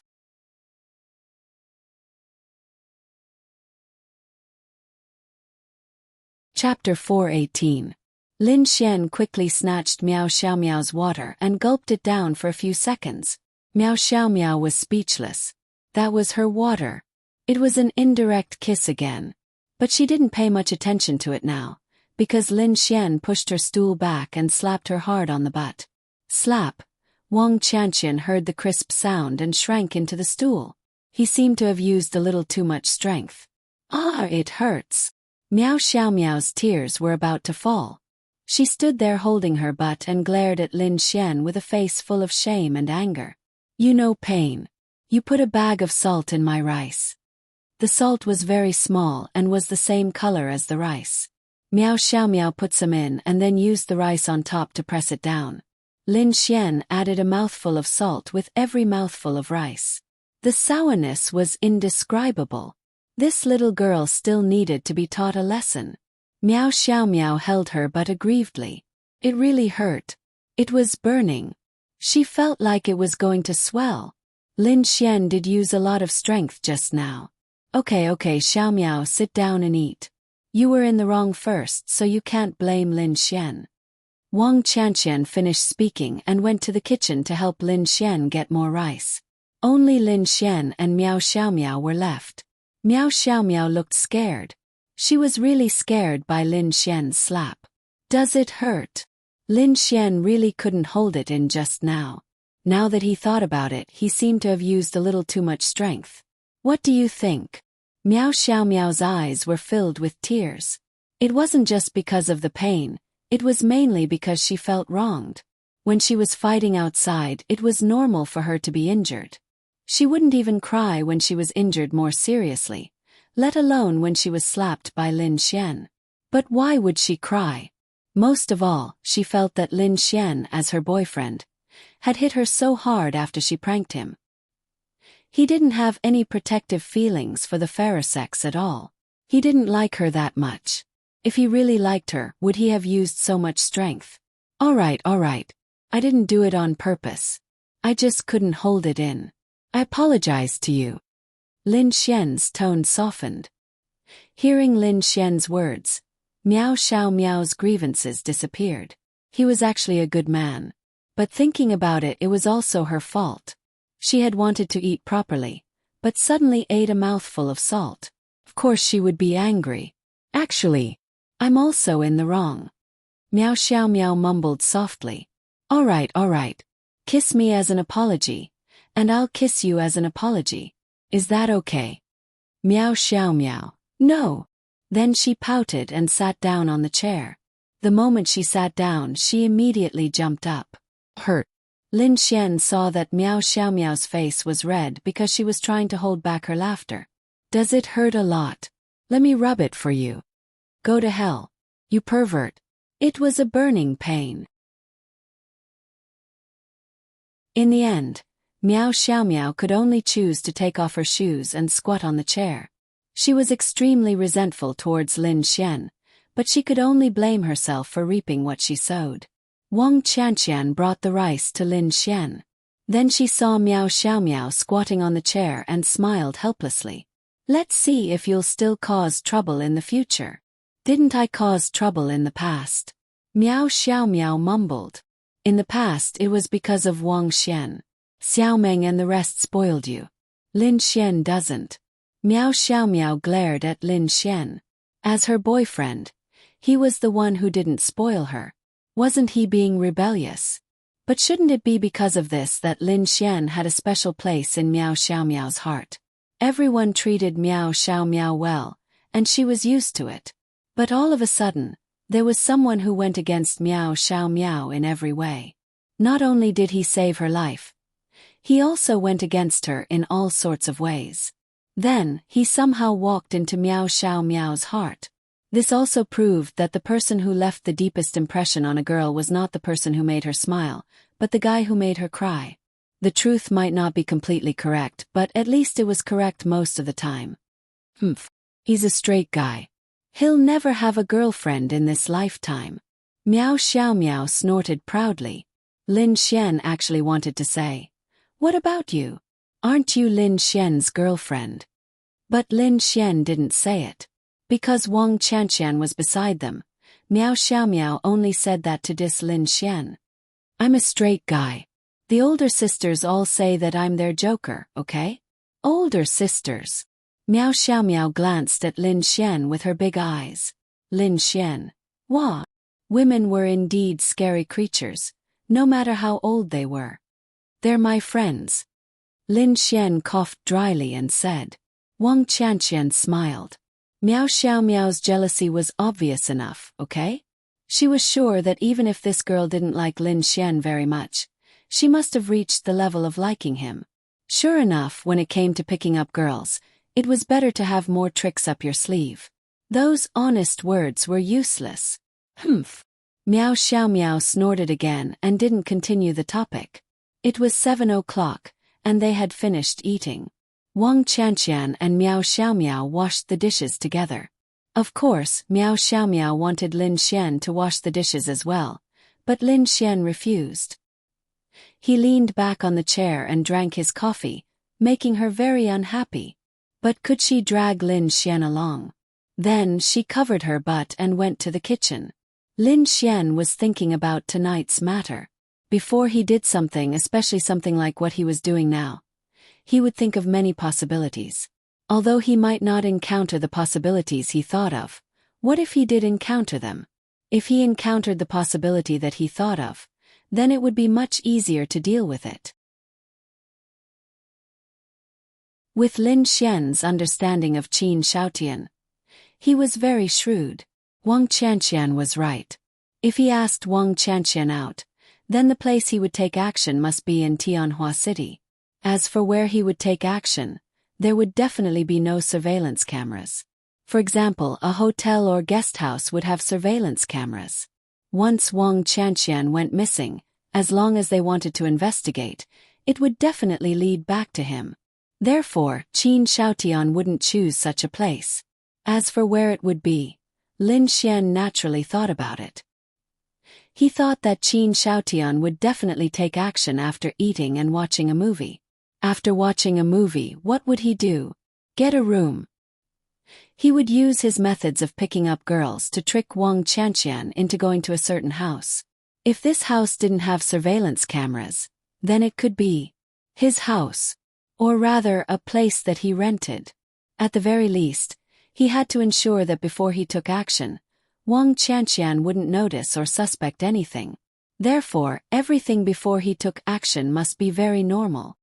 Speaker 1: Chapter 418. Lin Xian quickly snatched Miao Xiaomiao's water and gulped it down for a few seconds. Miao Xiaomiao was speechless. That was her water. It was an indirect kiss again. But she didn't pay much attention to it now, because Lin Xian pushed her stool back and slapped her hard on the butt. Slap. Wang Chanqian heard the crisp sound and shrank into the stool. He seemed to have used a little too much strength. Ah, it hurts. Miao Xiaomiao's tears were about to fall. She stood there holding her butt and glared at Lin Xian with a face full of shame and anger. You know pain. You put a bag of salt in my rice. The salt was very small and was the same color as the rice. Miao Xiaomiao put some in and then used the rice on top to press it down. Lin Xian added a mouthful of salt with every mouthful of rice. The sourness was indescribable. This little girl still needed to be taught a lesson. Miao Xiaomiao held her butt aggrievedly. It really hurt. It was burning. She felt like it was going to swell. Lin Xian did use a lot of strength just now. Okay, Xiaomiao, sit down and eat. You were in the wrong first, so you can't blame Lin Xian. Wang Chanqian finished speaking and went to the kitchen to help Lin Xian get more rice. Only Lin Xian and Miao Xiaomiao were left. Miao Xiaomiao looked scared. She was really scared by Lin Xian's slap. Does it hurt? Lin Xian really couldn't hold it in just now. Now that he thought about it, he seemed to have used a little too much strength. What do you think? Miao Xiaomiao's eyes were filled with tears. It wasn't just because of the pain, it was mainly because she felt wronged. When she was fighting outside, it was normal for her to be injured. She wouldn't even cry when she was injured more seriously, let alone when she was slapped by Lin Xian. But why would she cry? Most of all, she felt that Lin Xian, as her boyfriend, had hit her so hard after she pranked him. He didn't have any protective feelings for the fairer sex at all. He didn't like her that much. If he really liked her, would he have used so much strength? All right. I didn't do it on purpose. I just couldn't hold it in. I apologize to you. Lin Xian's tone softened. Hearing Lin Xian's words, Miao Xiaomiao's grievances disappeared. He was actually a good man. But thinking about it, it was also her fault. She had wanted to eat properly, but suddenly ate a mouthful of salt. Of course she would be angry. Actually, I'm also in the wrong. Miao Xiaomiao mumbled softly. All right. Kiss me as an apology, and I'll kiss you as an apology. Is that okay? Miao Xiaomiao. No. Then she pouted and sat down on the chair. The moment she sat down, she immediately jumped up. Hurt. Lin Xian saw that Miao Xiaomiao's face was red because she was trying to hold back her laughter. Does it hurt a lot? Let me rub it for you. Go to hell. You pervert. It was a burning pain. In the end, Miao Xiaomiao could only choose to take off her shoes and squat on the chair. She was extremely resentful towards Lin Xian, but she could only blame herself for reaping what she sowed. Wang Chanqian brought the rice to Lin Xian. Then she saw Miao Xiaomiao squatting on the chair and smiled helplessly. Let's see if you'll still cause trouble in the future. Didn't I cause trouble in the past? Miao Xiaomiao mumbled. In the past it was because of Wang Xian. Xiaomeng and the rest spoiled you. Lin Xian doesn't. Miao Xiaomiao glared at Lin Xian. As her boyfriend, he was the one who didn't spoil her. Wasn't he being rebellious? But shouldn't it be because of this that Lin Xian had a special place in Miao Xiaomiao's heart? Everyone treated Miao Xiaomiao well, and she was used to it. But all of a sudden, there was someone who went against Miao Xiaomiao in every way. Not only did he save her life, he also went against her in all sorts of ways. Then, he somehow walked into Miao Xiaomiao's heart. This also proved that the person who left the deepest impression on a girl was not the person who made her smile, but the guy who made her cry. The truth might not be completely correct, but at least it was correct most of the time. He's a straight guy. He'll never have a girlfriend in this lifetime. Miao Xiaomiao snorted proudly. Lin Xian actually wanted to say, "What about you? Aren't you Lin Xian's girlfriend?" But Lin Xian didn't say it. Because Wang Qianqian was beside them, Miao Xiaomiao only said that to diss Lin Xian. "I'm a straight guy. The older sisters all say that I'm their joker, okay?" Older sisters. Miao Xiaomiao glanced at Lin Xian with her big eyes. Lin Xian. Wah. Women were indeed scary creatures, no matter how old they were. "They're my friends." Lin Xian coughed dryly and said. Wang Qianqian smiled. Miao Xiaomiao's jealousy was obvious enough, okay? She was sure that even if this girl didn't like Lin Xian very much, she must have reached the level of liking him. Sure enough, when it came to picking up girls, it was better to have more tricks up your sleeve. Those honest words were useless. Miao Xiaomiao snorted again and didn't continue the topic. It was 7 o'clock, and they had finished eating. Wang Qianqian and Miao Xiaomiao washed the dishes together. Of course, Miao Xiaomiao wanted Lin Xian to wash the dishes as well, but Lin Xian refused. He leaned back on the chair and drank his coffee, making her very unhappy. But could she drag Lin Xian along? Then she covered her butt and went to the kitchen. Lin Xian was thinking about tonight's matter. Before he did something, especially something like what he was doing now, he would think of many possibilities. Although he might not encounter the possibilities he thought of, what if he did encounter them? If he encountered the possibility that he thought of, then it would be much easier to deal with it. With Lin Xian's understanding of Qin Shaotian, he was very shrewd. Wang Qianqian was right. If he asked Wang Qianqian out, then the place he would take action must be in Tianhua City. As for where he would take action, there would definitely be no surveillance cameras. For example, a hotel or guest house would have surveillance cameras. Once Wang Qianqian went missing, as long as they wanted to investigate, it would definitely lead back to him. Therefore, Qin Shaotian wouldn't choose such a place. As for where it would be, Lin Xian naturally thought about it. He thought that Qin Shaotian would definitely take action after eating and watching a movie. After watching a movie, what would he do? Get a room. He would use his methods of picking up girls to trick Wang Qianqian into going to a certain house. If this house didn't have surveillance cameras, then it could be his house. Or rather, a place that he rented. At the very least, he had to ensure that before he took action, Wang Qianqian wouldn't notice or suspect anything. Therefore, everything before he took action must be very normal.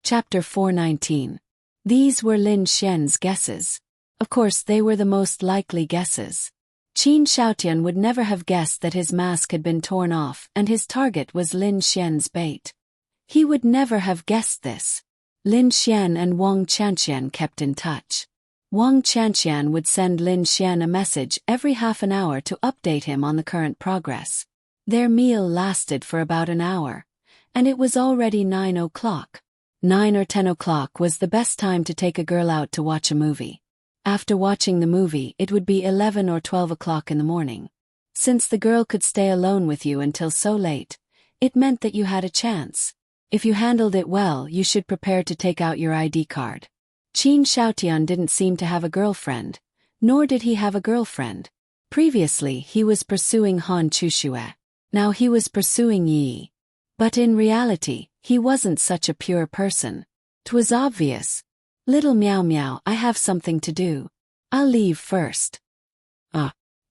Speaker 1: Chapter 419. These were Lin Xian's guesses. Of course, they were the most likely guesses. Qin Shaotian would never have guessed that his mask had been torn off and his target was Lin Xian's bait. He would never have guessed this. Lin Xian and Wang Qianqian kept in touch. Wang Qianqian would send Lin Xian a message every half an hour to update him on the current progress. Their meal lasted for about an hour, and it was already 9 o'clock. 9 or 10 o'clock was the best time to take a girl out to watch a movie. After watching the movie, it would be 11 or 12 o'clock in the morning. Since the girl could stay alone with you until so late, it meant that you had a chance. If you handled it well, you should prepare to take out your ID card. Qin Shaotian didn't seem to have a girlfriend, Nor did he have a girlfriend. Previously he was pursuing Han Chushue. Now he was pursuing Yi. But in reality, he wasn't such a pure person. 'Twas obvious. Little Meow Meow, I have something to do. I'll leave first.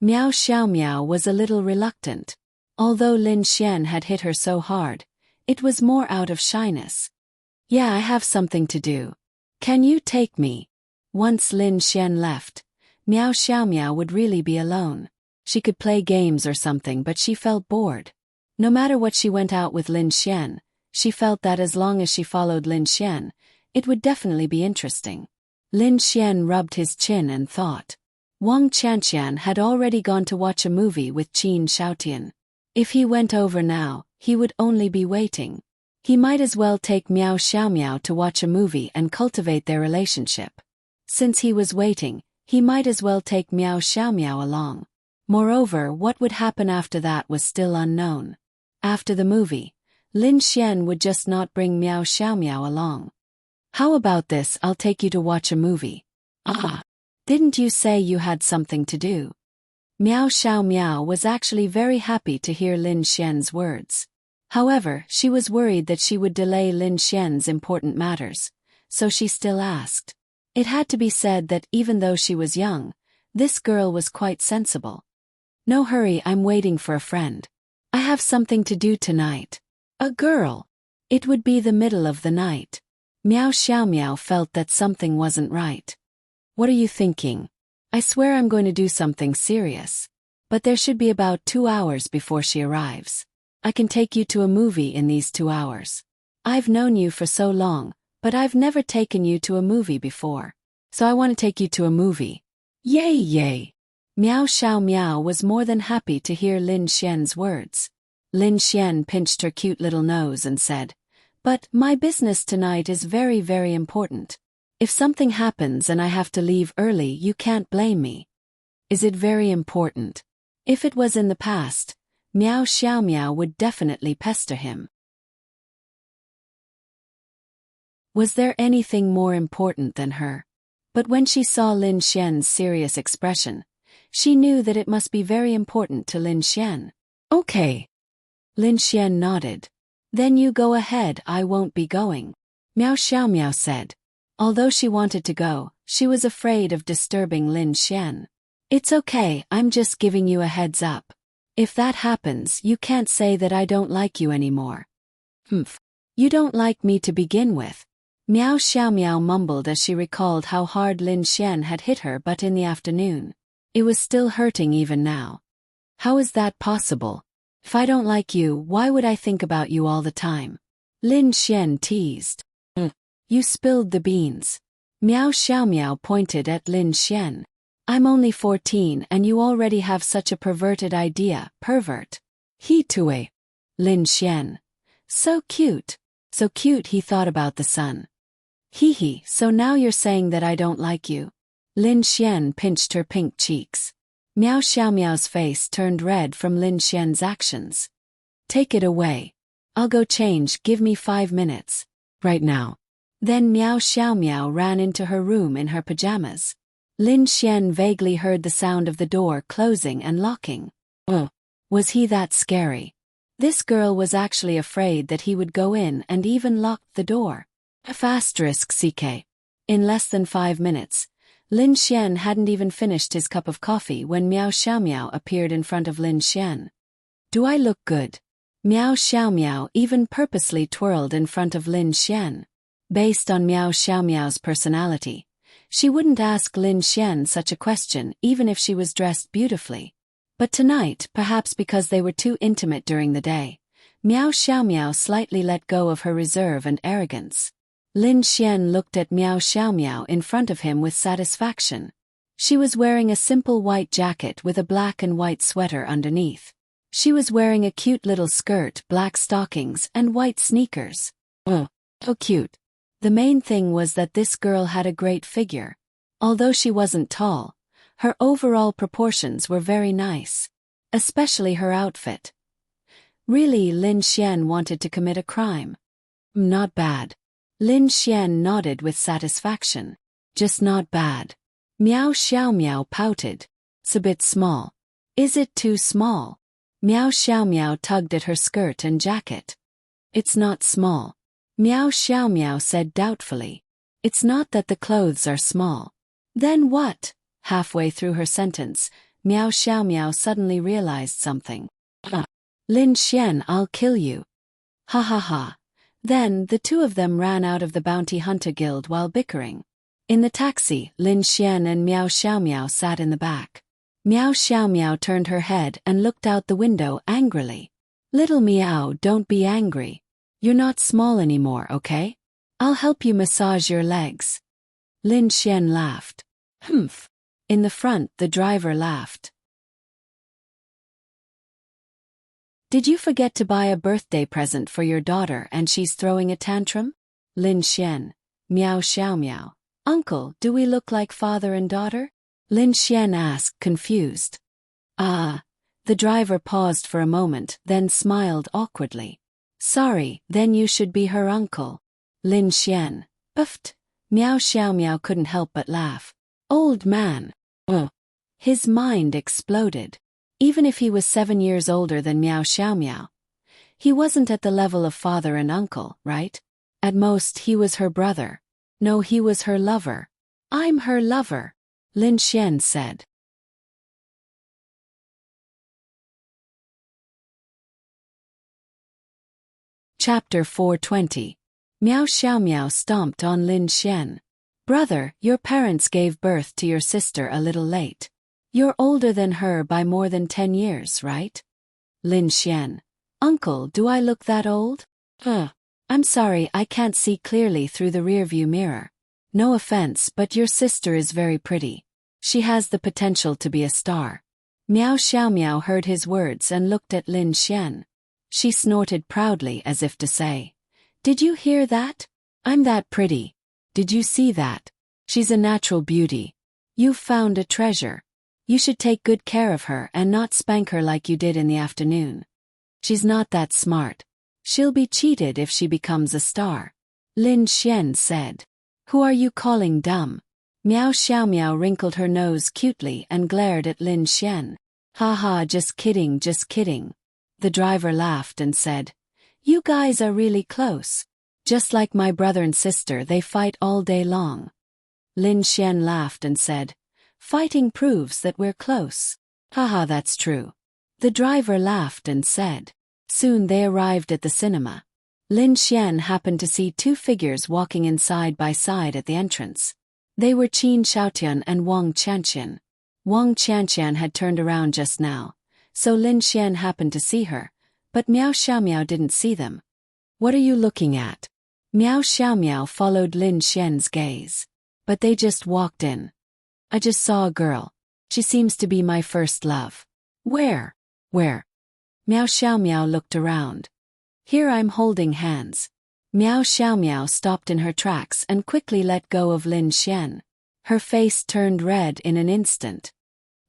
Speaker 1: Meow Xiao Meow was a little reluctant. Although Lin Xian had hit her so hard, it was more out of shyness. Yeah, I have something to do. Can you take me? Once Lin Xian left, Meow Xiao Meow would really be alone. She could play games or something, but she felt bored. No matter what she went out with Lin Xian, she felt that as long as she followed Lin Xian, it would definitely be interesting. Lin Xian rubbed his chin and thought. Wang Chanxian had already gone to watch a movie with Qin Shaotian. If he went over now, he would only be waiting. He might as well take Meow Xiao Meow to watch a movie and cultivate their relationship. Since he was waiting, he might as well take Meow Xiao Meow along. Moreover, what would happen after that was still unknown. After the movie, Lin Xian would just not bring Meow Xiao Meow along. How about this? I'll take you to watch a movie. Didn't you say you had something to do? Meow Xiao Meow was actually very happy to hear Lin Xian's words. However, she was worried that she would delay Lin Xian's important matters, so she still asked. It had to be said that even though she was young, this girl was quite sensible. No hurry, I'm waiting for a friend. I have something to do tonight. A girl. It would be the middle of the night. Meow Xiao Meow felt that something wasn't right. What are you thinking? I swear I'm going to do something serious. But there should be about 2 hours before she arrives. I can take you to a movie in these 2 hours. I've known you for so long, but I've never taken you to a movie before. So I want to take you to a movie. Yay yay! Meow Xiao Meow was more than happy to hear Lin Xian's words. Lin Xian pinched her cute little nose and said, But my business tonight is very, very important. If something happens and I have to leave early, you can't blame me. Is it very important? If it was in the past, Meow Xiao Meow would definitely pester him. Was there anything more important than her? But when she saw Lin Xian's serious expression, she knew that it must be very important to Lin Xian. Okay. Lin Xian nodded. Then you go ahead, I won't be going. Meow Xiao Meow said. Although she wanted to go, she was afraid of disturbing Lin Xian. It's okay, I'm just giving you a heads up. If that happens, you can't say that I don't like you anymore. Humph. You don't like me to begin with. Meow Xiao Meow mumbled as she recalled how hard Lin Xian had hit her but in the afternoon. It was still hurting even now. How is that possible? If I don't like you, why would I think about you all the time? Lin Xian teased. You spilled the beans. Meow Xiao Meow pointed at Lin Xian. I'm only 14 and you already have such a perverted idea, pervert. He too. Lin Xian. So cute. So cute, he thought about the sun. Hee, so now you're saying that I don't like you? Lin Xian pinched her pink cheeks. Meow Xiao Meow's face turned red from Lin Xian's actions. Take it away. I'll go change, give me 5 minutes. Right now. Then Meow Xiao Meow ran into her room in her pajamas. Lin Xian vaguely heard the sound of the door closing and locking. Was he that scary? This girl was actually afraid that he would go in and even lock the door. *CK. In less than 5 minutes, Lin Xian hadn't even finished his cup of coffee when Meow Xiao Meow appeared in front of Lin Xian. Do I look good? Meow Xiao Meow even purposely twirled in front of Lin Xian. Based on Meow Xiao Meow's personality, she wouldn't ask Lin Xian such a question even if she was dressed beautifully. But tonight, perhaps because they were too intimate during the day, Meow Xiao Meow slightly let go of her reserve and arrogance. Lin Xian looked at Meow Xiao Meow in front of him with satisfaction. She was wearing a simple white jacket with a black and white sweater underneath. She was wearing a cute little skirt, black stockings, and white sneakers. Oh cute. The main thing was that this girl had a great figure. Although she wasn't tall, her overall proportions were very nice. Especially her outfit. Really, Lin Xian wanted to commit a crime. Not bad. Lin Xian nodded with satisfaction. Just not bad. Meow Xiao Meow pouted. It's a bit small. Is it too small? Meow Xiao Meow tugged at her skirt and jacket. It's not small. Meow Xiao Meow said doubtfully. It's not that the clothes are small. Then what? Halfway through her sentence, Meow Xiao Meow suddenly realized something. Lin Xian, I'll kill you. Ha ha ha. Then, the two of them ran out of the Bounty Hunter Guild while bickering. In the taxi, Lin Xian and Meow Xiao Meow sat in the back. Meow Xiao Meow turned her head and looked out the window angrily. Little Meow, don't be angry. You're not small anymore, okay? I'll help you massage your legs. Lin Xian laughed. Humph. In the front, the driver laughed. Did you forget to buy a birthday present for your daughter and she's throwing a tantrum? Lin Xian. Meow Xiao Meow. Uncle, do we look like father and daughter? Lin Xian asked, confused. Ah. The driver paused for a moment, then smiled awkwardly. Sorry, then you should be her uncle. Lin Xian. Uffed. Meow Xiao Meow couldn't help but laugh. Old man. His mind exploded. Even if he was 7 years older than Meow Xiao Meow, he wasn't at the level of father and uncle, right? At most, he was her brother. No, he was her lover. I'm her lover, Lin Xian said. Chapter 420. Meow Xiao Meow stomped on Lin Xian. Brother, your parents gave birth to your sister a little late. You're older than her by more than 10 years, right? Lin Xian. Uncle, do I look that old? I'm sorry, I can't see clearly through the rearview mirror. No offense, but your sister is very pretty. She has the potential to be a star. Meow Xiao Meow heard his words and looked at Lin Xian. She snorted proudly as if to say, Did you hear that? I'm that pretty. Did you see that? She's a natural beauty. You've found a treasure. You should take good care of her and not spank her like you did in the afternoon. She's not that smart. She'll be cheated if she becomes a star. Lin Xian said. Who are you calling dumb? Meow Xiao Meow wrinkled her nose cutely and glared at Lin Xian. Ha ha, just kidding, just kidding. The driver laughed and said, You guys are really close. Just like my brother and sister, they fight all day long. Lin Xian laughed and said, Fighting proves that we're close. Haha, that's true. The driver laughed and said. Soon they arrived at the cinema. Lin Xian happened to see two figures walking in side by side at the entrance. They were Qin Shaotian and Wang Qianqian. Wang Qianqian had turned around just now, so Lin Xian happened to see her, but Meow Xiao Meow didn't see them. What are you looking at? Meow Xiao Meow followed Lin Xian's gaze. But they just walked in. I just saw a girl. She seems to be my first love. Where? Where? Meow Xiao Meow looked around. Here, I'm holding hands. Meow Xiao Meow stopped in her tracks and quickly let go of Lin Xian. Her face turned red in an instant.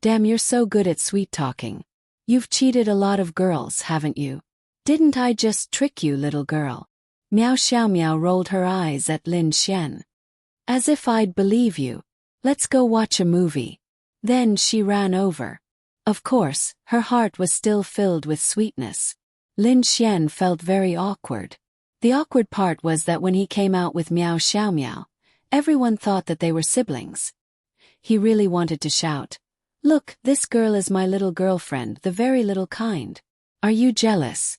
Speaker 1: Damn, you're so good at sweet-talking. You've cheated a lot of girls, haven't you? Didn't I just trick you, little girl? Meow Xiao Meow rolled her eyes at Lin Xian. As if I'd believe you. Let's go watch a movie. Then she ran over. Of course, her heart was still filled with sweetness. Lin Xian felt very awkward. The awkward part was that when he came out with Meow Xiao Meow, everyone thought that they were siblings. He really wanted to shout, Look, this girl is my little girlfriend, the very little kind. Are you jealous?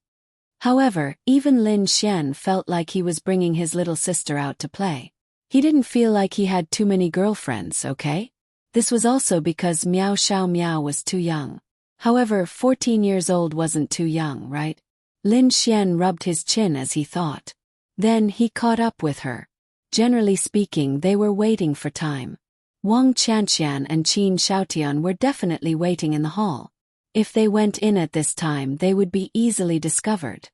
Speaker 1: However, even Lin Xian felt like he was bringing his little sister out to play. He didn't feel like he had too many girlfriends, okay? This was also because Meow Xiao Meow was too young. However, 14 years old wasn't too young, right? Lin Xian rubbed his chin as he thought. Then he caught up with her. Generally speaking, they were waiting for time. Wang Qianqian and Qin Shaotian were definitely waiting in the hall. If they went in at this time, they would be easily discovered.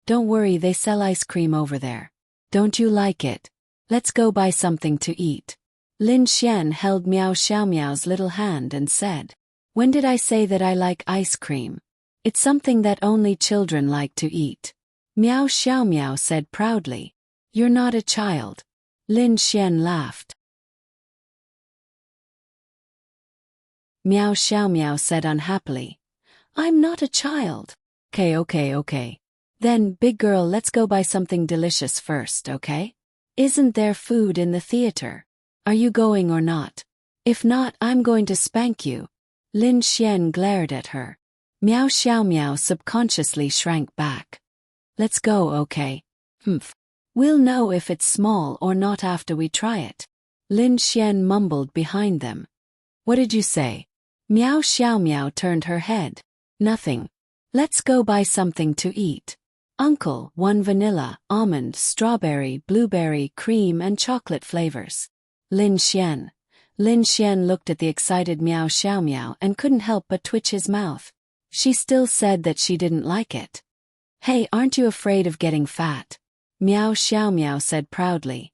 Speaker 1: Don't worry, they sell ice cream over there. Don't you like it? Let's go buy something to eat. Lin Xian held Meow Xiao Meow's little hand and said, When did I say that I like ice cream? It's something that only children like to eat. Meow Xiao Meow said proudly. You're not a child. Lin Xian laughed. Meow Xiao Meow said unhappily. I'm not a child. Okay. Then, big girl, let's go buy something delicious first, okay? Isn't there food in the theater? Are you going or not? If not, I'm going to spank you. Lin Xian glared at her. Meow Xiao Meow subconsciously shrank back. Let's go, okay? Humph. We'll know if it's small or not after we try it. Lin Xian mumbled behind them. What did you say? Meow Xiao Meow turned her head. Nothing. Let's go buy something to eat. Uncle, 1 vanilla, almond, strawberry, blueberry, cream and chocolate flavors. Lin Xian. Lin Xian looked at the excited Meow Xiao Meow and couldn't help but twitch his mouth. She still said that she didn't like it. Hey, aren't you afraid of getting fat? Meow Xiao Meow said proudly.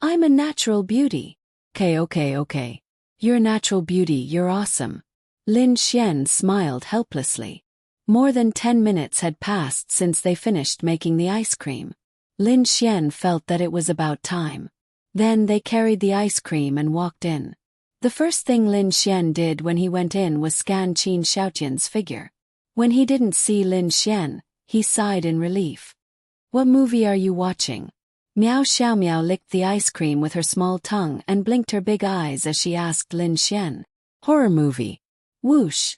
Speaker 1: I'm a natural beauty. Okay. You're a natural beauty, you're awesome. Lin Xian smiled helplessly. More than 10 minutes had passed since they finished making the ice cream. Lin Xian felt that it was about time. Then they carried the ice cream and walked in. The first thing Lin Xian did when he went in was scan Qin Xiaotian's figure. When he didn't see Lin Xian, he sighed in relief. What movie are you watching? Meow Xiao Meow licked the ice cream with her small tongue and blinked her big eyes as she asked Lin Xian. Horror movie. Whoosh.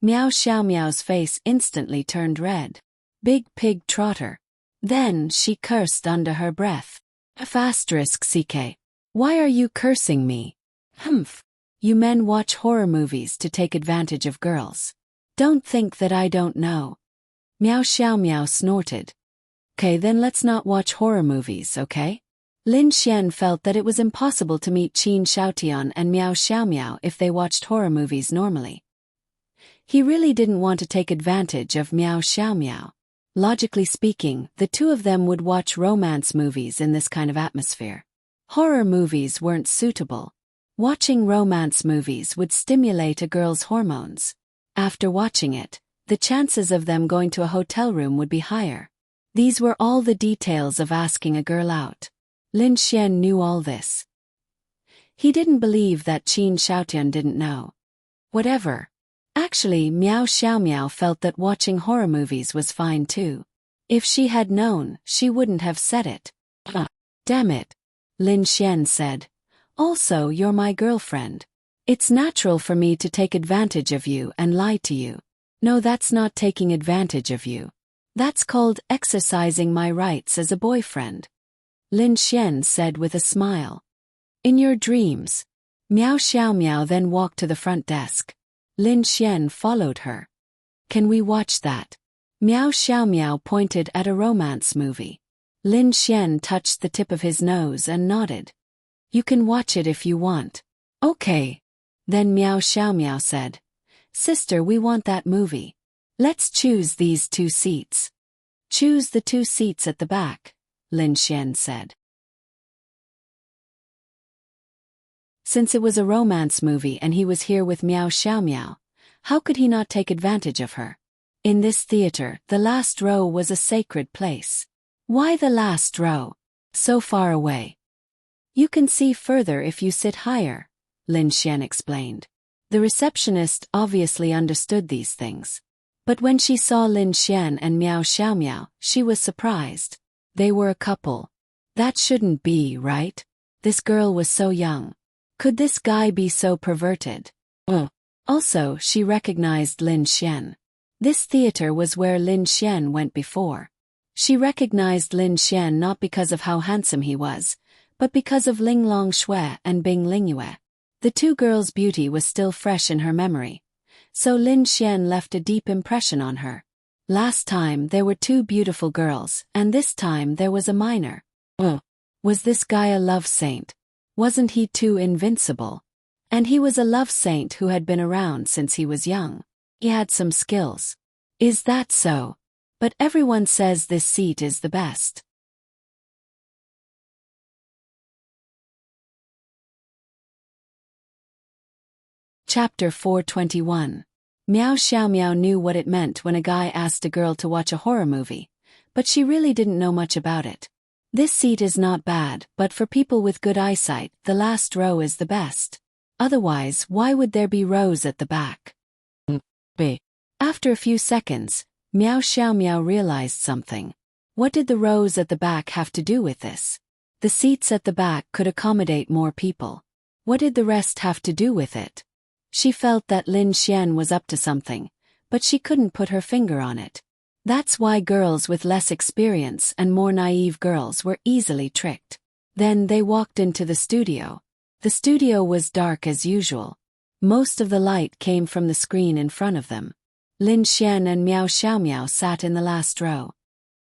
Speaker 1: Meow Xiao Meow's face instantly turned red. Big pig trotter. Then she cursed under her breath. *CK. Why are you cursing me? Humph. You men watch horror movies to take advantage of girls. Don't think that I don't know. Meow Xiao Meow snorted. Okay, then let's not watch horror movies, okay? Lin Xian felt that it was impossible to meet Qin Xiaotian and Meow Xiao Meow if they watched horror movies normally. He really didn't want to take advantage of Meow Xiao Meow. Logically speaking, the two of them would watch romance movies in this kind of atmosphere. Horror movies weren't suitable. Watching romance movies would stimulate a girl's hormones. After watching it, the chances of them going to a hotel room would be higher. These were all the details of asking a girl out. Lin Xian knew all this. He didn't believe that Qin Xiaotian didn't know. Whatever. Actually, Meow Xiao Meow felt that watching horror movies was fine too. If she had known, she wouldn't have said it. Damn it. Lin Xian said. Also, you're my girlfriend. It's natural for me to take advantage of you and lie to you. No, that's not taking advantage of you. That's called exercising my rights as a boyfriend. Lin Xian said with a smile. In your dreams. Meow Xiao Meow then walked to the front desk. Lin Xian followed her. Can we watch that? Meow Xiao Meow pointed at a romance movie. Lin Xian touched the tip of his nose and nodded. You can watch it if you want. Okay. Then Meow Xiao Meow said. Sister, we want that movie. Let's choose these 2 seats. Choose the 2 seats at the back, Lin Xian said. Since it was a romance movie and he was here with Meow Xiao Meow, how could he not take advantage of her? In this theater, the last row was a sacred place. Why the last row? So far away. You can see further if you sit higher, Lin Xian explained. The receptionist obviously understood these things. But when she saw Lin Xian and Meow Xiao Meow, she was surprised. They were a couple. That shouldn't be, right? This girl was so young. Could this guy be so perverted? Also, she recognized Lin Xian. This theater was where Lin Xian went before. She recognized Lin Xian not because of how handsome he was, but because of Ling Long Shui and Bing Lingyue. The 2 girls' beauty was still fresh in her memory, so Lin Xian left a deep impression on her. Last time there were 2 beautiful girls, and this time there was a minor. Was this guy a love saint? Wasn't he too invincible? And he was a love saint who had been around since he was young. He had some skills. Is that so? But everyone says this seat is the best. Chapter 421. Meow Xiao Meow knew what it meant when a guy asked a girl to watch a horror movie, but she really didn't know much about it. This seat is not bad, but for people with good eyesight, the last row is the best. Otherwise, why would there be rows at the back? B. After a few seconds, Meow Xiao Meow realized something. What did the rows at the back have to do with this? The seats at the back could accommodate more people. What did the rest have to do with it? She felt that Lin Xian was up to something, but she couldn't put her finger on it. That's why girls with less experience and more naive girls were easily tricked. Then they walked into the studio. The studio was dark as usual. Most of the light came from the screen in front of them. Lin Xian and Meow Xiao Meow sat in the last row.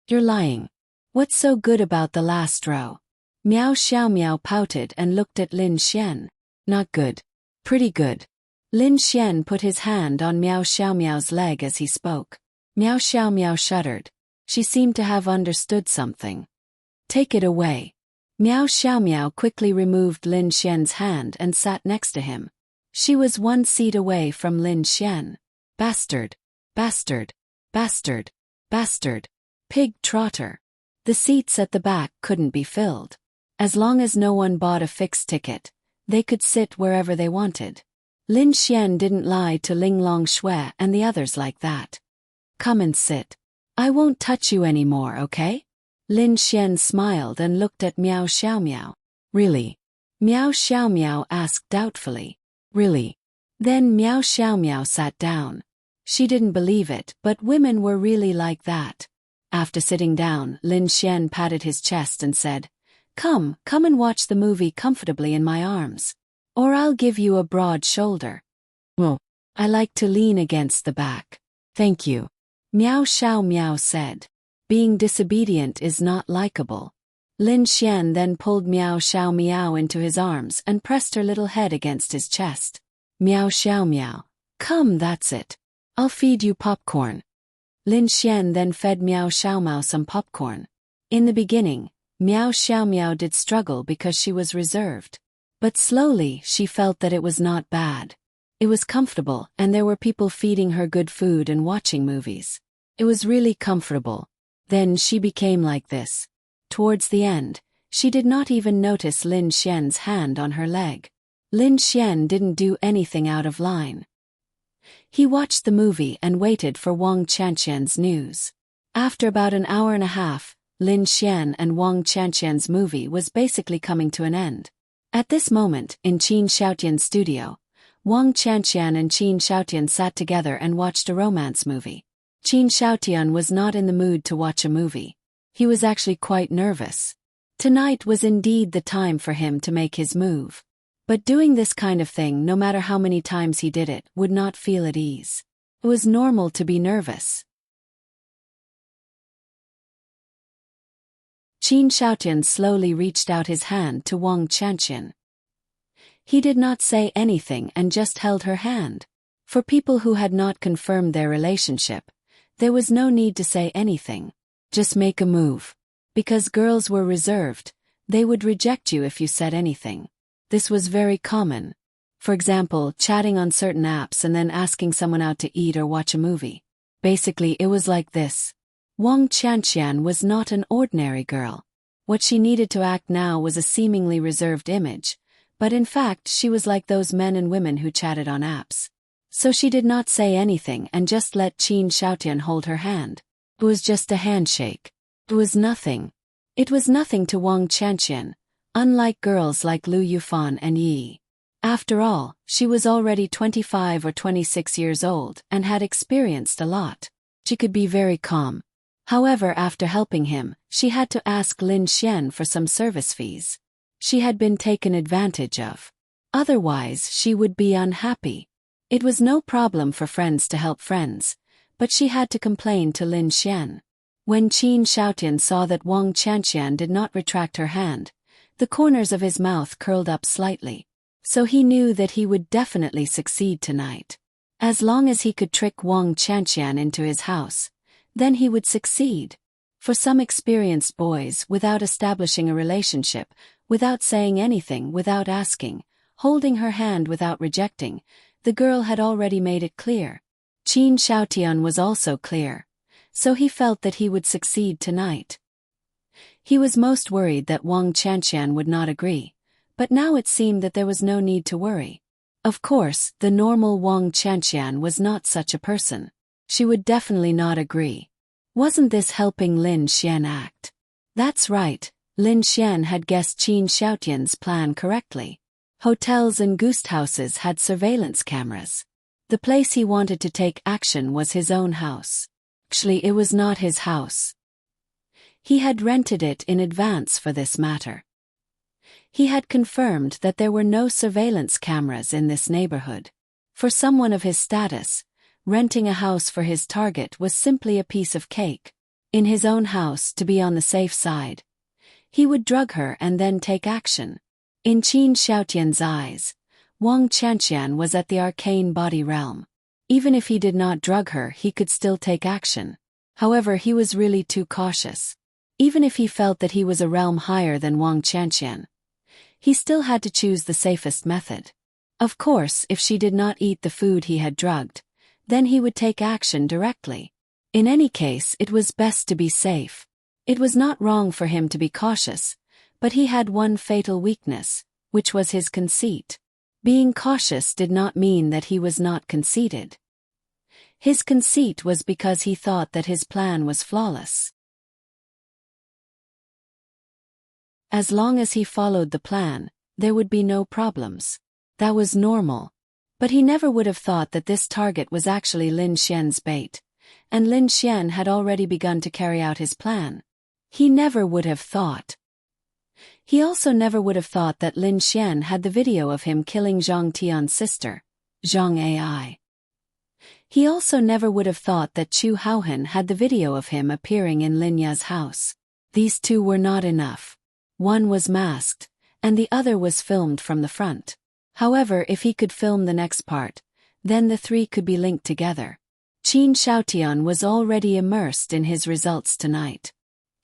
Speaker 1: You're lying. What's so good about the last row? Meow Xiao Meow pouted and looked at Lin Xian. Not good. Pretty good. Lin Xian put his hand on Meow Xiao Meow's leg as he spoke. Meow Xiao Meow shuddered. She seemed to have understood something. Take it away. Meow Xiao Meow quickly removed Lin Xian's hand and sat next to him. She was 1 seat away from Lin Xian. Bastard. Bastard. Bastard. Bastard. Pig trotter. The seats at the back couldn't be filled. As long as no one bought a fixed ticket, they could sit wherever they wanted. Lin Xian didn't lie to Ling Long Shui and the others like that. Come and sit. I won't touch you anymore, okay? Lin Xian smiled and looked at Meow Xiao Meow. Really? Meow Xiao Meow asked doubtfully. Really? Then Meow Xiao Meow sat down. She didn't believe it, but women were really like that. After sitting down, Lin Xian patted his chest and said, Come and watch the movie comfortably in my arms. Or I'll give you a broad shoulder. Well, I like to lean against the back. Thank you. Meow Xiao Meow said. Being disobedient is not likable. Lin Xian then pulled Meow Xiao Meow into his arms and pressed her little head against his chest. Meow Xiao Meow. Come, that's it. I'll feed you popcorn. Lin Xian then fed Meow Xiao Meow some popcorn. In the beginning, Meow Xiao Meow did struggle because she was reserved. But slowly she felt that it was not bad. It was comfortable and there were people feeding her good food and watching movies. It was really comfortable. Then she became like this. Towards the end, she did not even notice Lin Xian's hand on her leg. Lin Xian didn't do anything out of line. He watched the movie and waited for Wang Qianqian's news. After about an hour and a half, Lin Xian and Wang Qianqian's movie was basically coming to an end. At this moment, in Qin Shaotian's studio, Wang Qianqian and Qin Shaotian sat together and watched a romance movie. Qin Shaotian was not in the mood to watch a movie. He was actually quite nervous. Tonight was indeed the time for him to make his move. But doing this kind of thing, no matter how many times he did it, would not feel at ease. It was normal to be nervous. Qin Shaotian slowly reached out his hand to Wang Qianqian. He did not say anything and just held her hand. For people who had not confirmed their relationship, there was no need to say anything. Just make a move. Because girls were reserved, they would reject you if you said anything. This was very common. For example, chatting on certain apps and then asking someone out to eat or watch a movie. Basically, it was like this. Wang Qianqian was not an ordinary girl. What she needed to act now was a seemingly reserved image, but in fact she was like those men and women who chatted on apps. So she did not say anything and just let Qin Shaotian hold her hand. It was just a handshake. It was nothing. It was nothing to Wang Qianqian, unlike girls like Lu Yufan and Yi. After all, she was already 25 or 26 years old and had experienced a lot. She could be very calm. However, after helping him, she had to ask Lin Xian for some service fees. She had been taken advantage of. Otherwise, she would be unhappy. It was no problem for friends to help friends, but she had to complain to Lin Xian. When Qin Shaotian saw that Wang Qianqian did not retract her hand, the corners of his mouth curled up slightly. So he knew that he would definitely succeed tonight. As long as he could trick Wang Qianqian into his house, then he would succeed. For some experienced boys, without establishing a relationship, without saying anything, without asking, holding her hand without rejecting, the girl had already made it clear. Qin Shaotian was also clear. So he felt that he would succeed tonight. He was most worried that Wang Qianqian would not agree, but now it seemed that there was no need to worry. Of course, the normal Wang Qianqian was not such a person. She would definitely not agree. Wasn't this helping Lin Xian act? That's right, Lin Xian had guessed Qin Xiaotian's plan correctly. Hotels and guest houses had surveillance cameras. The place he wanted to take action was his own house. Actually, it was not his house. He had rented it in advance for this matter. He had confirmed that there were no surveillance cameras in this neighborhood. For someone of his status, renting a house for his target was simply a piece of cake. In his own house, to be on the safe side, he would drug her and then take action. In Qin Xiaotian's eyes, Wang Qianqian was at the arcane body realm. Even if he did not drug her, he could still take action. However, he was really too cautious. Even if he felt that he was a realm higher than Wang Qianqian, he still had to choose the safest method. Of course, if she did not eat the food he had drugged, then he would take action directly. In any case, it was best to be safe. It was not wrong for him to be cautious, but he had one fatal weakness, which was his conceit. Being cautious did not mean that he was not conceited. His conceit was because he thought that his plan was flawless. As long as he followed the plan, there would be no problems. That was normal. But he never would have thought that this target was actually Lin Xian's bait, and Lin Xian had already begun to carry out his plan. He never would have thought. He also never would have thought that Lin Xian had the video of him killing Zhang Tian's sister, Zhang Ai. He also never would have thought that Chu Haohan had the video of him appearing in Lin Ya's house. These two were not enough. One was masked, and the other was filmed from the front. However, if he could film the next part, then the three could be linked together. Qin Xiaotian was already immersed in his results tonight.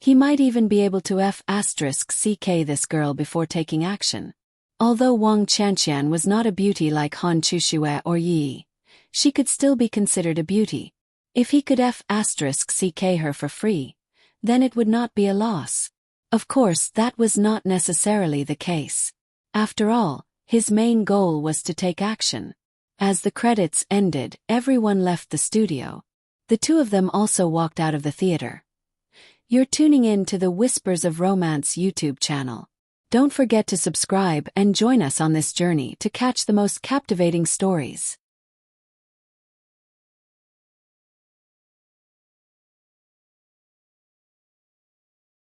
Speaker 1: He might even be able to *CK this girl before taking action. Although Wang Qianqian was not a beauty like Han Chuxue or Yi, she could still be considered a beauty. If he could *CK her for free, then it would not be a loss. Of course, that was not necessarily the case. After all, his main goal was to take action. As the credits ended, everyone left the studio. The two of them also walked out of the theater. You're tuning in to the Whispers of Romance YouTube channel. Don't forget to subscribe and join us on this journey to catch the most captivating stories.